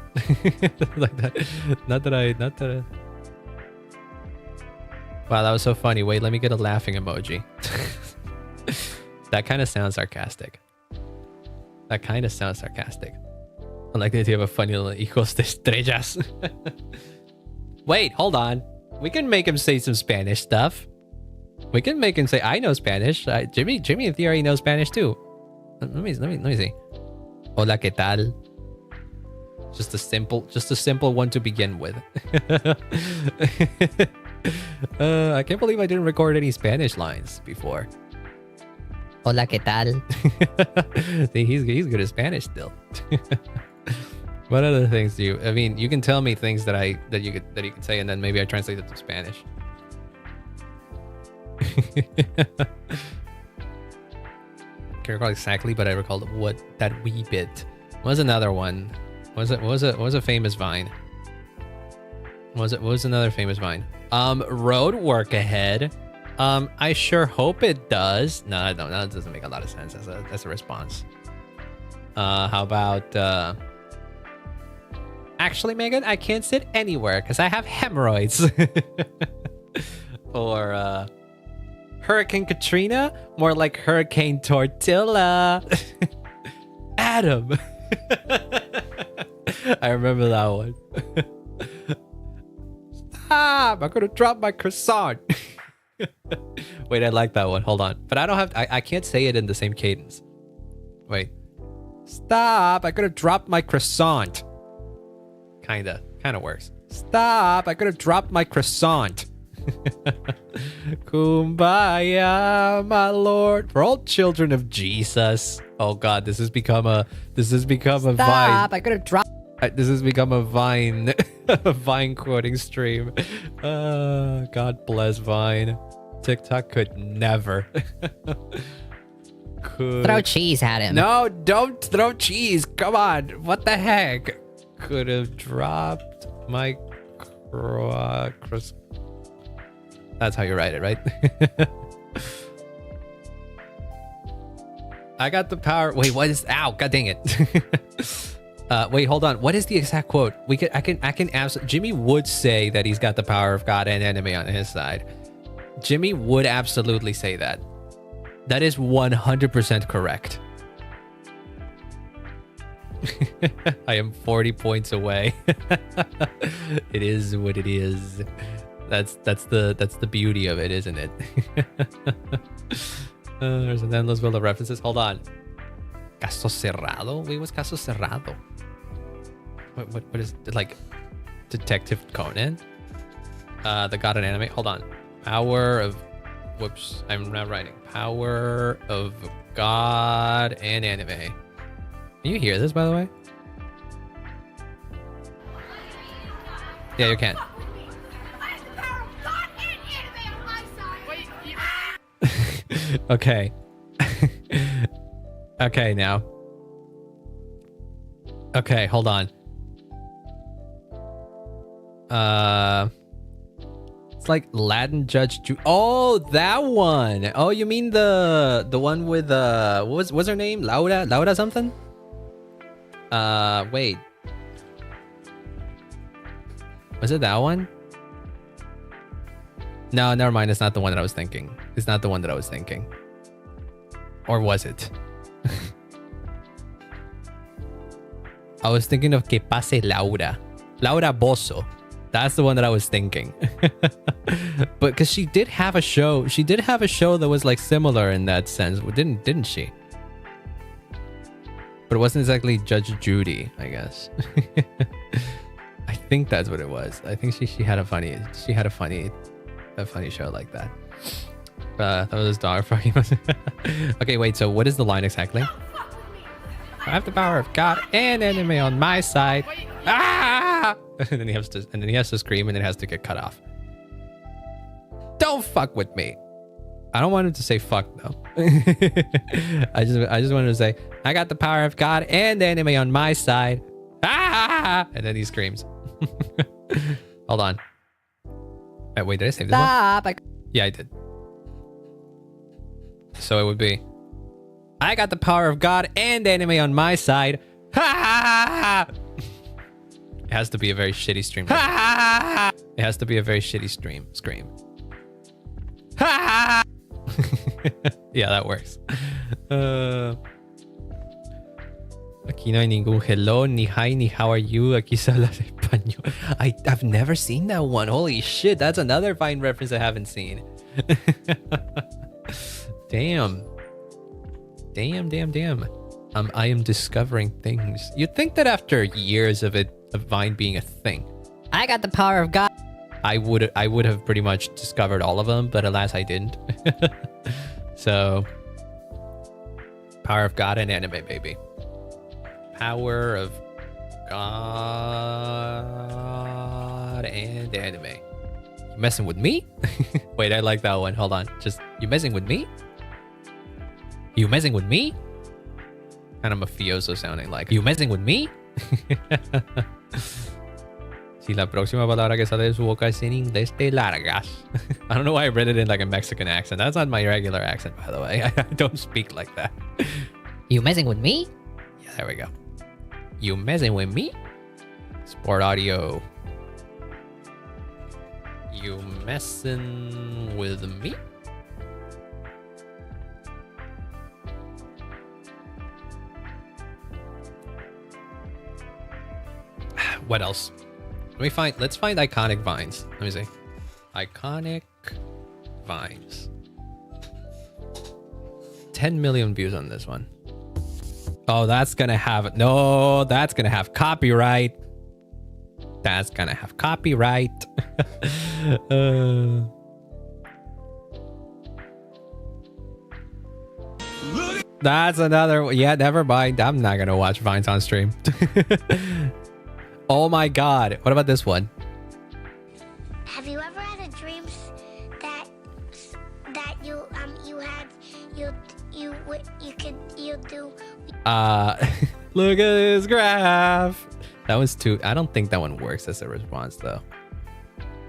Like that. Not that I. Wow, that was so funny. Wait, let me get a laughing emoji. That kind of sounds sarcastic. I like the idea of a funny little hijos de estrellas. Wait, hold on. We can make him say some Spanish stuff. We can make him say, I know Spanish. Jimmy in theory knows Spanish too. Let me see. Hola, ¿qué tal? Just a simple one to begin with. I can't believe I didn't record any Spanish lines before. Hola, ¿qué tal? See, he's good at Spanish still. What other things do you? I mean, you can tell me things that you could say, and then maybe I translate it to Spanish. Can't recall exactly, but I recall what that wee bit. What was another one? What was a famous Vine? What was another famous Vine? Road work ahead. I sure hope it does. No, I don't. That doesn't make a lot of sense as a response. How about actually, Megan, I can't sit anywhere because I have hemorrhoids. Or Hurricane Katrina? More like Hurricane Tortilla. Adam. I remember that one. Stop! I'm gonna drop my croissant. Wait, I like that one. Hold on. But I don't have... I can't say it in the same cadence. Wait. Stop! I'm gonna drop my croissant. Kinda works. Stop! I'm gonna drop my croissant. Kumbaya, my lord. For all children of Jesus. Oh god, this has become a Vine. Stop! I'm gonna drop. This has become a Vine, a Vine quoting stream. God bless Vine. TikTok could never. Throw cheese at him. No, don't throw cheese. Come on. What the heck? Could have dropped my cross. That's how you write it, right? I got the power. Wait, what is? Ow! God dang it. Wait, hold on. What is the exact quote? I can absolutely. Jimmy would say that he's got the power of God and enemy on his side. Jimmy would absolutely say that. That is 100% correct. I am 40 points away. It is what it is. That's the beauty of it, isn't it? There's an endless world of references. Hold on. Caso cerrado? Wait, what's caso cerrado? What is it, like Detective Conan? The god and anime. Hold on. Power of... Whoops, I'm not writing. Power of God and anime. Can you hear this, by the way? Yeah, you can. Okay. Okay, now. Okay, hold on. It's like Latin Judge Judy. Oh, that one. Oh, you mean the one with what's her name? Laura something? Wait. Was it that one? No, never mind. It's not the one that I was thinking. It's not the one that I was thinking. Or was it? I was thinking of Que Pase Laura. Laura Bozo. That's the one that I was thinking. But because she did have a show. She did have a show that was like similar in that sense. Didn't she? But it wasn't exactly Judge Judy, I guess. I think that's what it was. I think she had a funny show like that. That was his dog fucking. Okay, wait. So what is the line exactly? I have the power of God and anime on my side. Ah! And then he has to scream, and it has to get cut off. Don't fuck with me. I don't want him to say fuck though. I just wanted to say I got the power of God and anime on my side. Ah! And then he screams. Hold on. Wait, did I say this one? Yeah, I did. So it would be, I got the power of God and anime on my side. Ha! It has to be a very shitty stream. Ha! It has to be a very shitty scream. Ha! Yeah, that works. Aquí no hay ningún hello, ni hi, ni how are you. Aquí se habla español. I've never seen that one. Holy shit, that's another Vine reference I haven't seen. Damn. I am discovering things. You'd think that after years of Vine being a thing, I got the power of God. I would have pretty much discovered all of them, but alas, I didn't. So, power of God and anime, baby. Power of God and anime. You messing with me? Wait, I like that one. Hold on. Just, you messing with me? You messing with me? Kind of mafioso sounding like. You messing with me? Si la próxima palabra que sale de su boca es en inglés, te largas. I don't know why I read it in like a Mexican accent. That's not my regular accent, by the way. I don't speak like that. You messing with me? Yeah, there we go. You messing with me? Sport audio. You messing with me? What else? Let's find iconic vines. Let me see. Iconic vines. 10 million views on this one. Oh, that's gonna have copyright. That's gonna have copyright. That's another. Yeah, never mind. I'm not gonna watch vines on stream. Oh my god. What about this one? Have you ever had a dream that you do? Look at this graph. That was too. I don't think that one works as a response though.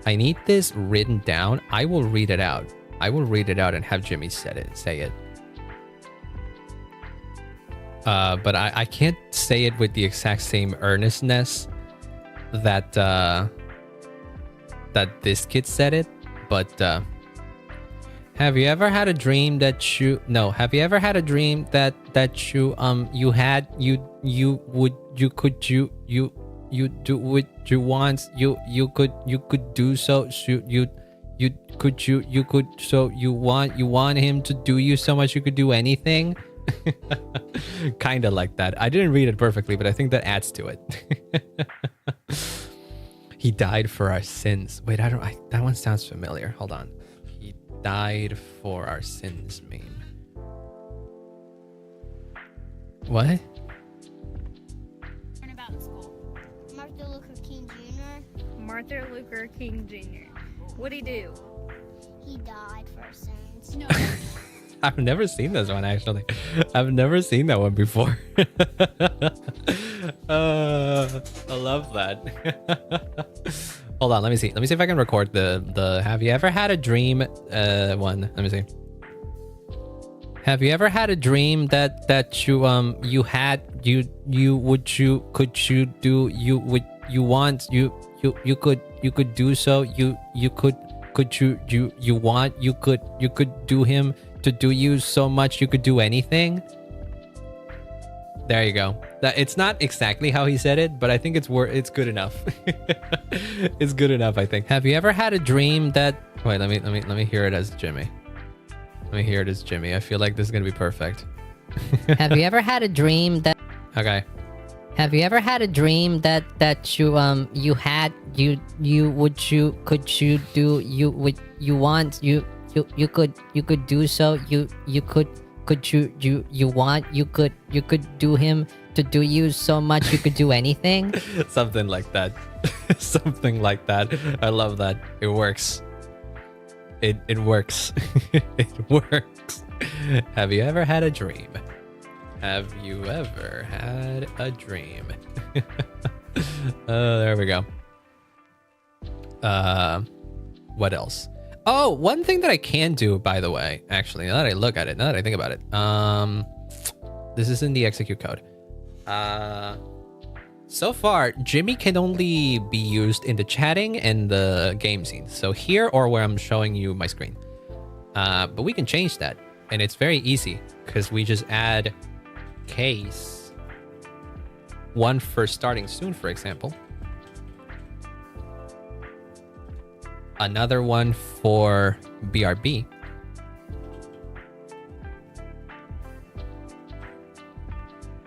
I need this written down. I will read it out. And have Jimmy say it. But I can't say it with the exact same earnestness that this kid said it. But have you ever had a dream that you do what you want, you could do so you want him to do you so much you could do anything? Kind of like that. I didn't read it perfectly, but I think that adds to it. He died for our sins. Wait, that one sounds familiar. Hold on. He died for our sins meme. What? About school. Martin Luther King Jr. Martin Luther King Jr. What'd he do? He died for our sins. No. I've never seen this one actually. I've never seen that one before. I love that. Hold on, let me see if I can record the have you ever had a dream one. Let me see. Have you ever had a dream that you could do so you could do him to do you so much you could do anything? There you go. It's not exactly how he said it, but I think it's good enough. It's good enough, I think. Have you ever had a dream that wait, let me hear it as Jimmy. I feel like this is gonna be perfect. Have you ever had a dream that Okay. Have you ever had a dream that you could do so you could do him to do you so much you could do anything? Something like that. Something like that. I love that. It works. It works. It works. Have you ever had a dream? Have you ever had a dream? There we go. What else? Oh, one thing that I can do, by the way, actually, now that I look at it, now that I think about it, this is in the execute code. So far, Jimmy can only be used in the chatting and the game scenes. So here or where I'm showing you my screen. But we can change that. And it's very easy because we just add case one for starting soon, for example. Another one for BRB.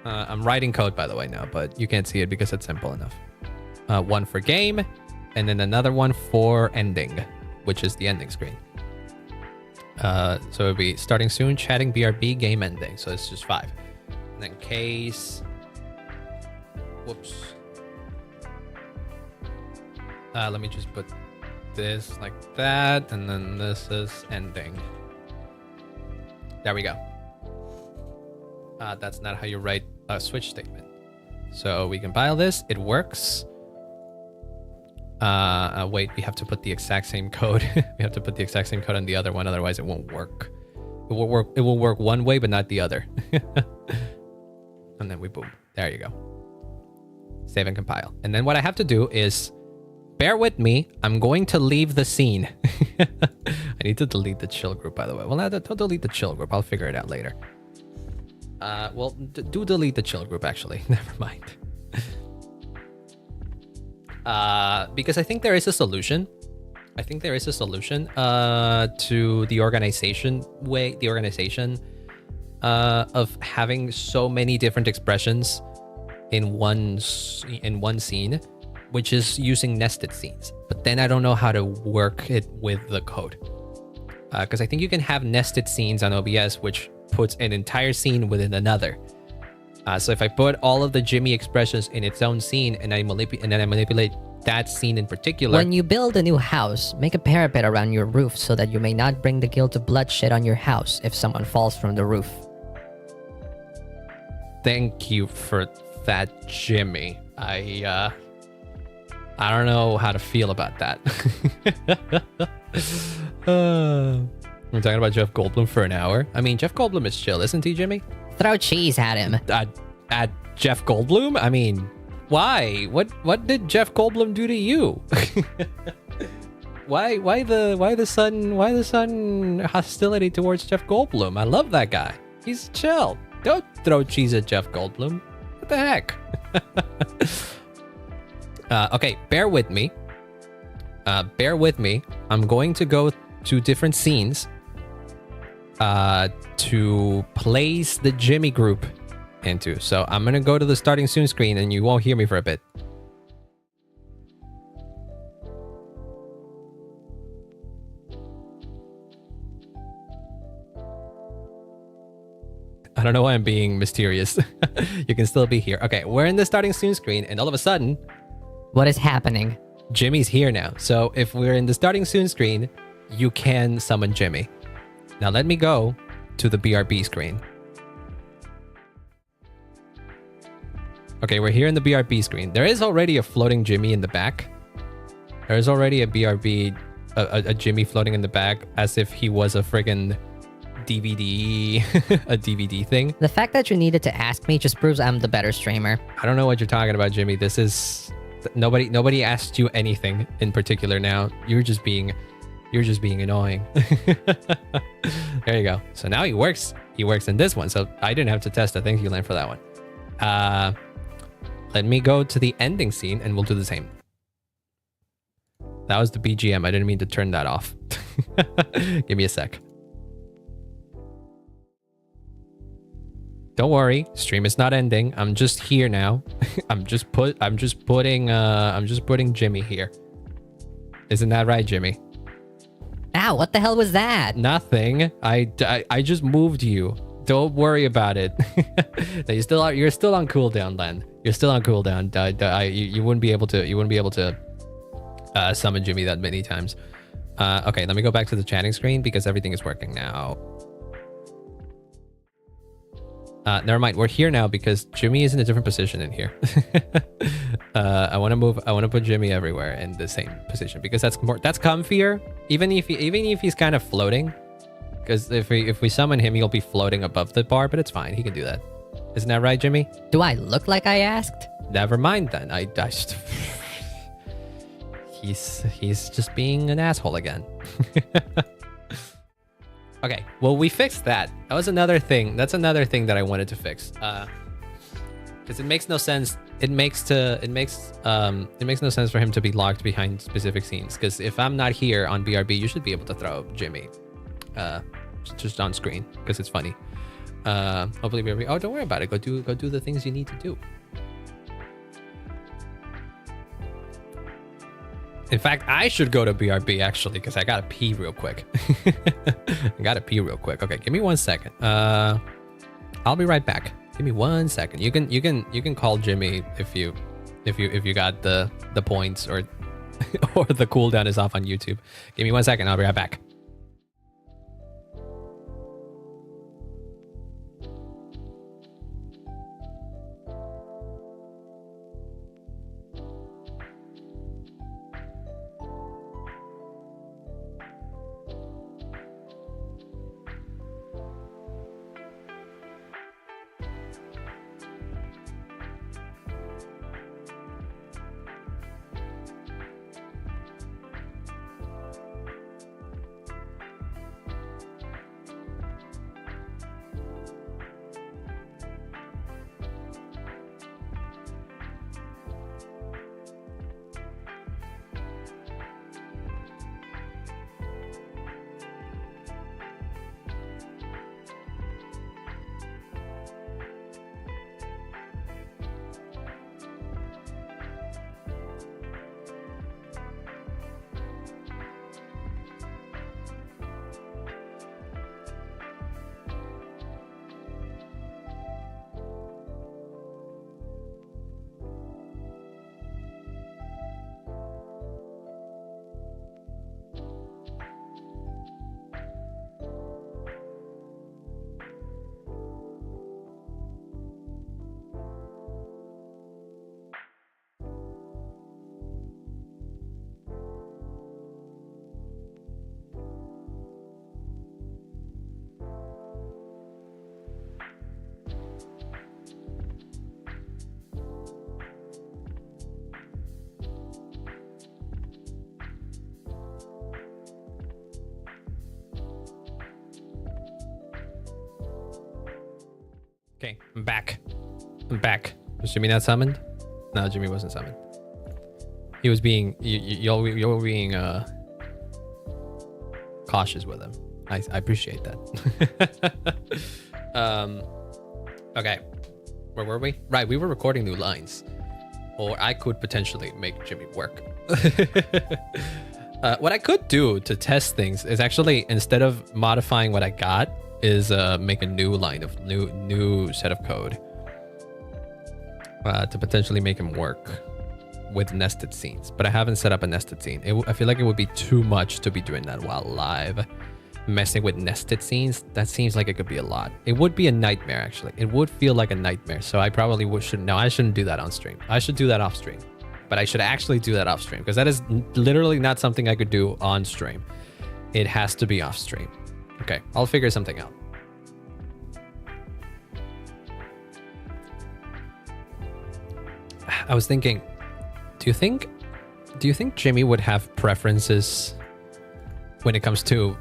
I'm writing code, by the way, now, but you can't see it because it's simple enough. One for game, and then another one for ending, which is the ending screen. So it'll be starting soon, chatting, BRB, game ending. So it's just 5. And then case. Whoops. Let me just put this like that, and then this is ending. There we go. That's not how you write a switch statement. So we compile this. It works. Wait, we have to put the exact same code. We have to put the exact same code on the other one, otherwise it won't work. It will work one way, but not the other. And then we boom. There you go. Save and compile. And then what I have to do is, bear with me, I'm going to leave the scene. I need to delete the chill group, by the way. Well, no, don't delete the chill group. I'll figure it out later. Well, do delete the chill group, actually. Never mind. because I think there is a solution. I think there is a solution to the organization of having so many different expressions in one scene, which is using nested scenes. But then I don't know how to work it with the code, because I think you can have nested scenes on OBS, which puts an entire scene within another. So if I put all of the Jimmy expressions in its own scene and I manipulate that scene in particular. When you build a new house, make a parapet around your roof so that you may not bring the guilt of bloodshed on your house if someone falls from the roof. Thank you for that, Jimmy. I don't know how to feel about that. We're talking about Jeff Goldblum for an hour. I mean, Jeff Goldblum is chill, isn't he, Jimmy? Throw cheese at him. At Jeff Goldblum? I mean, why? What did Jeff Goldblum do to you? why the sudden hostility towards Jeff Goldblum? I love that guy. He's chill. Don't throw cheese at Jeff Goldblum. What the heck? Okay, bear with me. I'm going to go to different scenes to place the Jimmy group into. So I'm gonna go to the starting soon screen and you won't hear me for a bit. I don't know why I'm being mysterious. You can still be here. Okay, we're in the starting soon screen and all of a sudden... What is happening? Jimmy's here now. So if we're in the starting soon screen, you can summon Jimmy. Now let me go to the BRB screen. Okay, we're here in the BRB screen. There is already a floating Jimmy in the back. There is already a BRB, a Jimmy floating in the back as if he was a friggin' DVD, a DVD thing. The fact that you needed to ask me just proves I'm the better streamer. I don't know what you're talking about, Jimmy. This is... Nobody asked you anything in particular now. You're just being annoying. There you go. So now he works in this one. So I didn't have to test a thank you line for that one. Let me go to the ending scene and we'll do the same. That was the BGM. I didn't mean to turn that off. Give me a sec. Don't worry, stream is not ending. I'm just here now. I'm just putting Jimmy here. Isn't that right, Jimmy? Ow, what the hell was that? Nothing. I just moved you. Don't worry about it. You're still on cooldown, Len. You're still on cooldown. You wouldn't be able to summon Jimmy that many times. Okay, let me go back to the chatting screen because everything is working now. Never mind. We're here now because Jimmy is in a different position in here. I want to put Jimmy everywhere in the same position because that's comfier. Even if he's kind of floating, because if we summon him, he'll be floating above the bar. But it's fine. He can do that. Isn't that right, Jimmy? Do I look like I asked? Never mind then. I just he's just being an asshole again. Okay, well, we fixed that. That was another thing. That's another thing that I wanted to fix. Because it makes no sense. It makes no sense for him to be locked behind specific scenes. Because if I'm not here on BRB, you should be able to throw Jimmy, just on screen because it's funny. Hopefully BRB. Oh, don't worry about it. Go do the things you need to do. In fact, I should go to BRB actually because I gotta pee real quick. Okay, give me 1 second. I'll be right back. Give me 1 second. You can call Jimmy if you got the points or or the cooldown is off on YouTube. Give me 1 second. I'll be right back. Okay, I'm back. I'm back. Was Jimmy not summoned? No, Jimmy wasn't summoned. He was being you're being cautious with him. I appreciate that. Okay, where were we? Right, we were recording new lines, or I could potentially make Jimmy work. What I could do to test things is actually, instead of modifying what I got, is make a new line of new set of code to potentially make him work with nested scenes. But I haven't set up a nested scene. I feel like it would be too much to be doing that while live. Messing with nested scenes, that seems like it could be a lot. It would be a nightmare, actually. It would feel like a nightmare. So I probably shouldn't. No, I shouldn't do that on stream. I should do that off stream. But I should actually do that off stream, because that is literally not something I could do on stream. It has to be off stream. Okay, I'll figure something out. I was thinking, do you think Jimmy would have preferences when it comes to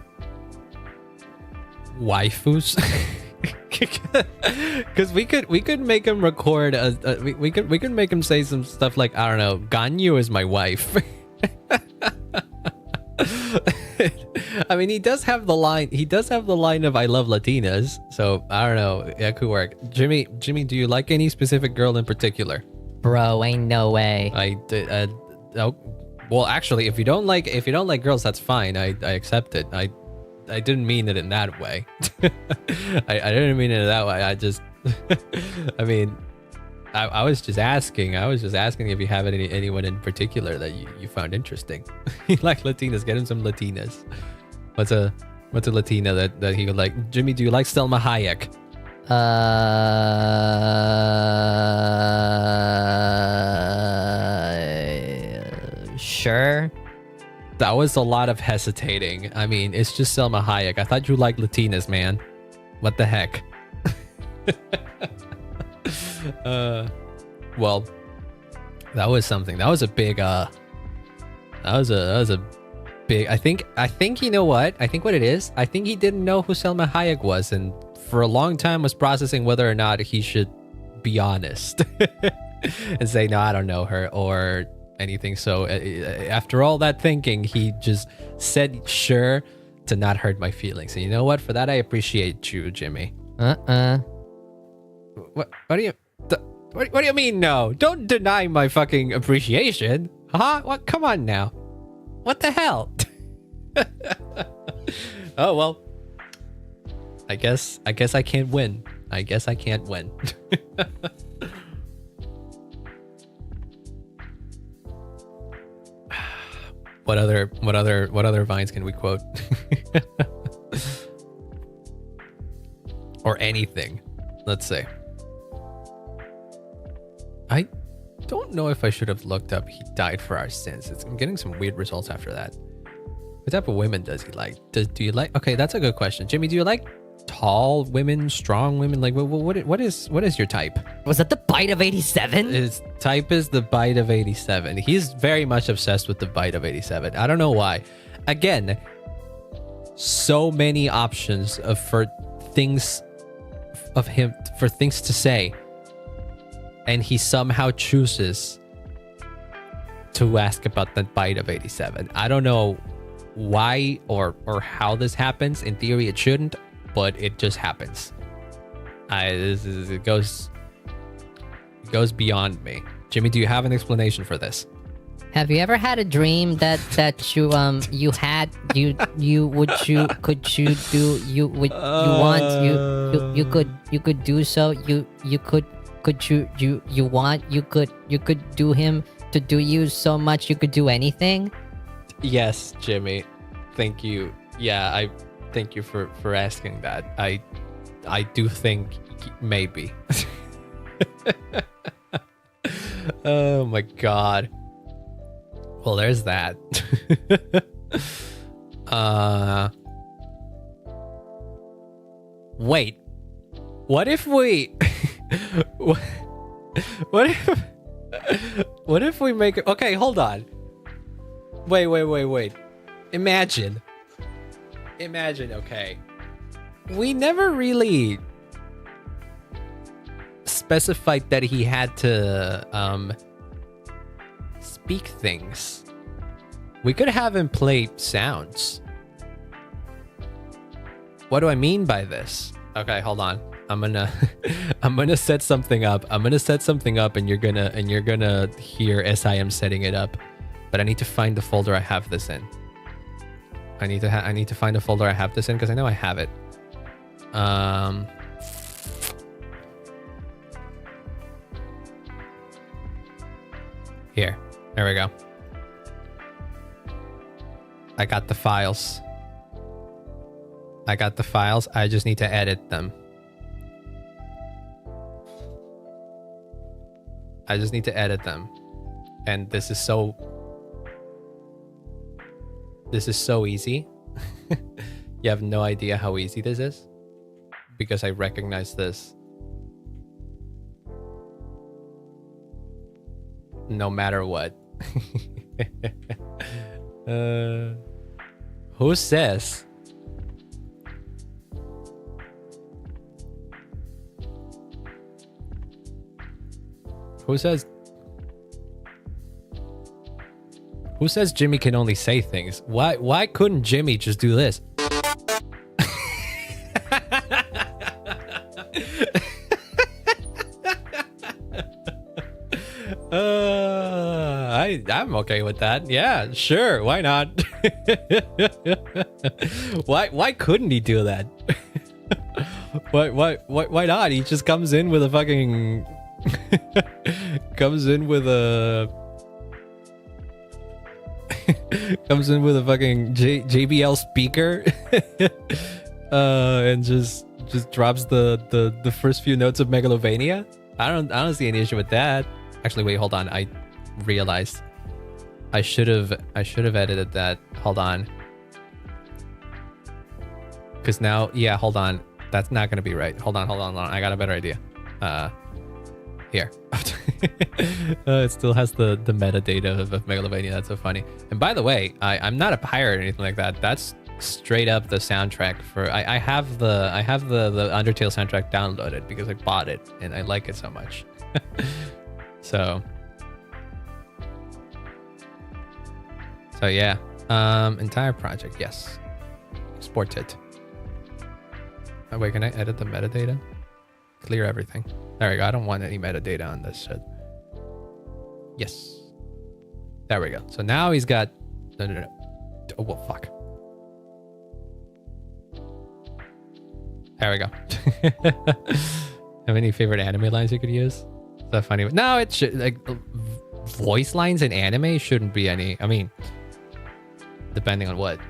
waifus? Because we could make him record we could make him say some stuff like, I don't know, Ganyu is my wife. I mean, he does have the line of I love Latinas, so I don't know, it could work. Jimmy, do you like any specific girl in particular? Bro, ain't no way. Oh, well, actually, if you don't like girls, that's fine. I accept it. I didn't mean it in that way. I didn't mean it that way. I just, I mean, I was just asking. I was just asking if you have anyone in particular that you found interesting. You like Latinas? Get him some Latinas. What's a Latina that he would like? Jimmy, do you like Selma Hayek? Sure. That was a lot of hesitating. I mean, it's just Selma Hayek. I thought you liked Latinas, man. What the heck? Well, that was something. That was a big that was a big, I think you know what? I think what it is, I think he didn't know who Selma Hayek was, and for a long time was processing whether or not he should be honest and say, no, I don't know her, or anything. So after all that thinking, he just said sure to not hurt my feelings. And you know what? For that, I appreciate you, Jimmy. What do you mean no? Don't deny my fucking appreciation. Huh? What? Come on now. What the hell? Oh well. I guess I can't win. I guess I can't win. What other vines can we quote? Or anything. Let's say. I don't know if I should have looked up he died for our sins. I'm getting some weird results after that. What type of women does he like? Do you like? Okay, that's a good question. Jimmy, do you like tall women, strong women? Like what is your type? Was that the bite of 87? His type is the bite of 87. He's very much obsessed with the bite of 87. I don't know why. Again, so many options for things to say, and he somehow chooses to ask about the bite of 87. I don't know why or how this happens. In theory, it shouldn't, but it just happens. It goes beyond me. Jimmy, do you have an explanation for this? Have you ever had a dream that you could do so, you could do him to do you so much you could do anything? Yes, Jimmy. Thank you. Yeah, I thank you for asking that. I do think maybe. Oh my god. Well, there's that. Wait. What if we what if we make it? Okay, hold on. Wait. Imagine, okay. We never really specified that he had to speak things. We could have him play sounds. What do I mean by this? Okay, hold on. I'm gonna set something up. I'm gonna set something up, and you're gonna hear as I am setting it up. But I need to find the folder I have this in. I need to find the folder I have this in because I know I have it. Here. There we go. I got the files. I got the files. I just need to edit them. I just need to edit them. And this is so easy. You have no idea how easy this is because I recognize this no matter what. Who says? Who says? Who says Jimmy can only say things? Why couldn't Jimmy just do this? I'm okay with that. Yeah, sure. Why not? Why couldn't he do that? Why not? He just comes in with a fucking comes in with a fucking JBL speaker and just drops the first few notes of Megalovania. I don't see any issue with that. Actually, wait, hold on. I realized I should have edited that. Hold on. Cause now, yeah, hold on. That's not gonna be right. Hold on. I got a better idea. Here. It still has the metadata of Megalovania. That's so funny. And by the way, I'm not a pirate or anything like that. That's straight up the soundtrack for. I have the Undertale soundtrack downloaded because I bought it and I like it so much. So yeah. Entire project, yes. Exported. Oh, wait, can I edit the metadata? Clear everything. There we go. I don't want any metadata on this shit. Yes. There we go. So now he's got... No. Oh, well, fuck. There we go. Have any favorite anime lines you could use? Is that funny? No, it should... Like, voice lines in anime shouldn't be any... I mean... Depending on what.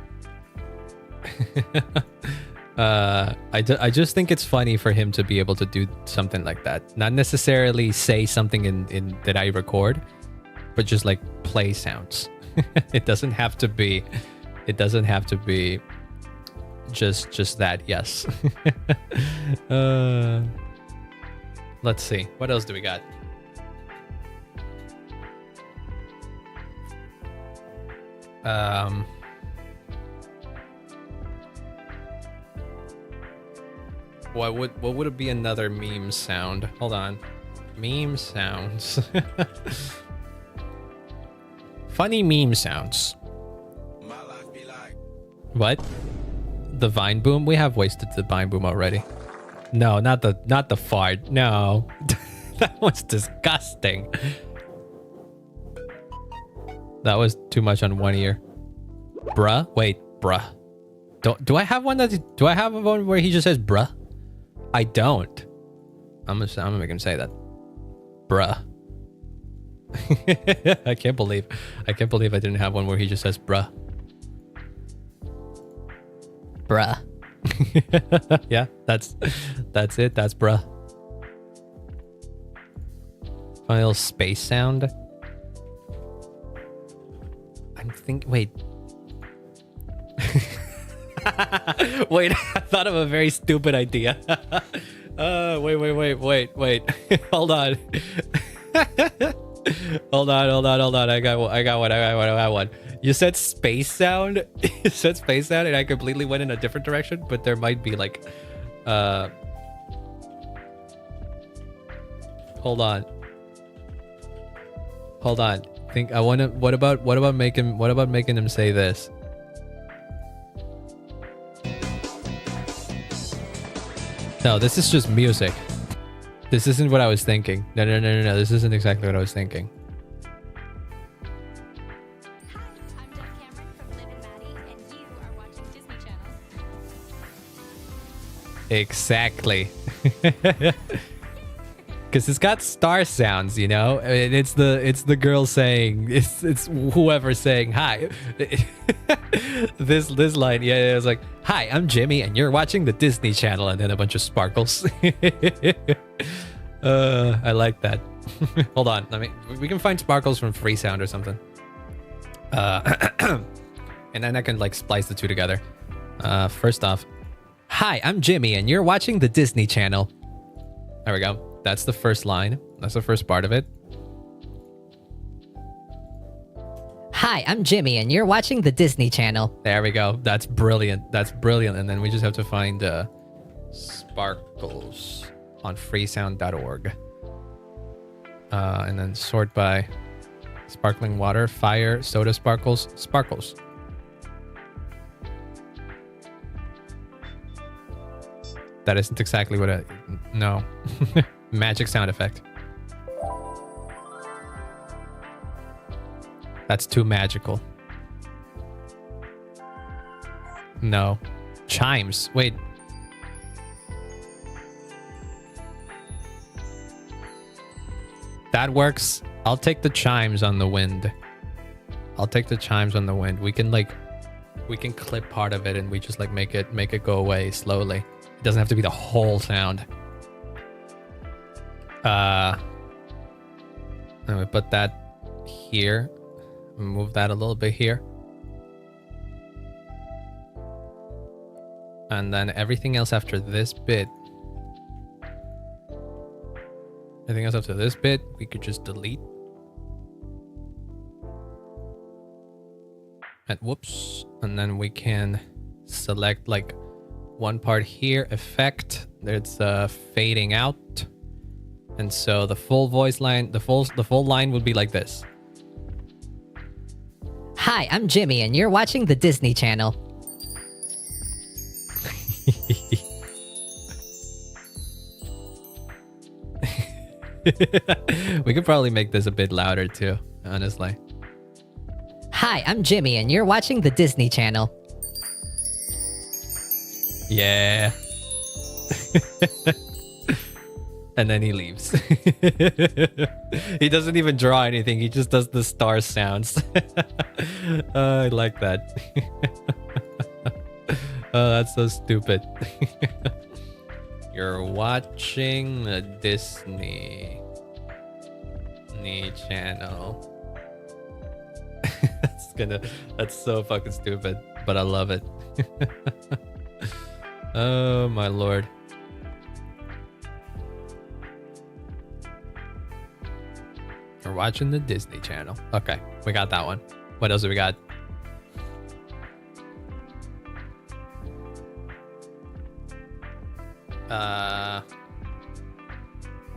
I just think it's funny for him to be able to do something like that. Not necessarily say something in that I record, but just like play sounds. It doesn't have to be just that. Yes. Let's see. What else do we got? What would it be another meme sound? Hold on. Meme sounds. Funny meme sounds. What? The Vine Boom? We have wasted the Vine Boom already. No, not the fart. No. That was disgusting. That was too much on one ear. Bruh? Wait, bruh. Do I have one where he just says bruh? I don't. I'm gonna make him say that. Bruh. I can't believe I didn't have one where he just says bruh. Bruh. Yeah, that's it. That's bruh. Final space sound. Wait. Wait, I thought of a very stupid idea. Wait. Hold on. Hold on. I got one. You said space sound. You said space sound, and I completely went in a different direction. But there might be like, Hold on. Hold on. Think I want to. What about making him say this? No, this is just music. This isn't what I was thinking. No. This isn't exactly what I was thinking. Hi, I'm Jen Cameron from Liv and Maddie, and you are watching Disney Channel. Exactly. Because it's got star sounds, you know. And it's the girl saying, it's whoever saying hi. this line, yeah, it's like, hi, I'm Jimmy, and you're watching the Disney Channel, and then a bunch of sparkles. I like that. Hold on, we can find sparkles from Free Sound or something. And then I can like splice the two together. First off, hi, I'm Jimmy, and you're watching the Disney Channel. There we go. That's the first line. That's the first part of it. Hi, I'm Jimmy, and you're watching the Disney Channel. There we go. That's brilliant. That's brilliant. And then we just have to find sparkles on freesound.org. And then sort by sparkling water, fire, soda sparkles, sparkles. That isn't exactly what I... No. Magic sound effect. That's too magical. No. Chimes. Wait. That works. I'll take the chimes on the wind. I'll take the chimes on the wind. We can clip part of it and we just like make it go away slowly. It doesn't have to be the whole sound. And we put that here. Move that a little bit here. And then everything else after this bit. Everything else after this bit, we could just delete. And whoops. And then we can select like one part here, effect. It's fading out. And so the full voice line, the full line would be like this. Hi, I'm Jimmy, and you're watching the Disney Channel. We could probably make this a bit louder too, honestly. Hi, I'm Jimmy, and you're watching the Disney Channel. Yeah. And then he leaves. He doesn't even draw anything. He just does the star sounds. I like that. Oh, that's so stupid. You're watching the Disney Channel. That's so fucking stupid, but I love it. Oh my lord. We're watching the Disney Channel. Okay, we got that one. What else do we got?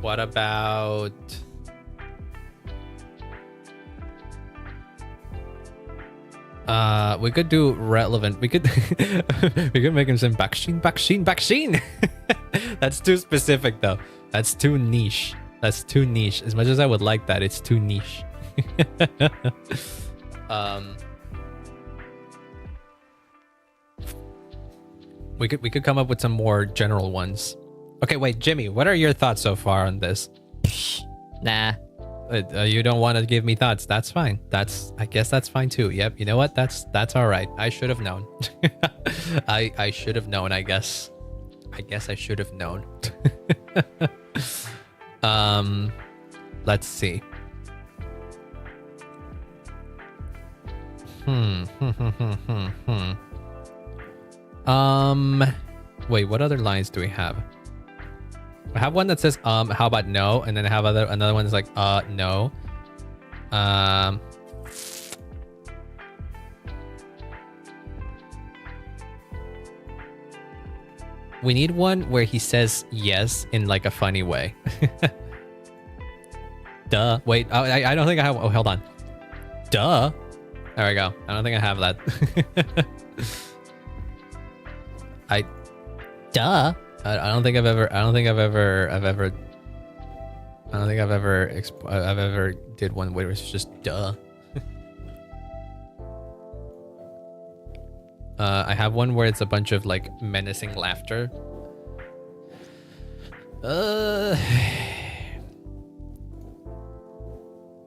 What about... we could do relevant. We could we could make him say Baksheen. That's too specific though. That's too niche. That's too niche. As much as I would like that, it's too niche. We could come up with some more general ones. Okay, wait, Jimmy, what are your thoughts so far on this? Nah. You don't want to give me thoughts. That's fine. I guess that's fine too. Yep. You know what? That's all right. I should have known. I should have known, I guess. I guess I should have known. Let's see. Wait, what other lines do we have? I have one that says how about no, and then I have another one that's like no. We need one where he says yes in like a funny way. Duh. Wait, oh, I don't think I have. Oh, hold on. Duh. There we go. I don't think I have that. Duh. I don't think I've ever. I don't think I've ever. I don't think I've ever did one where it's just duh. I have one where it's a bunch of like menacing laughter.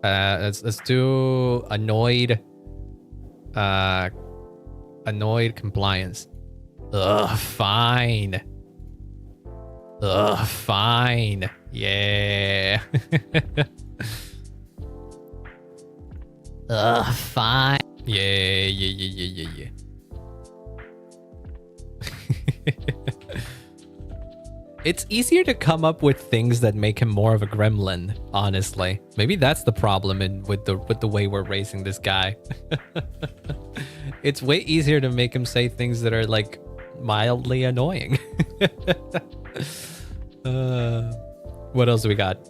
Let's do annoyed. Annoyed compliance. Ugh, fine. Ugh, fine. Yeah. Ugh, fine. Yeah. It's easier to come up with things that make him more of a gremlin, honestly. Maybe that's the problem with the way we're raising this guy. It's way easier to make him say things that are like mildly annoying. What else do we got?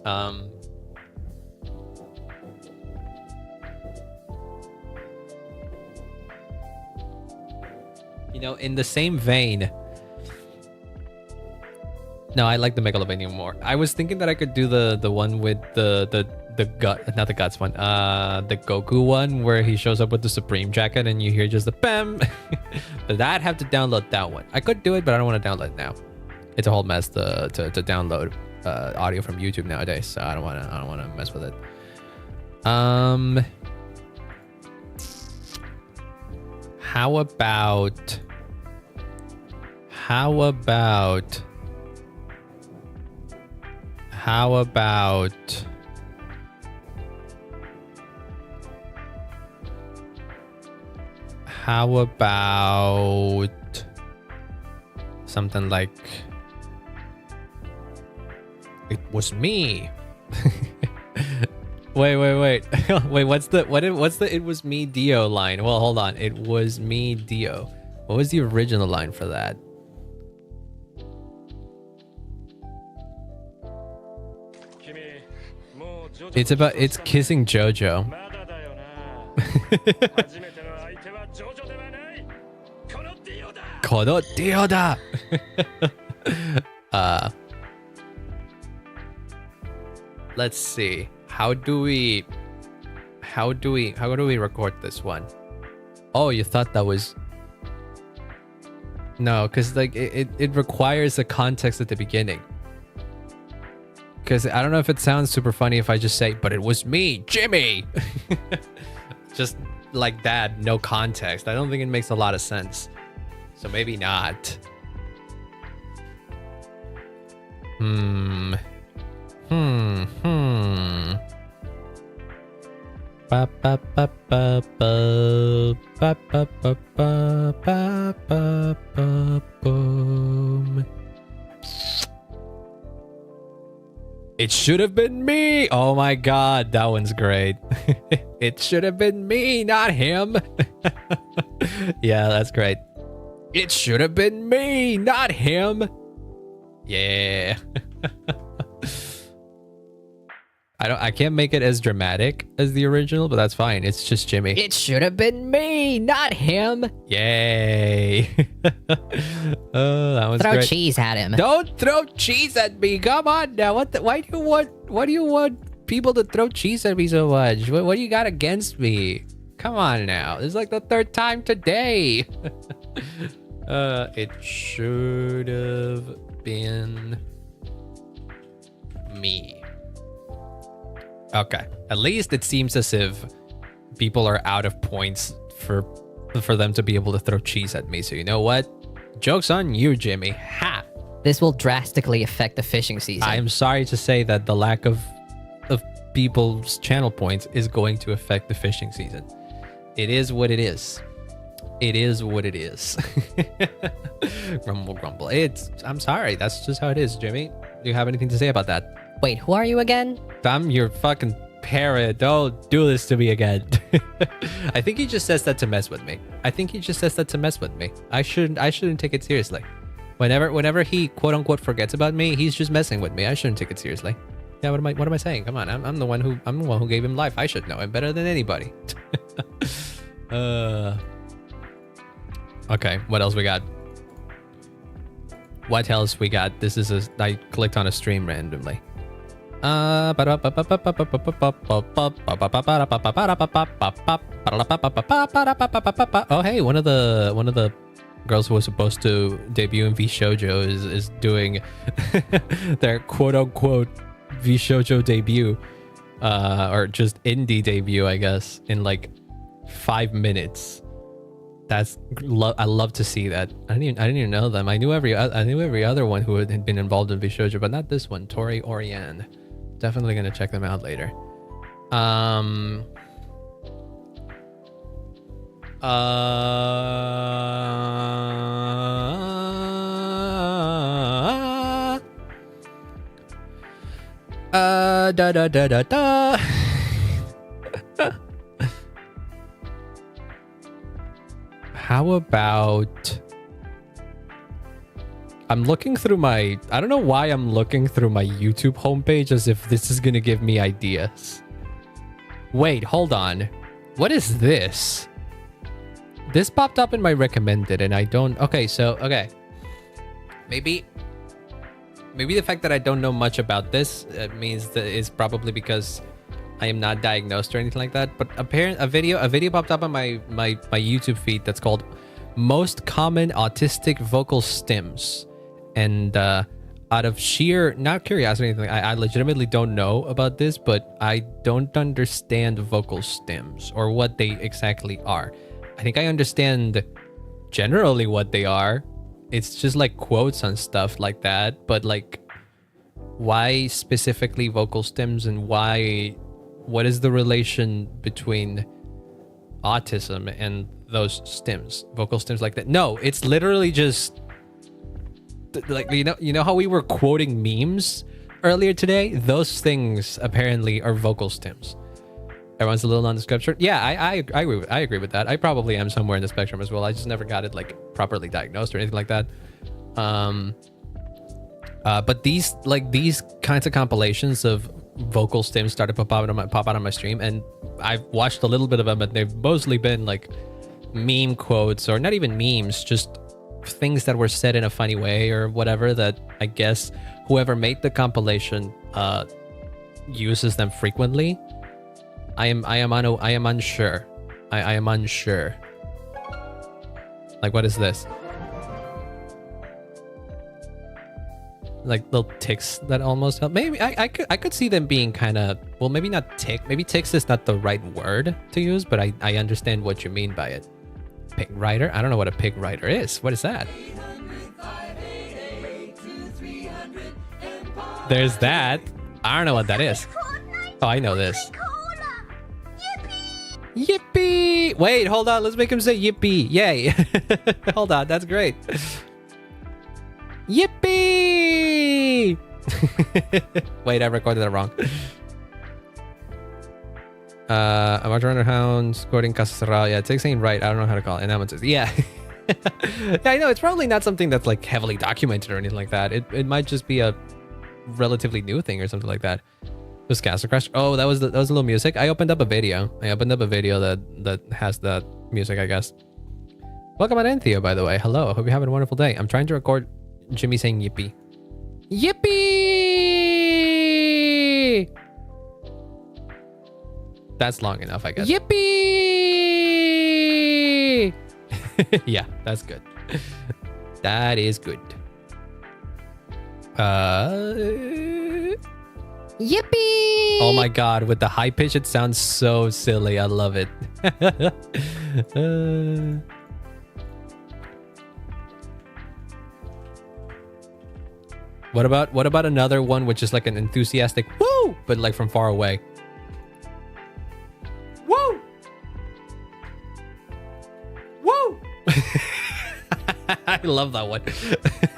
You know, in the same vein. No, I like the Megalovania more. I was thinking that I could do the one with the gut, not the guts one, the Goku one where he shows up with the Supreme jacket and you hear just the bam. But I'd have to download that one. I could do it, but I don't want to download it now. It's a whole mess to download audio from YouTube nowadays, so I don't want to mess with it. How about How about something like it was me? wait. Wait, what's the it was me Dio line? Well, hold on. It was me Dio. What was the original line for that? It's kissing JoJo. Kono Dio da. Let's see. How do we record this one? Oh, you thought that was... No, because like it requires a context at the beginning. Because I don't know if it sounds super funny if I just say, but it was me, Jimmy. Just like that, no context. I don't think it makes a lot of sense. So maybe not. Ba ba ba ba ba ba ba ba ba ba ba ba boom. It should have been me. Oh my god, that one's great. It should have been me, not him. Yeah, that's great. It should have been me, not him. Yeah. I can't make it as dramatic as the original, but that's fine. It's just Jimmy. It should have been me, not him. Yay. Oh, that was Throw great. cheese at him. Don't throw cheese at me. Come on now. Why do you want people to throw cheese at me so much? What do you got against me? Come on now. This is like the third time today. It should have been me. Okay. At least it seems as if people are out of points for them to be able to throw cheese at me. So you know what? Joke's on you, Jimmy. Ha! This will drastically affect the fishing season. I am sorry to say that the lack of people's channel points is going to affect the fishing season. It is what it is. It is what it is. Grumble. I'm sorry. That's just how it is, Jimmy. Do you have anything to say about that? Wait, who are you again? I'm your fucking parrot. Don't do this to me again. I think he just says that to mess with me. I shouldn't take it seriously. Whenever he quote unquote forgets about me, he's just messing with me. I shouldn't take it seriously. Yeah, what am I saying? Come on, I'm the one who gave him life. I should know him better than anybody. Okay, what else we got? What else we got? This is I clicked on a stream randomly. Oh hey, one of the girls who was supposed to debut in VShojo is doing their quote unquote VShojo debut, or just indie debut, I guess, in like 5 minutes. That's I love to see that. I didn't even know them. I knew every other one who had been involved in VShojo, but not this one, Tori Oriane. Definitely gonna check them out later. Da da da da da. How about I'm looking through my, I don't know why I'm looking through my YouTube homepage as if this is gonna give me ideas. Wait, hold on. What is this? This popped up in my recommended and I don't, okay, maybe the fact that I don't know much about this means that is probably because I am not diagnosed or anything like that. But apparently a video popped up on my YouTube feed that's called Most Common Autistic Vocal Stems. And out of sheer, not curiosity or anything, I legitimately don't know about this, but I don't understand vocal stems or what they exactly are. I think I understand generally what they are. It's just like quotes and stuff like that, but like why specifically vocal stems and what is the relation between autism and those stems, vocal stems like that? No, it's literally just like, you know how we were quoting memes earlier today? Those things apparently are vocal stems. Everyone's a little on the spectrum. Yeah, I agree with that. I probably am somewhere in the spectrum as well. I just never got it like properly diagnosed or anything like that. But these kinds of compilations of vocal stems started to pop out on my stream, and I've watched a little bit of them, but they've mostly been like meme quotes, or not even memes, just things that were said in a funny way or whatever, that I guess whoever made the compilation uses them frequently. I am unsure. I am unsure. Like, what is this? Like little ticks that almost help. Maybe I could see them being kind of, well, maybe not tick. Maybe ticks is not the right word to use, but I understand what you mean by it. Pig rider? I don't know what a pig rider is. What is that? There's that. I don't know what that is. Oh, I know this. Yippee! Wait, hold on. Let's make him say yippee. Yay. Hold on. That's great. Yippee! Wait, I recorded that wrong. I'm a runner hound quoting Casara. Yeah, it's saying right. I don't know how to call it. And that one says, yeah. Yeah, I know. It's probably not something that's like heavily documented or anything like that. It might just be a relatively new thing or something like that. Was Castle Crash? Oh, that was a little music. I opened up a video. That has that music, I guess. Welcome on in, Theo, by the way. Hello. I hope you're having a wonderful day. I'm trying to record Jimmy saying yippee. Yippee! That's long enough, I guess. Yippee! Yeah, that's good. That is good. Yippee! Oh my god, with the high pitch, it sounds so silly. I love it. What about another one which is like an enthusiastic woo, but like from far away? Woo! Woo! I love that one.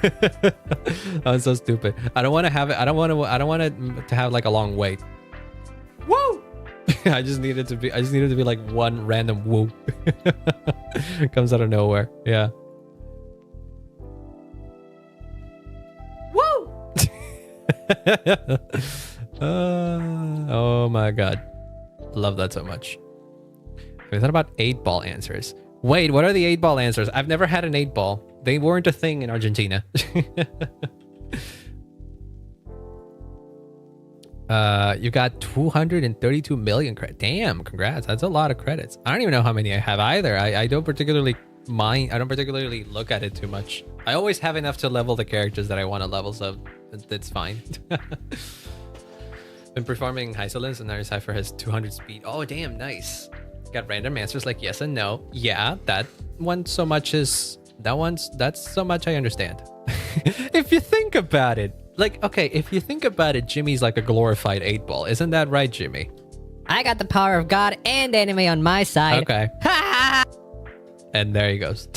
That was so stupid. I don't want to have it. I don't want it to have like a long wait. Woo! I just need it to be like one random woo. It comes out of nowhere. Yeah. Woo! Oh my god. Love that so much. We thought about 8-ball answers. Wait, what are the 8-ball answers? I've never had an 8-ball. They weren't a thing in Argentina. You got 232 million credits. Damn, congrats. That's a lot of credits. I don't even know how many I have either. I don't particularly mind. I don't particularly look at it too much. I always have enough to level the characters that I want to level, so that's fine. Been performing Hysolence, and our Cypher has 200 speed. Oh, damn, nice. Got random answers like yes and no. Yeah, that one so much is... That's so much I understand. If you think about it. Like, okay, if you think about it, Jimmy's like a glorified 8-ball. Isn't that right, Jimmy? I got the power of God and anime on my side. Okay. And there he goes.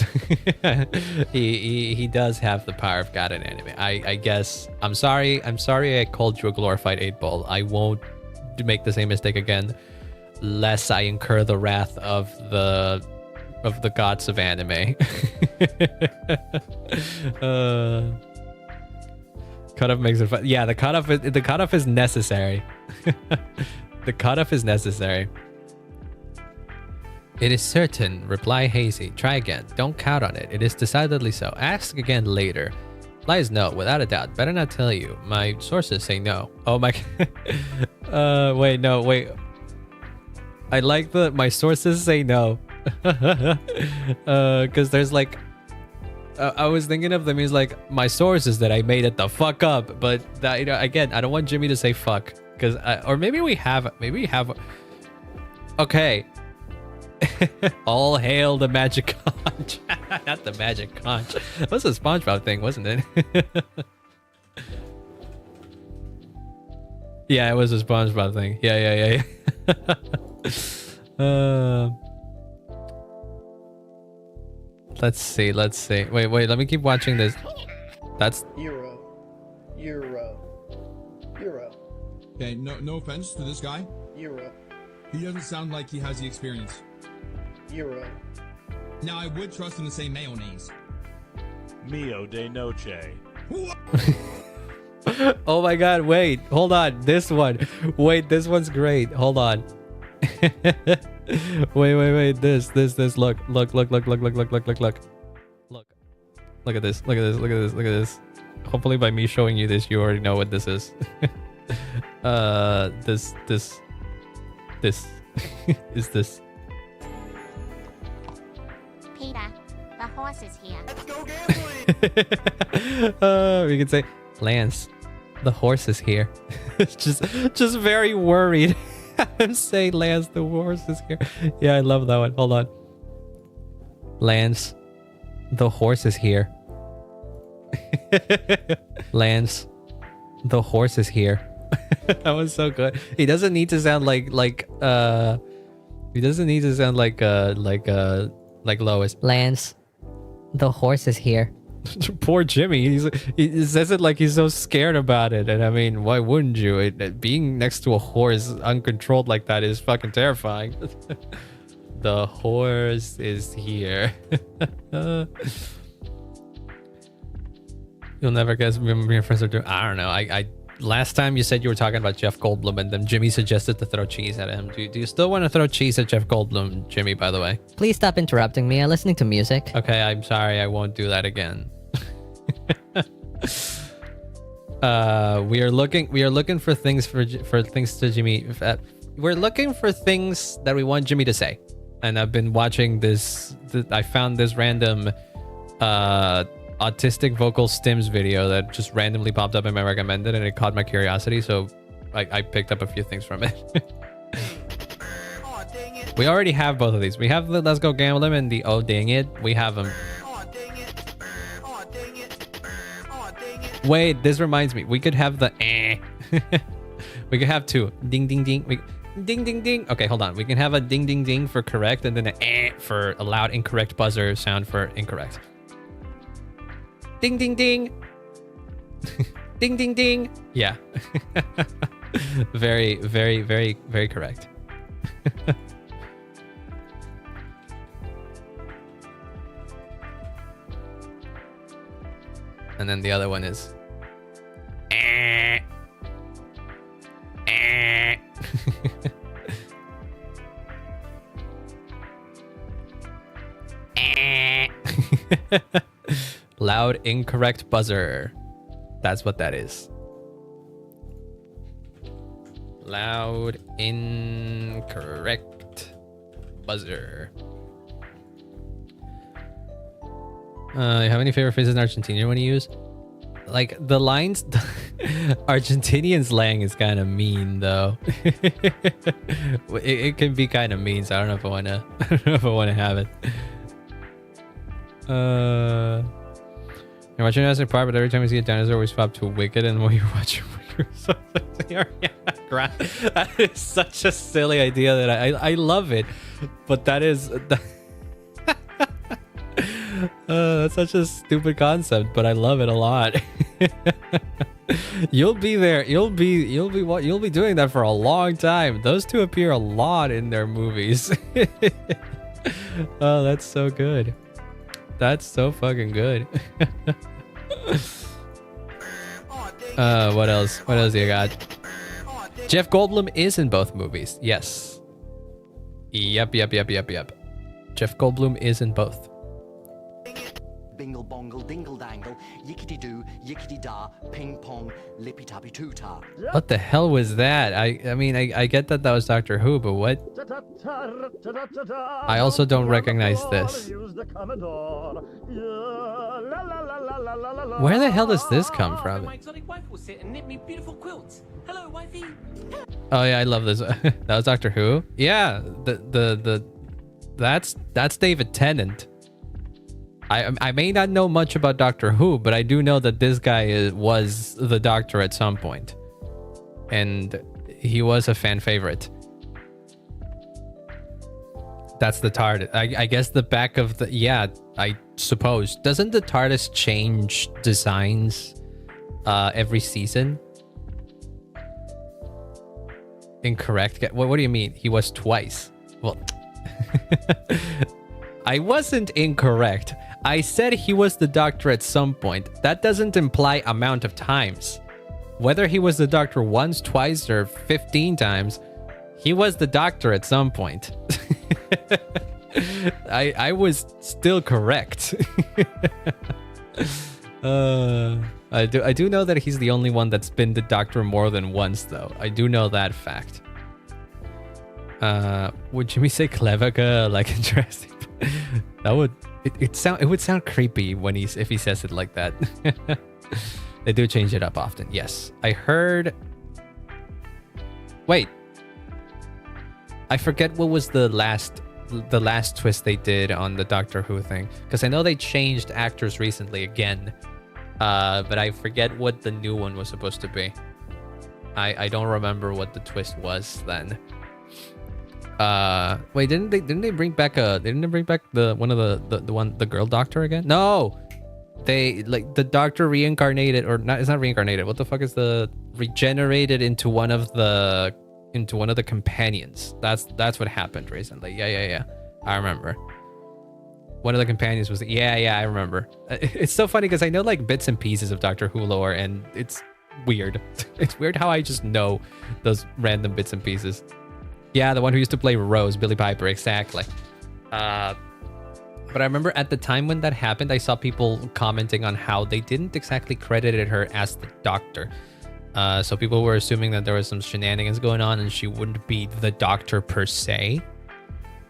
he does have the power of God and anime. I guess. I'm sorry I called you a glorified 8-ball. I won't make the same mistake again, lest I incur the wrath of the gods of anime. Cutoff makes it fun. Yeah, the cutoff is necessary. The cutoff is necessary. It is certain. Reply hazy. Try again. Don't count on it. It is decidedly so. Ask again later. Lies no, without a doubt. Better not tell you. My sources say no. Oh my. Wait. I like my sources say no. Because there's like. I was thinking of them as like my sources that I made it the fuck up, but that, you know, again, I don't want Jimmy to say fuck because, or maybe we have. Okay. All hail the magic conch. Not the magic conch. That was a SpongeBob thing, wasn't it? Yeah, it was a SpongeBob thing. Yeah. Let's see. Wait, let me keep watching this. That's Euro. Okay, no offense to this guy. Euro. He doesn't sound like he has the experience. Euro. Now, I would trust him to say mayonnaise. Mio de noche. Oh my god, wait, hold on. This one. Wait, this one's great. Hold on. wait. This. Look. Look at this. Hopefully by me showing you this, you already know what this is. This is this. Peter, the horse is here. Let's go gambling! We could say, Lance, the horse is here. just very worried. I'm saying, Lance, the horse is here. Yeah, I love that one. Hold on. Lance, the horse is here. Lance, the horse is here. That was so good. He doesn't need to sound like Lois. Lance, the horse is here. Poor Jimmy. He says it like he's so scared about it. And I mean, why wouldn't you? Being next to a horse uncontrolled like that is fucking terrifying. The horse is here. You'll never guess what your friends are doing. I don't know. I last time you said you were talking about Jeff Goldblum, and then Jimmy suggested to throw cheese at him. Do you still want to throw cheese at Jeff Goldblum, Jimmy, by the way? Please stop interrupting me. I'm listening to music. Okay, I'm sorry. I won't do that again. We are looking for things for things to Jimmy. We're looking for things that we want Jimmy to say. And I've been watching this. I found this random autistic vocal stims video that just randomly popped up in my recommended, and it caught my curiosity, so I picked up a few things from it. Oh, dang it. We already have both of these. We have the Let's Go Gambling and the Oh Dang It. We have them. Oh, dang it. Oh, dang it. Oh, dang it. Wait, this reminds me. We could have the eh. We could have two. Ding, ding, ding. Ding, ding, ding. Okay, hold on. We can have a ding, ding, ding for correct, and then an eh for a loud incorrect buzzer sound for incorrect. Ding, ding, ding. Ding, ding, ding. Yeah. Very, very, very, very correct. And then the other one is Loud incorrect buzzer. That's what that is. Loud incorrect buzzer. You have any favorite phrases in Argentina you want to use? Like the lines, Argentinian slang is kind of mean though. it can be kind of mean, so I don't know if I wanna. I don't know if I wanna have it. You're watching Jurassic Park, but every time you see a dinosaur, we swap to Wicked, and when you're watching Wicked, that is such a silly idea that I love it, but that is. That's such a stupid concept, but I love it a lot. You'll be there. You'll be doing that for a long time. Those two appear a lot in their movies. Oh, that's so good. That's so fucking good. What else? What else you got? Jeff Goldblum is in both movies. Yes. Yep. Jeff Goldblum is in both. Bingle bongle dingle dangle, yickety doo, yickety da, ping pong, lippy tappy too ta. What the hell was that? I mean, I get that was Doctor Who, but what? I also don't recognize this. Where the hell does this come from? Oh yeah, I love this. That was Doctor Who. Yeah, that's David Tennant. I may not know much about Doctor Who, but I do know that this guy was the Doctor at some point, and he was a fan favorite. That's the TARDIS. I guess the back of the... Yeah, I suppose. Doesn't the TARDIS change designs every season? Incorrect. What do you mean? He was twice. Well... I wasn't incorrect. I said he was the Doctor at some point. That doesn't imply amount of times. Whether he was the Doctor once, twice, or 15 times, he was the Doctor at some point. I was still correct. I do know that he's the only one that's been the Doctor more than once, though. I do know that fact. Would Jimmy say clever? Like interesting. That would it would sound creepy when if he says it like that. They do change it up often. Yes, I heard. Wait, I forget what was the last twist they did on the Doctor Who thing, because I know they changed actors recently again, but I forget what the new one was supposed to be. I don't remember what the twist was then. Wait, didn't they bring back the girl Doctor again? No, they like the Doctor reincarnated, or not? It's not reincarnated. What the fuck is the regenerated into one of the companions? That's what happened recently. Yeah. I remember. One of the companions was I remember. It's so funny because I know like bits and pieces of Doctor Who lore, and it's weird. It's weird how I just know those random bits and pieces. Yeah, the one who used to play Rose, Billie Piper, exactly. But I remember at the time when that happened, I saw people commenting on how they didn't exactly credited her as the Doctor. So people were assuming that there was some shenanigans going on and she wouldn't be the Doctor per se.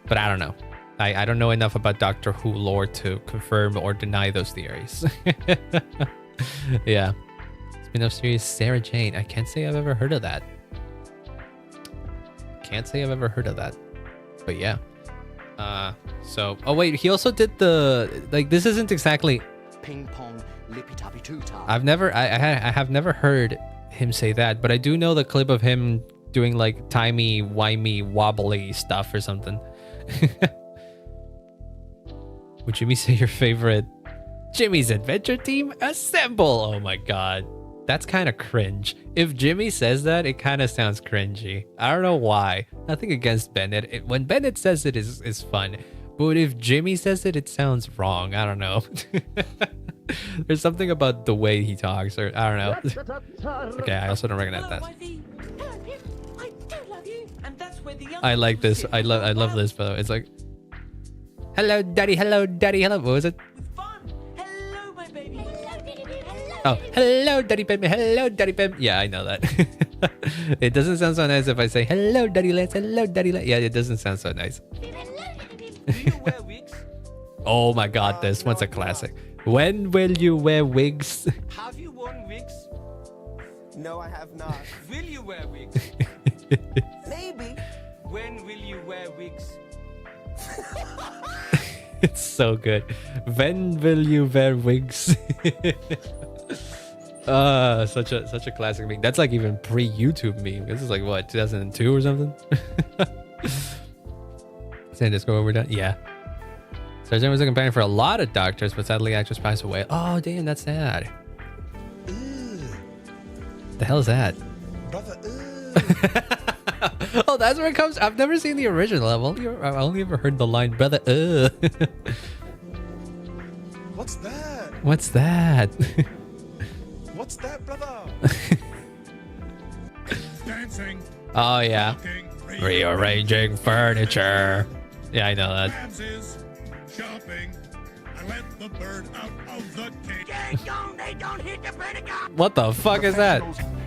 But I don't know. I don't know enough about Doctor Who lore to confirm or deny those theories. Yeah. Spin-off series Sarah Jane. I can't say I've ever heard of that. Can't say I've ever heard of that, but yeah. So oh wait, he also did the this isn't exactly Ping pong, lippy tappy too ta. I have never heard him say that, but I do know the clip of him doing like timey-wimey wobbly stuff or something. Would Jimmy say your favorite? Jimmy's Adventure Team assemble. Oh my god. That's kind of cringe. If Jimmy says that, it kind of sounds cringy. I don't know why. Nothing against Bennett. When Bennett says it is fun. But if Jimmy says it, it sounds wrong. I don't know. There's something about the way he talks, or I don't know. Okay, I also don't recognize that. I like this. I love this though. It's like, hello, daddy. Hello, daddy. Hello. What was it? Oh, hello, daddy baby. Hello, daddy baby. Yeah, I know that. It doesn't sound so nice if I say hello, daddy Lance. Hello, daddy Lance. Yeah, it doesn't sound so nice. Oh my god, this one's a classic. When will you wear wigs? Have you worn wigs? No, I have not. Will you wear wigs? Maybe. When will you wear wigs? It's so good. When will you wear wigs? Such a classic meme. That's like even pre-YouTube meme. This is like what, 2002 or something? Saying this go over done? Yeah. Sergeant was a companion for a lot of doctors, but sadly actress passed away. Oh damn, that's sad. The hell is that? Brother, Oh, that's where it comes. I've never seen the original. I've only ever heard the line, brother. What's that? What's that? What's that, brother? Dancing. Oh yeah. Walking, Rearranging furniture. Yeah, I know that. dances, shopping. I let the bird out of the cage. What the fuck is that?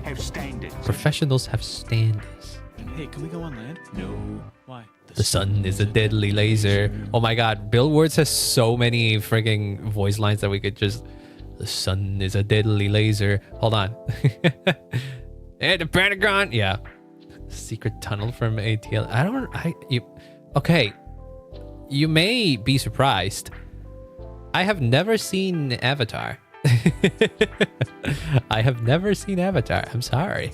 Have standards. Professionals have standards. Hey, can we go on land? No. Why? The sun is a deadly laser. Oh my god, Bill Wurtz has so many frigging voice lines that we could just... The sun is a deadly laser. Hold on. Hey, the Pentagon. Yeah. Secret tunnel from ATL. Okay. You may be surprised. I have never seen Avatar. I have never seen Avatar. I'm sorry.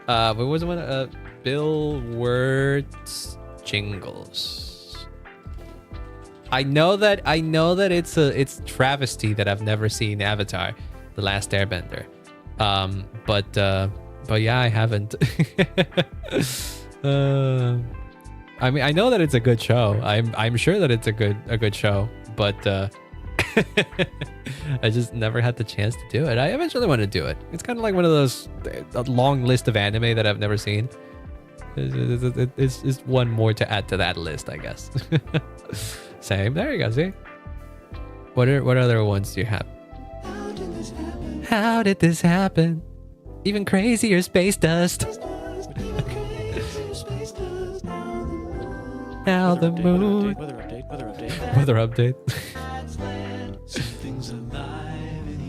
What was the one? Bill Wurtz jingles. I know that it's travesty that I've never seen Avatar, The Last Airbender. But yeah, I haven't. I mean, I know that it's a good show. I'm sure that it's a good show, but I just never had the chance to do it. I eventually want to do it. It's kind of like one of those a long list of anime that I've never seen. It's one more to add to that list, I guess. Same. There you go. See. What other ones do you have? How did this happen? Even crazier space dust. Now the moon. Weather update. Weather update.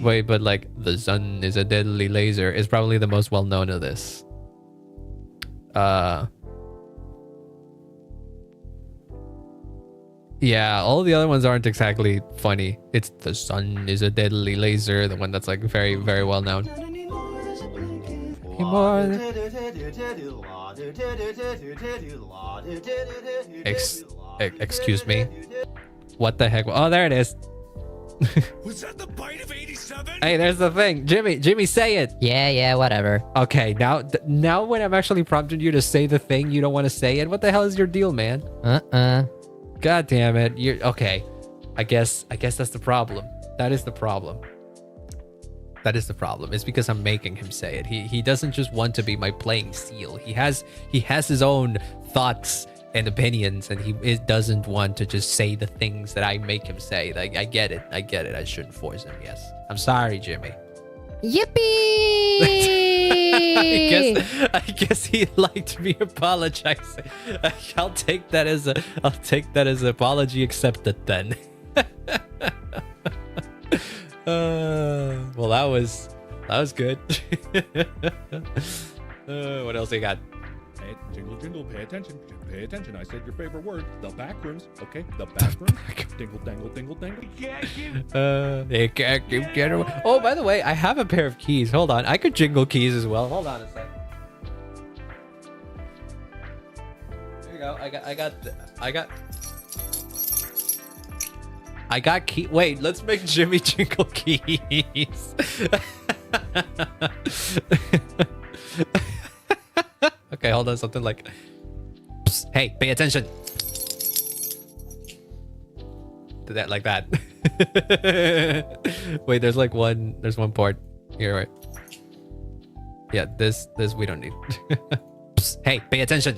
Wait, but like the sun is a deadly laser is probably the most well known of this. Yeah, all the other ones aren't exactly funny. It's the sun is a deadly laser, the one that's like very, very well known. Excuse me. What the heck? Oh, there it is. Was that the bite of 87? Hey, there's the thing. Jimmy, say it. Yeah, whatever. Okay, now when I'm actually prompting you to say the thing, you don't want to say it. What the hell is your deal, man? God damn it. You're okay. I guess that's the problem. That is the problem. It's because I'm making him say it. He doesn't just want to be my playing seal. He has his own thoughts and opinions, and he doesn't want to just say the things that I make him say. Like I get it. I shouldn't force him. Yes. I'm sorry, Jimmy. Yippee! I guess he liked me apologizing. I'll take that as an apology accepted then. Well, that was good. What else you got? Hey, jingle, jingle, pay attention. Pay attention. I said your favorite word. The back rooms. Okay, the back rooms. Dingle, dangle, dingle, dangle. They can't keep getting away. Oh, by the way, I have a pair of keys. Hold on. I could jingle keys as well. Hold on a sec. There you go. I got key. Wait, let's make Jimmy jingle keys. Okay, hold on. Something like, psst, hey, pay attention. Did that like that. Wait, there's one port here, right? Yeah, this we don't need. Psst, hey, pay attention.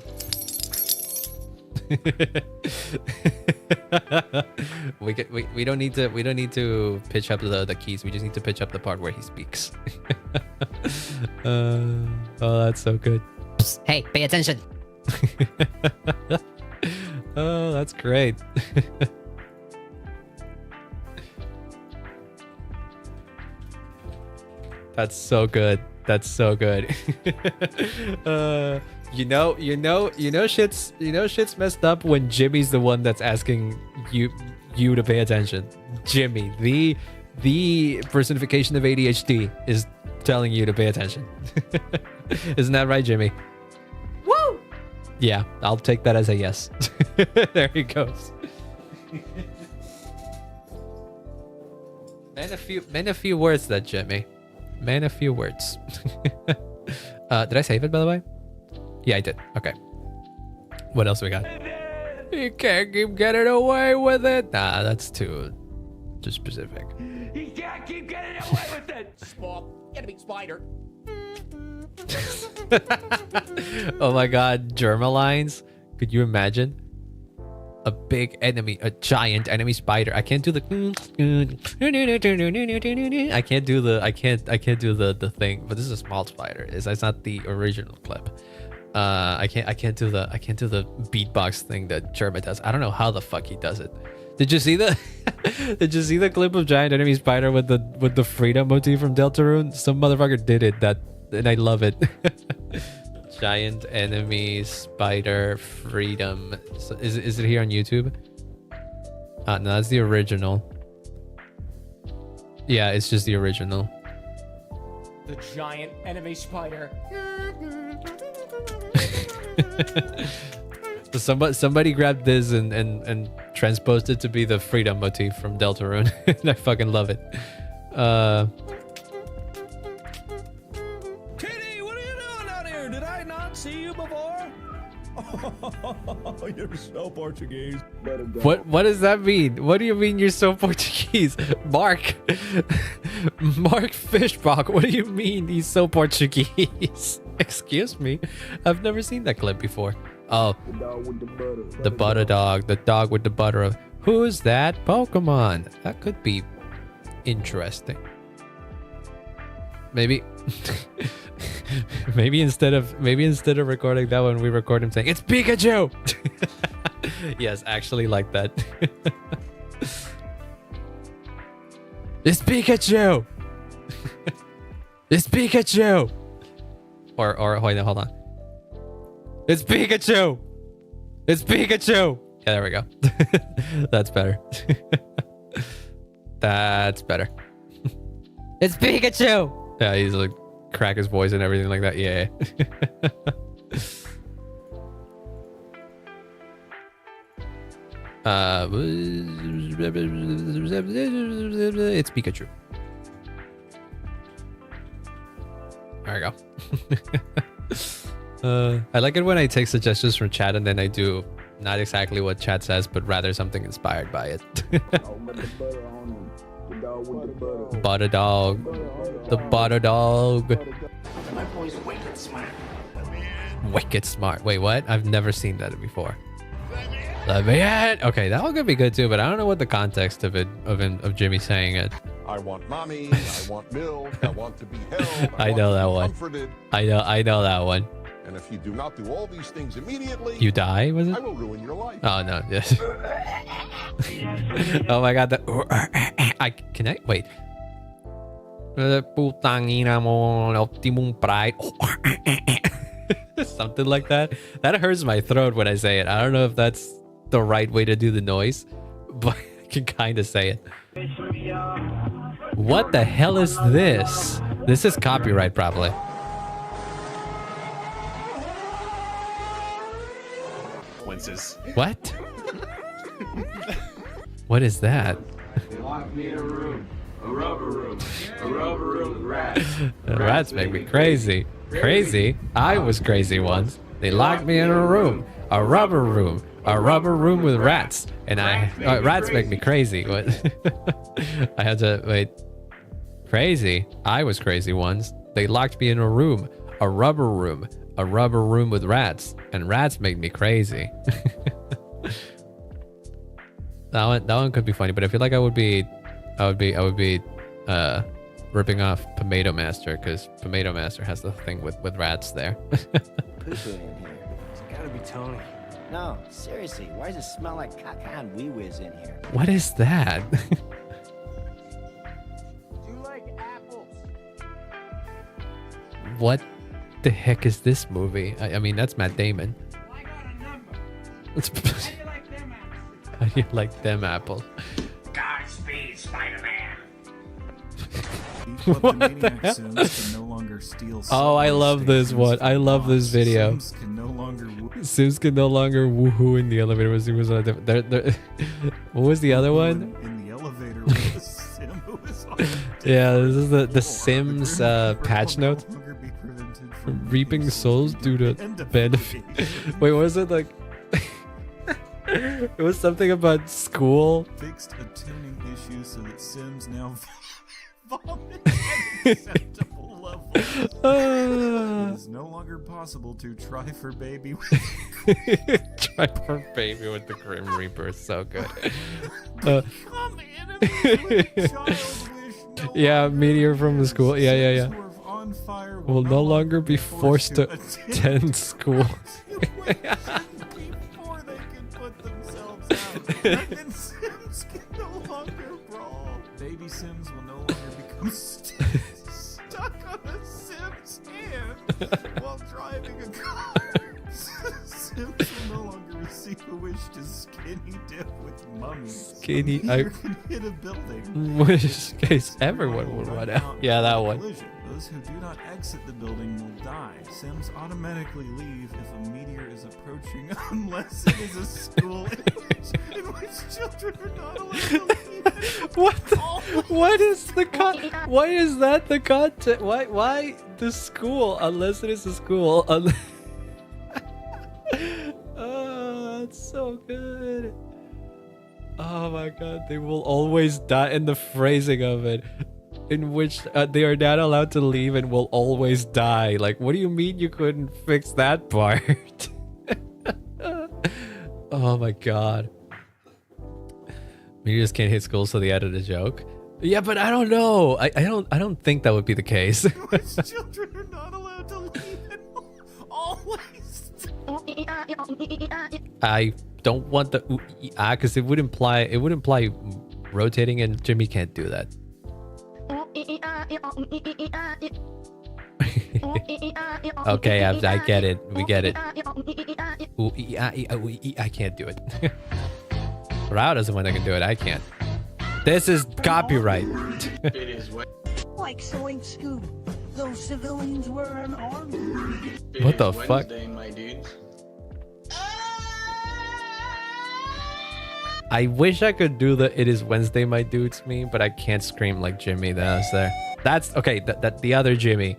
we don't need to pitch up the keys. We just need to pitch up the part where he speaks. Oh, that's so good. Psst, hey, pay attention. Oh, that's great. That's so good. That's so good. Shit's messed up when Jimmy's the one that's asking you to pay attention. Jimmy, the personification of ADHD, is telling you to pay attention. Isn't that right, Jimmy? Woo! Yeah, I'll take that as a yes. There he goes. Man a few words, that Jimmy. Man, a few words. Did I save it, by the way? Yeah, I did. Okay. What else we got? You can't keep getting away with it. Nah, that's too specific. He can't keep getting away with it. Small enemy spider. Oh my god, Germalines. Could you imagine? A big enemy, a giant enemy spider. I can't do the I can't do the thing, but this is a small spider. It's not the original clip. I can't do the beatbox thing that Germa does. I don't know how the fuck he does it. Did you see the clip of giant enemy spider with the freedom motif from Deltarune? Some motherfucker did it, and I love it. Giant enemy spider freedom. So is it here on YouTube? No, that's the original. Yeah, it's just the original. The giant enemy spider. So somebody grabbed this and transposed it to be the freedom motif from Deltarune. I fucking love it. Kitty, what are you doing out here? Did I not see you before? Oh, you're so Portuguese. What does that mean? What do you mean you're so Portuguese? Mark Fishbach, what do you mean he's so Portuguese? Excuse me, I've never seen that clip before. Oh, the butter dog, the dog with the butter of. Who's that Pokemon? That could be interesting. Maybe maybe instead of recording that one, we record him saying it's Pikachu. Yes, actually like that. It's Pikachu. It's Pikachu. Or wait, no, hold on. It's Pikachu. It's Pikachu. Yeah, there we go. That's better. That's better. It's Pikachu. Yeah, he's like crack his voice and everything like that. Yeah. It's Pikachu. There we go. I like it when I take suggestions from chat and then I do not exactly what chat says, but rather something inspired by it. Butter dog. The butter dog. My boy's wicked smart. Wicked smart. Wait, what? I've never seen that before. Let me in. Okay, that one could be good too, but I don't know what the context of Jimmy saying it. I want mommy. I want milk. I want to be held. I know that one. Comforted. I know that one. And if you do not do all these things immediately, You die, was it? I will ruin your life. Oh no, yes. Oh my god, I can I wait. Optimum pride. Something like that. That hurts my throat when I say it. I don't know if that's the right way to do the noise, but I can kind of say it. What the hell is this? This is copyright, probably. What? What is that? They locked me in a room. A rubber room. A rubber room with rats. Rats make me crazy. Crazy? I was crazy once. They locked me in a room. A rubber room. A rubber room with rats. And rats make me crazy. What? I had to wait. Crazy? I was crazy once. They locked me in a room. A rubber room. a rubber room with rats, and rats make me crazy. That one could be funny, but I feel like I would be ripping off Tomato Master, because Tomato Master has the thing with rats there. Poo-poo in here. It's gotta be Tony. No, seriously, why does it smell like caca and wee whiz in here? What is that? Do you like apples? What the heck is this movie? I mean, that's Matt Damon. I got a number. How do you like them apples? Godspeed, Spider-Man. What the hell? Sims can no longer steal Oh, I love this one. I love this video. Sims can no longer Sims can no longer woohoo in the elevator. What was the other one? in the elevator with a sim who is on Yeah, this is the Sims patch note. no longer be prevented from Reaping souls due to benefit. Wait, what was it like? It was something about school. Fixed a tuning issue so that Sims now vomit at acceptable levels. It is no longer possible to try for baby Try for baby with the Grim Reaper. So good. Come enemies with child wish. No Yeah, longer meteor from the school. Yeah, yeah, yeah. Sims who are on fire Will no longer be forced to attend school. before they can put themselves out. Pregnant Sims can no longer brawl. Baby Sims will no longer become stuck on a Sim's hand while driving a car. Sims will no longer receive a wish to skinny dip with mummies. Skinny, Meteor can hit a building. Which case everyone will run out. Yeah, that one. Collision. Those who do not exit the building will die. Sims automatically leave if a meteor is approaching, unless it is a school in which children are not allowed to leave. What? What is the Why is that the content? Why the school? Unless it is a school. Oh, that's so good. Oh my god, they will always die. In the phrasing of it, in which they are not allowed to leave and will always die. Like, what do you mean you couldn't fix that part? Oh my god. You just can't hit school, so they added a joke. Yeah, but I don't know. I don't think that would be the case. Children are not allowed to leave and always. I don't want the because it would imply rotating, and Jimmy can't do that. Okay, I get it. We get it. I can't do it. Rao doesn't want I can do it. I can't. This is copyright. It is Like Soink Scoop, those civilians were unarmed. What the fuck? Wednesday, my dudes. I wish I could do the "It is Wednesday, my dudes" meme, but I can't scream like Jimmy that was there. That's okay. That the other Jimmy.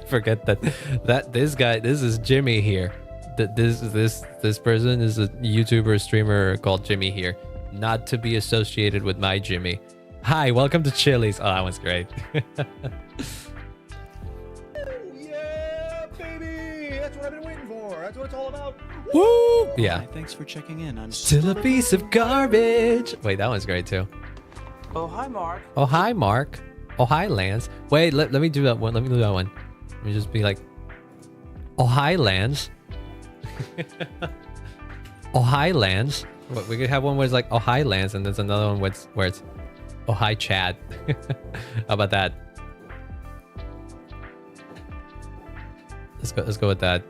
Forget that. This guy. This is Jimmy here. This person is a YouTuber streamer called Jimmy here, not to be associated with my Jimmy. Hi, welcome to Chili's. Oh, that one's great. Yeah, baby! That's what I've been waiting for. That's what it's all about. Woo! Yeah. Hi, thanks for checking in. I'm Still a piece of garbage. Wait, that one's great too. Oh, hi, Mark. Oh, hi, Mark. Oh, hi, Lance. Wait, let me do that one. Let me do that one. Let me just be like, oh, hi, Lance. Oh, hi, Lance. But we could have one where it's like, oh, hi, Lance, and there's another one where it's oh, hi, Chad. How about that? Let's go with that.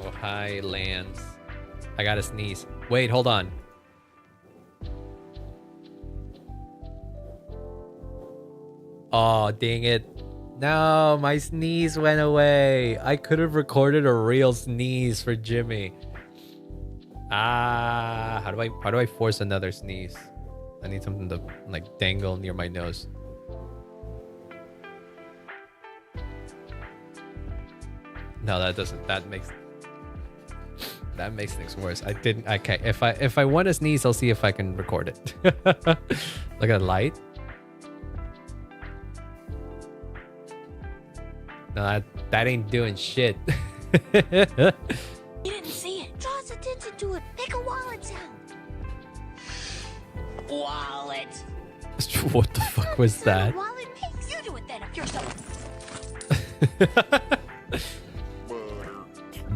Oh, hi, Lance. I gotta sneeze. Wait, hold on. Oh, dang it. No, my sneeze went away. I could have recorded a real sneeze for Jimmy. Ah, how do I force another sneeze? I need something to like dangle near my nose. No, that doesn't. That makes things worse. I didn't. Okay, if I want to sneeze, I'll see if I can record it. Look at the light. No, That ain't doing shit. You didn't see it. Draws attention to it. Make a wallet sound. Wallet. What the fuck was that? Wallet. Hey, you do it then if you're so.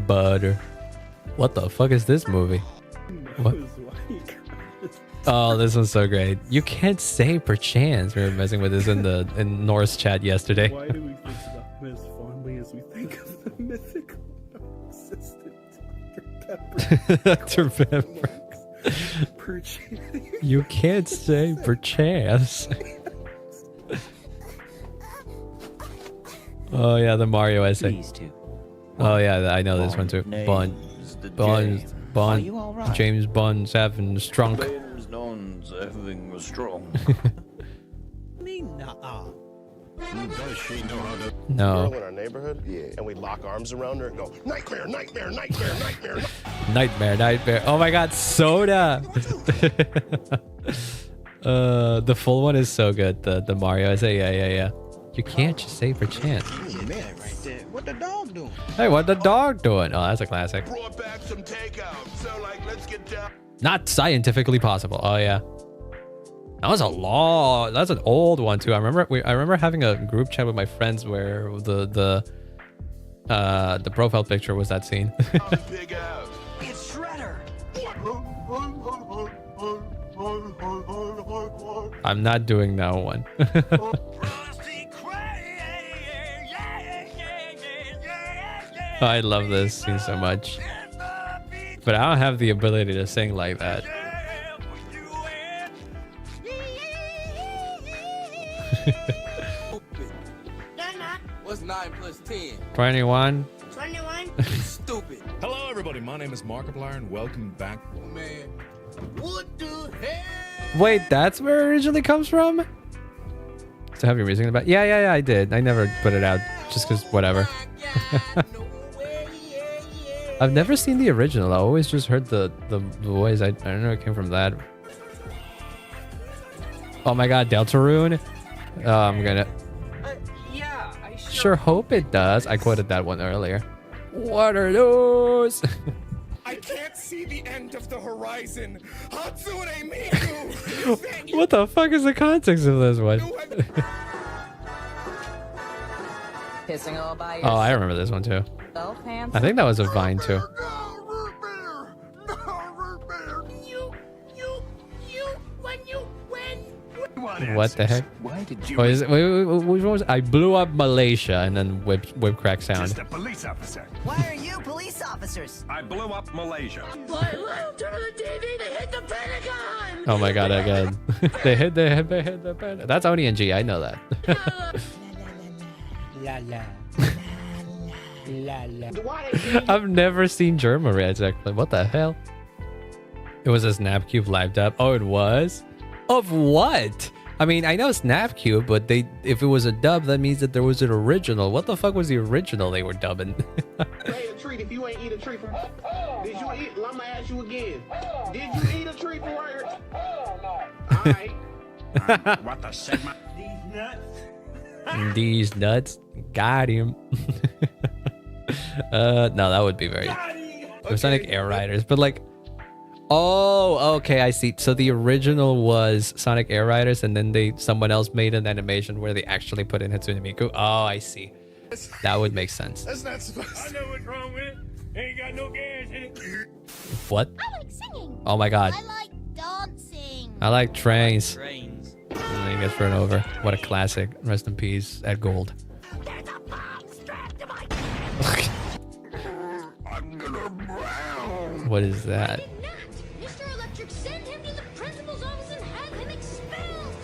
Butter. What the fuck is this movie? What? Oh, this one's so great. You can't say perchance. We were messing with this in Norse chat yesterday. Why do we think about him as fondly as we think of the mythical assistant Dr. Pepper. You can't say perchance. Oh yeah, the Mario essay. Oh yeah, I know this one too. Bond. James Bond's having a strong. Known's having a strong. Me nah. Does she know how to? No. Girl in our neighborhood? Yeah. And we lock arms around her and go, nightmare, nightmare, nightmare, nightmare. Nightmare. Oh my god, Soda. The full one is so good. The Mario essay. Yeah. You can't just say perchance. Man, right there. What the dog doing? Hey, what the dog doing? Oh, that's a classic. Brought back some takeout. So like, let's get down. Not scientifically possible. Oh yeah. That's an old one too. I remember having a group chat with my friends where the profile picture was that scene. It's Shredder. I'm not doing that one. I love this scene so much. But I don't have the ability to sing like that. What's 9 plus 10? 21. 21? Stupid. Hello, everybody. My name is Markiplier, and welcome back. Man, what the hell? Wait, that's where it originally comes from? So have you reasoning about? Yeah, I did. I never put it out just because whatever. I've never seen the original. I always just heard the voice. I don't know it came from that. Oh my god, Deltarune. Oh, I'm gonna. Yeah, I Sure hope it does. I quoted that one earlier. What are those? I can't see the end of the horizon. Hatsune Miku. What the fuck is the context of this one? Pissing all by Oh, I remember this one too. I think that was a Vine too. What the heck? Why did you? Wait, which one was it? I blew up Malaysia and then whip crack sound. Just a police officer. Why are you police officers? I blew up Malaysia. Oh my god, again. they hit the Pentagon. That's Oni and G, I know that. La la. La la. I've never seen German exactly. What the hell? It was a Snapcube live dub. Oh, it was? Of what? I mean, I know Snapcube, but if it was a dub, that means that there was an original. What the fuck was the original they were dubbing? Pay a treat if you ain't eat a treat from. Did you eat? I'ma ask you again. Did you eat a treat from right here? Alright. What the segment? These nuts. These nuts. Got him. No, that would be very. It was Sonic Air Riders, but like. Oh, okay, I see. So the original was Sonic Air Riders, and then someone else made an animation where they actually put in Hatsune Miku. Oh, I see. That would make sense. That's not supposed to. I know what's wrong with it. Ain't got no gas in it. What? I like singing. Oh my god. I like dancing. I like trains. And then he gets thrown over. What a classic. Rest in peace, Ed Gold. There's a bomb strapped to my I'm gonna brown. What is that? Mr. Electric, send him to the principal's office and have him expelled.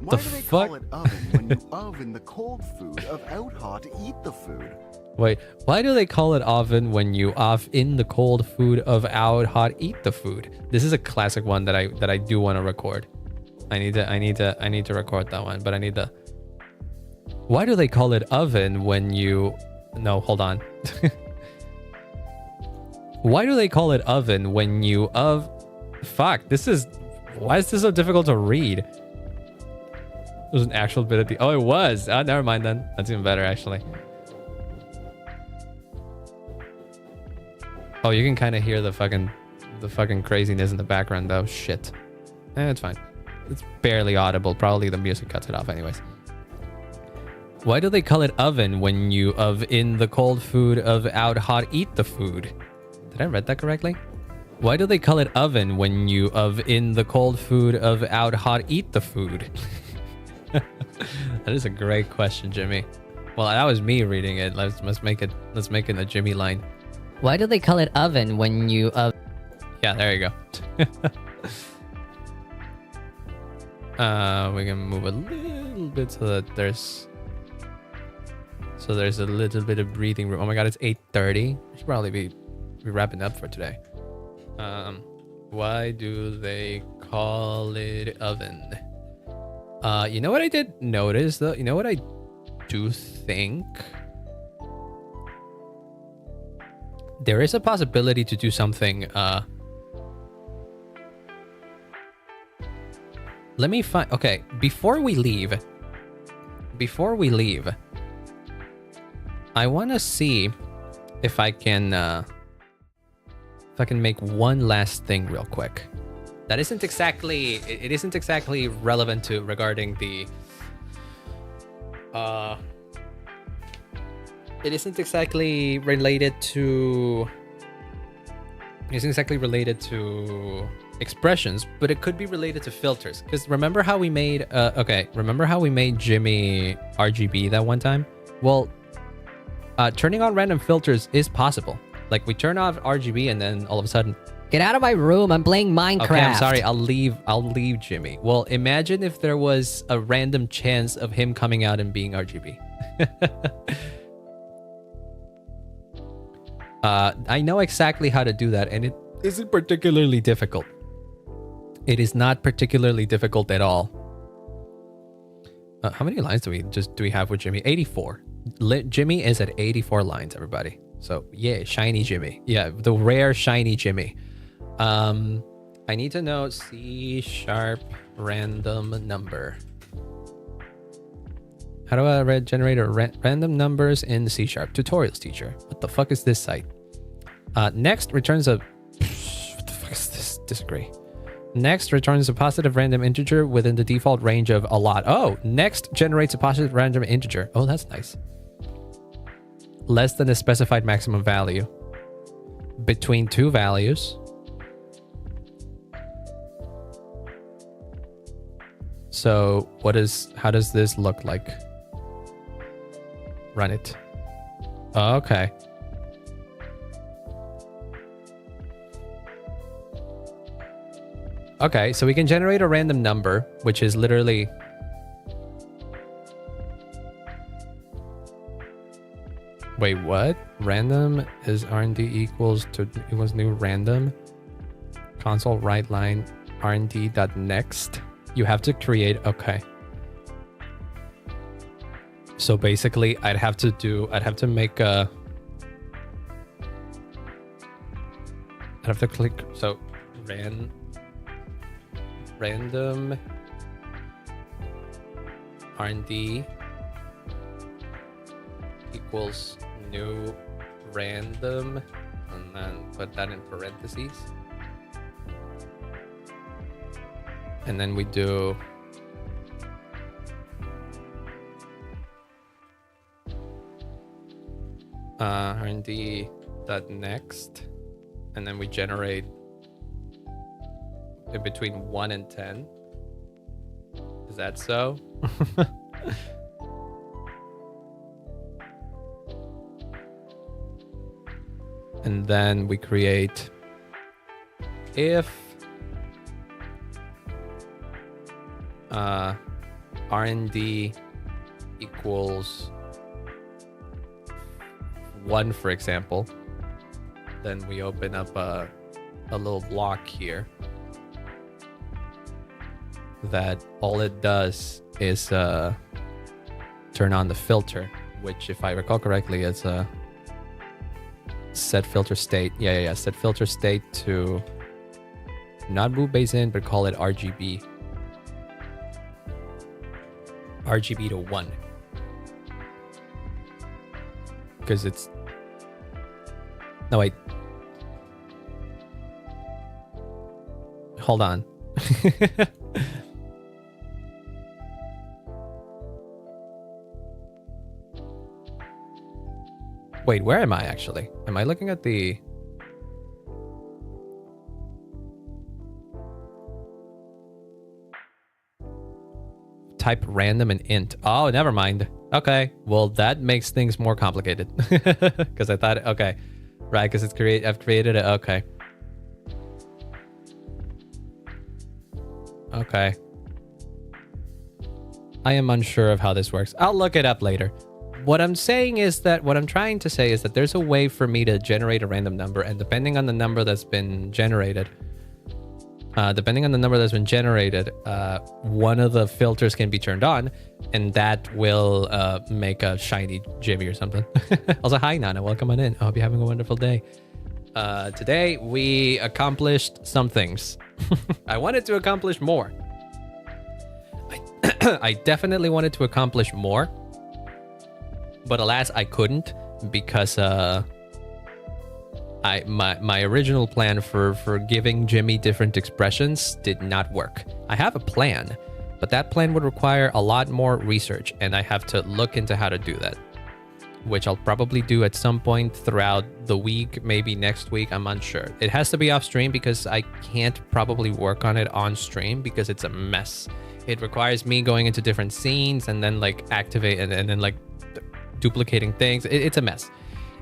The Why do they fuck? call it oven when you oven the cold food of out hot eat the food? Wait, why do they call it oven when you off in the cold food of out hot eat the food? This is a classic one that I do want to record. I need to record that one, but I need to. Why do they call it oven when you? No, hold on. Why do they call it oven when you Fuck, this is. Why is this so difficult to read? It was an actual bit of the. Oh, it was. Never mind then. That's even better actually. Oh, you can kind of hear the fucking craziness in the background though. Shit. It's fine. It's barely audible. Probably the music cuts it off anyways. Why do they call it oven when you of in the cold food of out hot eat the food? Did I read that correctly? Why do they call it oven when you of in the cold food of out hot eat the food? That is a great question, Jimmy. Well, that was me reading it. Let's make it a Jimmy line. Why do they call it oven when you of... Yeah, there you go. We can move a little bit so that there's a little bit of breathing room. Oh my god, it's 8:30. We should probably be wrapping up for today. Why do they call it oven? You know what I did notice though? You know what I do think? There is a possibility to do something. Let me find. Okay, before we leave, I want to see if I can make one last thing real quick. That isn't exactly. It isn't exactly relevant to regarding the. It isn't exactly related to. It isn't exactly related to expressions, but it could be related to filters. Because remember how we made remember how we made Jimmy RGB that one time? Well, turning on random filters is possible. Like we turn off RGB and then all of a sudden, get out of my room, I'm playing Minecraft. Okay, I'm sorry, I'll leave Jimmy. Well, imagine if there was a random chance of him coming out and being RGB. I know exactly how to do that, and it isn't particularly difficult. It is not particularly difficult at all. How many lines do we have with Jimmy? 84. Jimmy is at 84 lines, everybody. So yeah, shiny Jimmy. Yeah, the rare shiny Jimmy. I need to know C# random number. How do I generate random numbers in C#? Tutorials, teacher. What the fuck is this site? Next returns a... What the fuck is this? Disagree. Next returns a positive random integer within the default range of a lot. Oh, next generates a positive random integer. Oh, that's nice. Less than a specified maximum value. Between two values. So how does this look like? Run it. Oh, okay. Okay, so we can generate a random number, which is literally... Wait, what? Random is RND equals new random. Console write line rnd.next. You have to create... Okay. So basically, I'd have to make a... I'd have to click... So, random RND equals new random, and then put that in parentheses. And then we do RND.next, and then we generate in between 1 and 10. Is that so? And then we create if RND equals 1, for example, then we open up a little block here that all it does is turn on the filter, which, if I recall correctly, is a set filter state. Yeah. Set filter state to not move base in, but call it RGB. RGB to 1. Because it's... No, wait. Hold on. Wait, where am I actually? Am I looking at the... Type random and int. Oh, never mind. Okay, well that makes things more complicated. Because I thought, okay, right? Because it's I've created it. Okay. Okay. I am unsure of how this works. I'll look it up later. What I'm saying is that what I'm trying to say is that there's a way for me to generate a random number, and depending on the number that's been generated, one of the filters can be turned on, and that will make a shiny Jimmy or something. Also, hi Nana, welcome on in. I hope you're having a wonderful day. Today we accomplished some things. I wanted to accomplish more. I definitely wanted to accomplish more, but alas I couldn't, because my original plan for giving Jimmy different expressions did not work. I have a plan, but that plan would require a lot more research, and I have to look into how to do that, which I'll probably do at some point throughout the week, maybe next week, I'm unsure. It has to be off stream because I can't probably work on it on stream because it's a mess. It requires me going into different scenes and then like activate and then like duplicating things. It's a mess.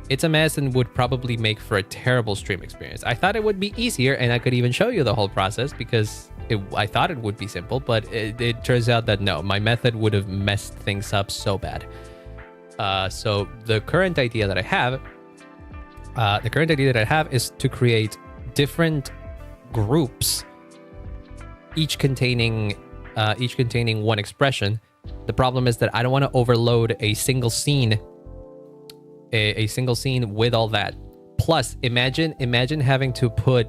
It's a mess and would probably make for a terrible stream experience. I thought it would be easier and I could even show you the whole process because I thought it would be simple, but it turns out that no, my method would have messed things up so bad. So the current idea that I have is to create different groups, each containing one expression. The problem is that I don't want to overload a single scene, a single scene with all that. Plus, imagine having to put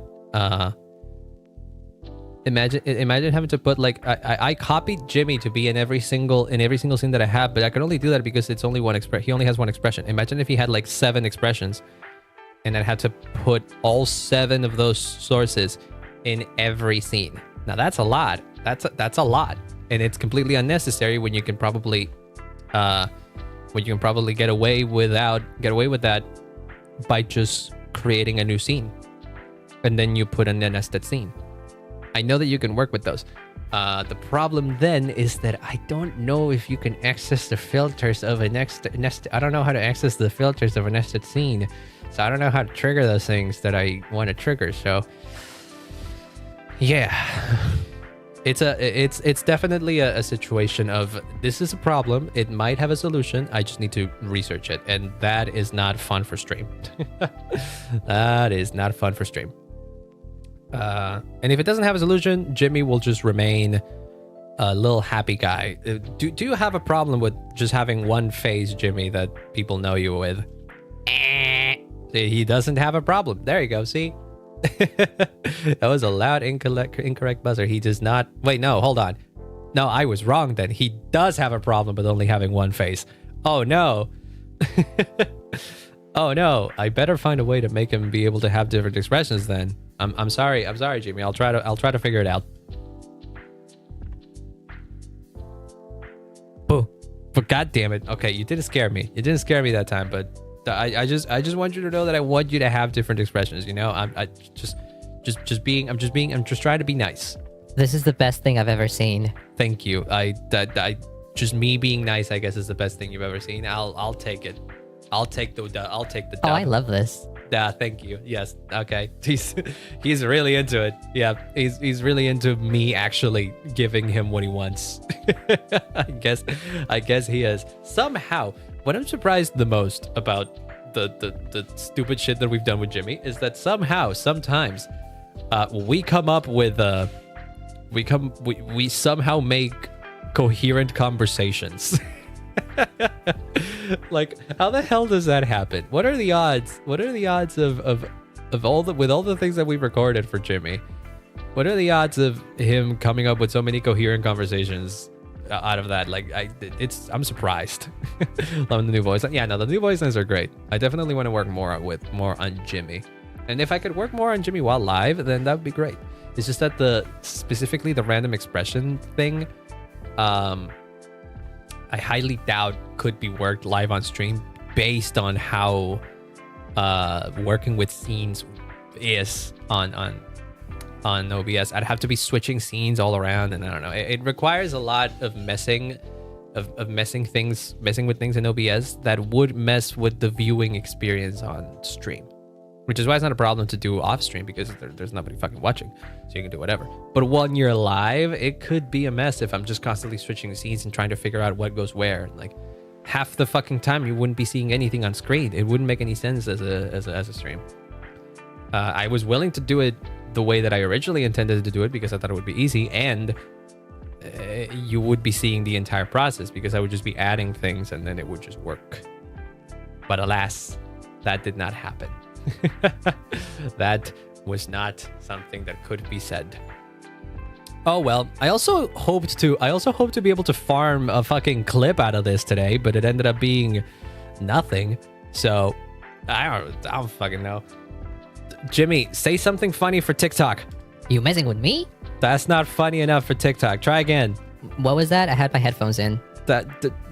imagine having to put like I copied Jimmy to be in every single scene that I have, but I can only do that because it's only one expression. He only has one expression. Imagine if he had like 7 expressions, and I had to put all 7 of those sources in every scene. Now that's a lot. That's a lot, and it's completely unnecessary when you can probably get away with that by just creating a new scene, and then you put in a nested scene. I know that you can work with those. The problem then is that I don't know if you can access the filters of a I don't know how to access the filters of a nested scene, so I don't know how to trigger those things that I want to trigger. So yeah. It's definitely a situation of this is a problem. It might have a solution. I just need to research it, and that is not fun for stream. That is not fun for stream. And if it doesn't have a solution, Jimmy will just remain a little happy guy. Do you have a problem with just having one face, Jimmy, that people know you with? He doesn't have a problem. There you go. See. That was a loud incorrect buzzer. He does not. Wait, no, hold on. No, I was wrong then. He does have a problem with only having one face. Oh no. Oh no. I better find a way to make him be able to have different expressions then. I'm sorry, Jimmy. I'll try to figure it out. Boo. But god damn it. Okay, you didn't scare me. You didn't scare me that time, but I just want you to know that I want you to have different expressions, you know? I'm just trying to be nice. This is the best thing I've ever seen. Thank you. Just me being nice, I guess, is the best thing you've ever seen. I'll take it. I'll take the dub. Oh, I love this. Yeah, thank you. Yes. Okay. He's really into it. Yeah, he's really into me actually giving him what he wants. I guess he is. Somehow, what I'm surprised the most about the stupid shit that we've done with Jimmy is that sometimes we come up with we somehow make coherent conversations. Like, how the hell does that happen? What are the odds? What are the odds of all the things that we've recorded for Jimmy? What are the odds of him coming up with so many coherent conversations out of that? Like, I'm surprised. Loving the new voice. Yeah, no, the new voice lines are great. I definitely want to work more on Jimmy. And if I could work more on Jimmy while live, then that would be great. It's just that specifically the random expression thing, I highly doubt could be worked live on stream based on how working with scenes is on OBS. I'd have to be switching scenes all around, and I don't know. It requires a lot of messing with things in OBS that would mess with the viewing experience on stream. Which is why it's not a problem to do off stream, because there's nobody fucking watching, so you can do whatever. But when you're live, it could be a mess if I'm just constantly switching scenes and trying to figure out what goes where. Like half the fucking time, you wouldn't be seeing anything on screen. It wouldn't make any sense as a stream. I was willing to do it the way that I originally intended to do it because I thought it would be easy, and you would be seeing the entire process because I would just be adding things and then it would just work. But alas, that did not happen. That was not something that could be said. Oh well, I also hoped to be able to farm a fucking clip out of this today, but it ended up being nothing. So I don't fucking know. Jimmy, say something funny for TikTok. You messing with me? That's not funny enough for TikTok. Try again. What was that? I had my headphones in.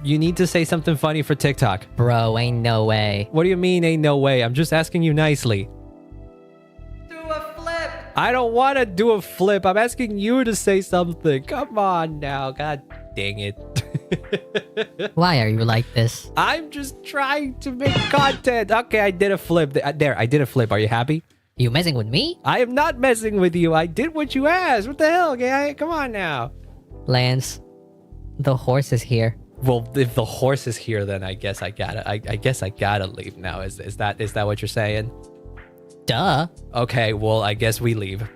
You need to say something funny for TikTok. Bro, ain't no way. What do you mean ain't no way? I'm just asking you nicely. Do a flip. I don't want to do a flip. I'm asking you to say something. Come on now. God dang it. Why are you like this? I'm just trying to make content. Okay, I did a flip. There, I did a flip. Are you happy? You messing with me? I am not messing with you. I did what you asked. What the hell, guy? Come on now. Lance, the horse is here. Well, if the horse is here, then I guess I gotta leave now. Is that what you're saying? Duh. Okay, well, I guess we leave.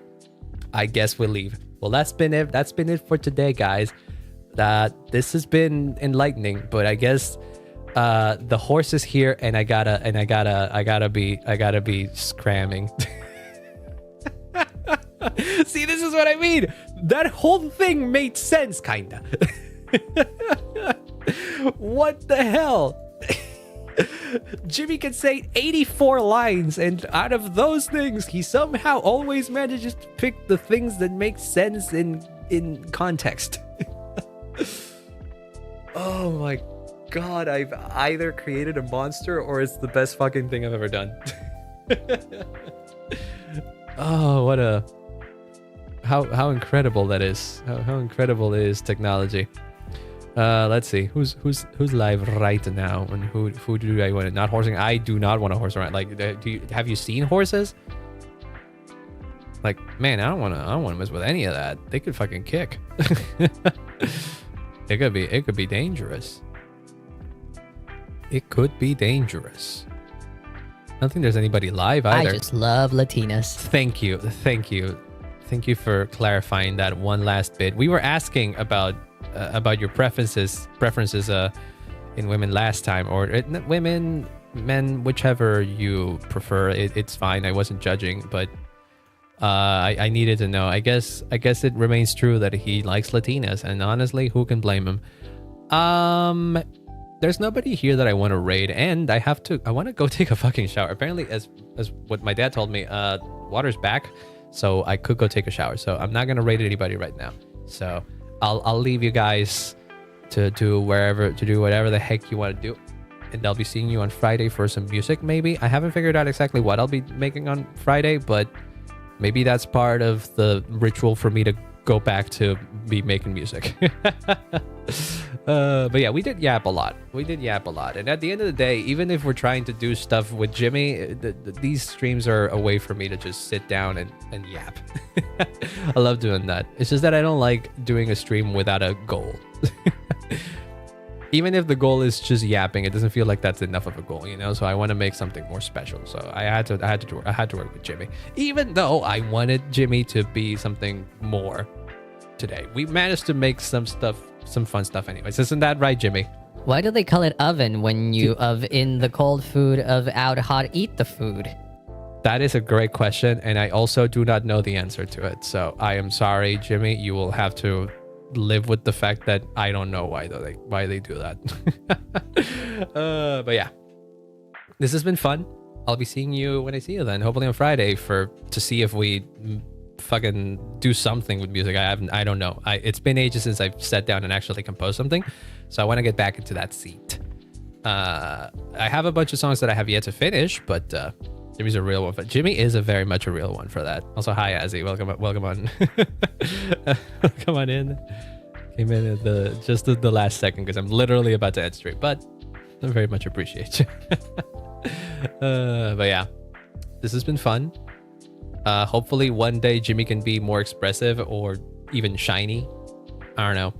Well, that's been it for today, guys. This has been enlightening, but I guess the horse is here, and I gotta be scramming. See, this is what I mean. That whole thing made sense, kinda. What the hell? Jimmy can say 84 lines, and out of those things, he somehow always manages to pick the things that make sense in context. Oh my god, I've either created a monster or it's the best fucking thing I've ever done. Oh, what a... How incredible that is. How incredible is technology. Let's see. Who's live right now? And who do I want to... Not horsing. I do not want to horse around. Like, have you seen horses? Like, man, I don't want to mess with any of that. They could fucking kick. It could be dangerous. It could be dangerous. I don't think there's anybody live either. I just love Latinas. Thank you for clarifying that one last bit. We were asking about your preferences in women last time, or women, men, whichever you prefer. It's fine. I wasn't judging, but I needed to know. I guess it remains true that he likes Latinas, and honestly, who can blame him? There's nobody here that I want to raid, and I want to go take a fucking shower. Apparently, as what my dad told me, water's back, so I could go take a shower. So I'm not gonna raid anybody right now. So I'll leave you guys to do whatever the heck you want to do, and I'll be seeing you on Friday for some music. Maybe I haven't figured out exactly what I'll be making on Friday, but maybe that's part of the ritual for me to go back to be making music. But yeah, we did yap a lot. And at the end of the day, even if we're trying to do stuff with Jimmy, these streams are a way for me to just sit down and yap. I love doing that. It's just that I don't like doing a stream without a goal. Even if the goal is just yapping, it doesn't feel like that's enough of a goal, you know? So I want to make something more special. So I had to work with Jimmy, even though I wanted Jimmy to be something more today. We managed to make some fun stuff anyways. Isn't that right, Jimmy? Why do they call it oven when you in the cold food of out hot eat the food? That is a great question, and I also do not know the answer to it. So I am sorry, Jimmy. You will have to live with the fact that I don't know why they do that. But yeah, this has been fun. I'll be seeing you when I see you then, hopefully on Friday, to see if we fucking do something with music. I don't know. It's been ages since I've sat down and actually composed something, so I want to get back into that seat. I have a bunch of songs that I have yet to finish, but Jimmy's a real one. Jimmy is very much a real one for that. Also, hi Azzy, welcome on, welcome on in. Came in at the last second because I'm literally about to end stream, but I very much appreciate you. But yeah, this has been fun. Hopefully one day Jimmy can be more expressive or even shiny. I don't know.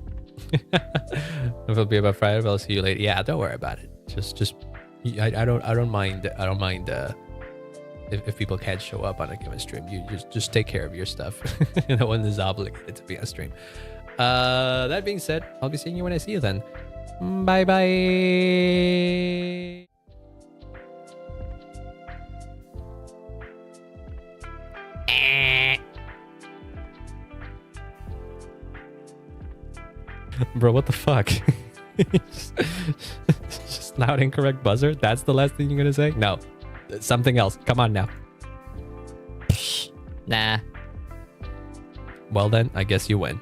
If it'll be about Friday, but I'll see you later. Yeah, don't worry about it. Just I don't mind if people can't show up on a given stream. You just take care of your stuff. No one is obligated to be on stream. That being said, I'll be seeing you when I see you then. Bye bye. Bro, what the fuck? Just loud incorrect buzzer? That's the last thing you're gonna say? No. Something else. Come on now. Nah. Well then, I guess you win.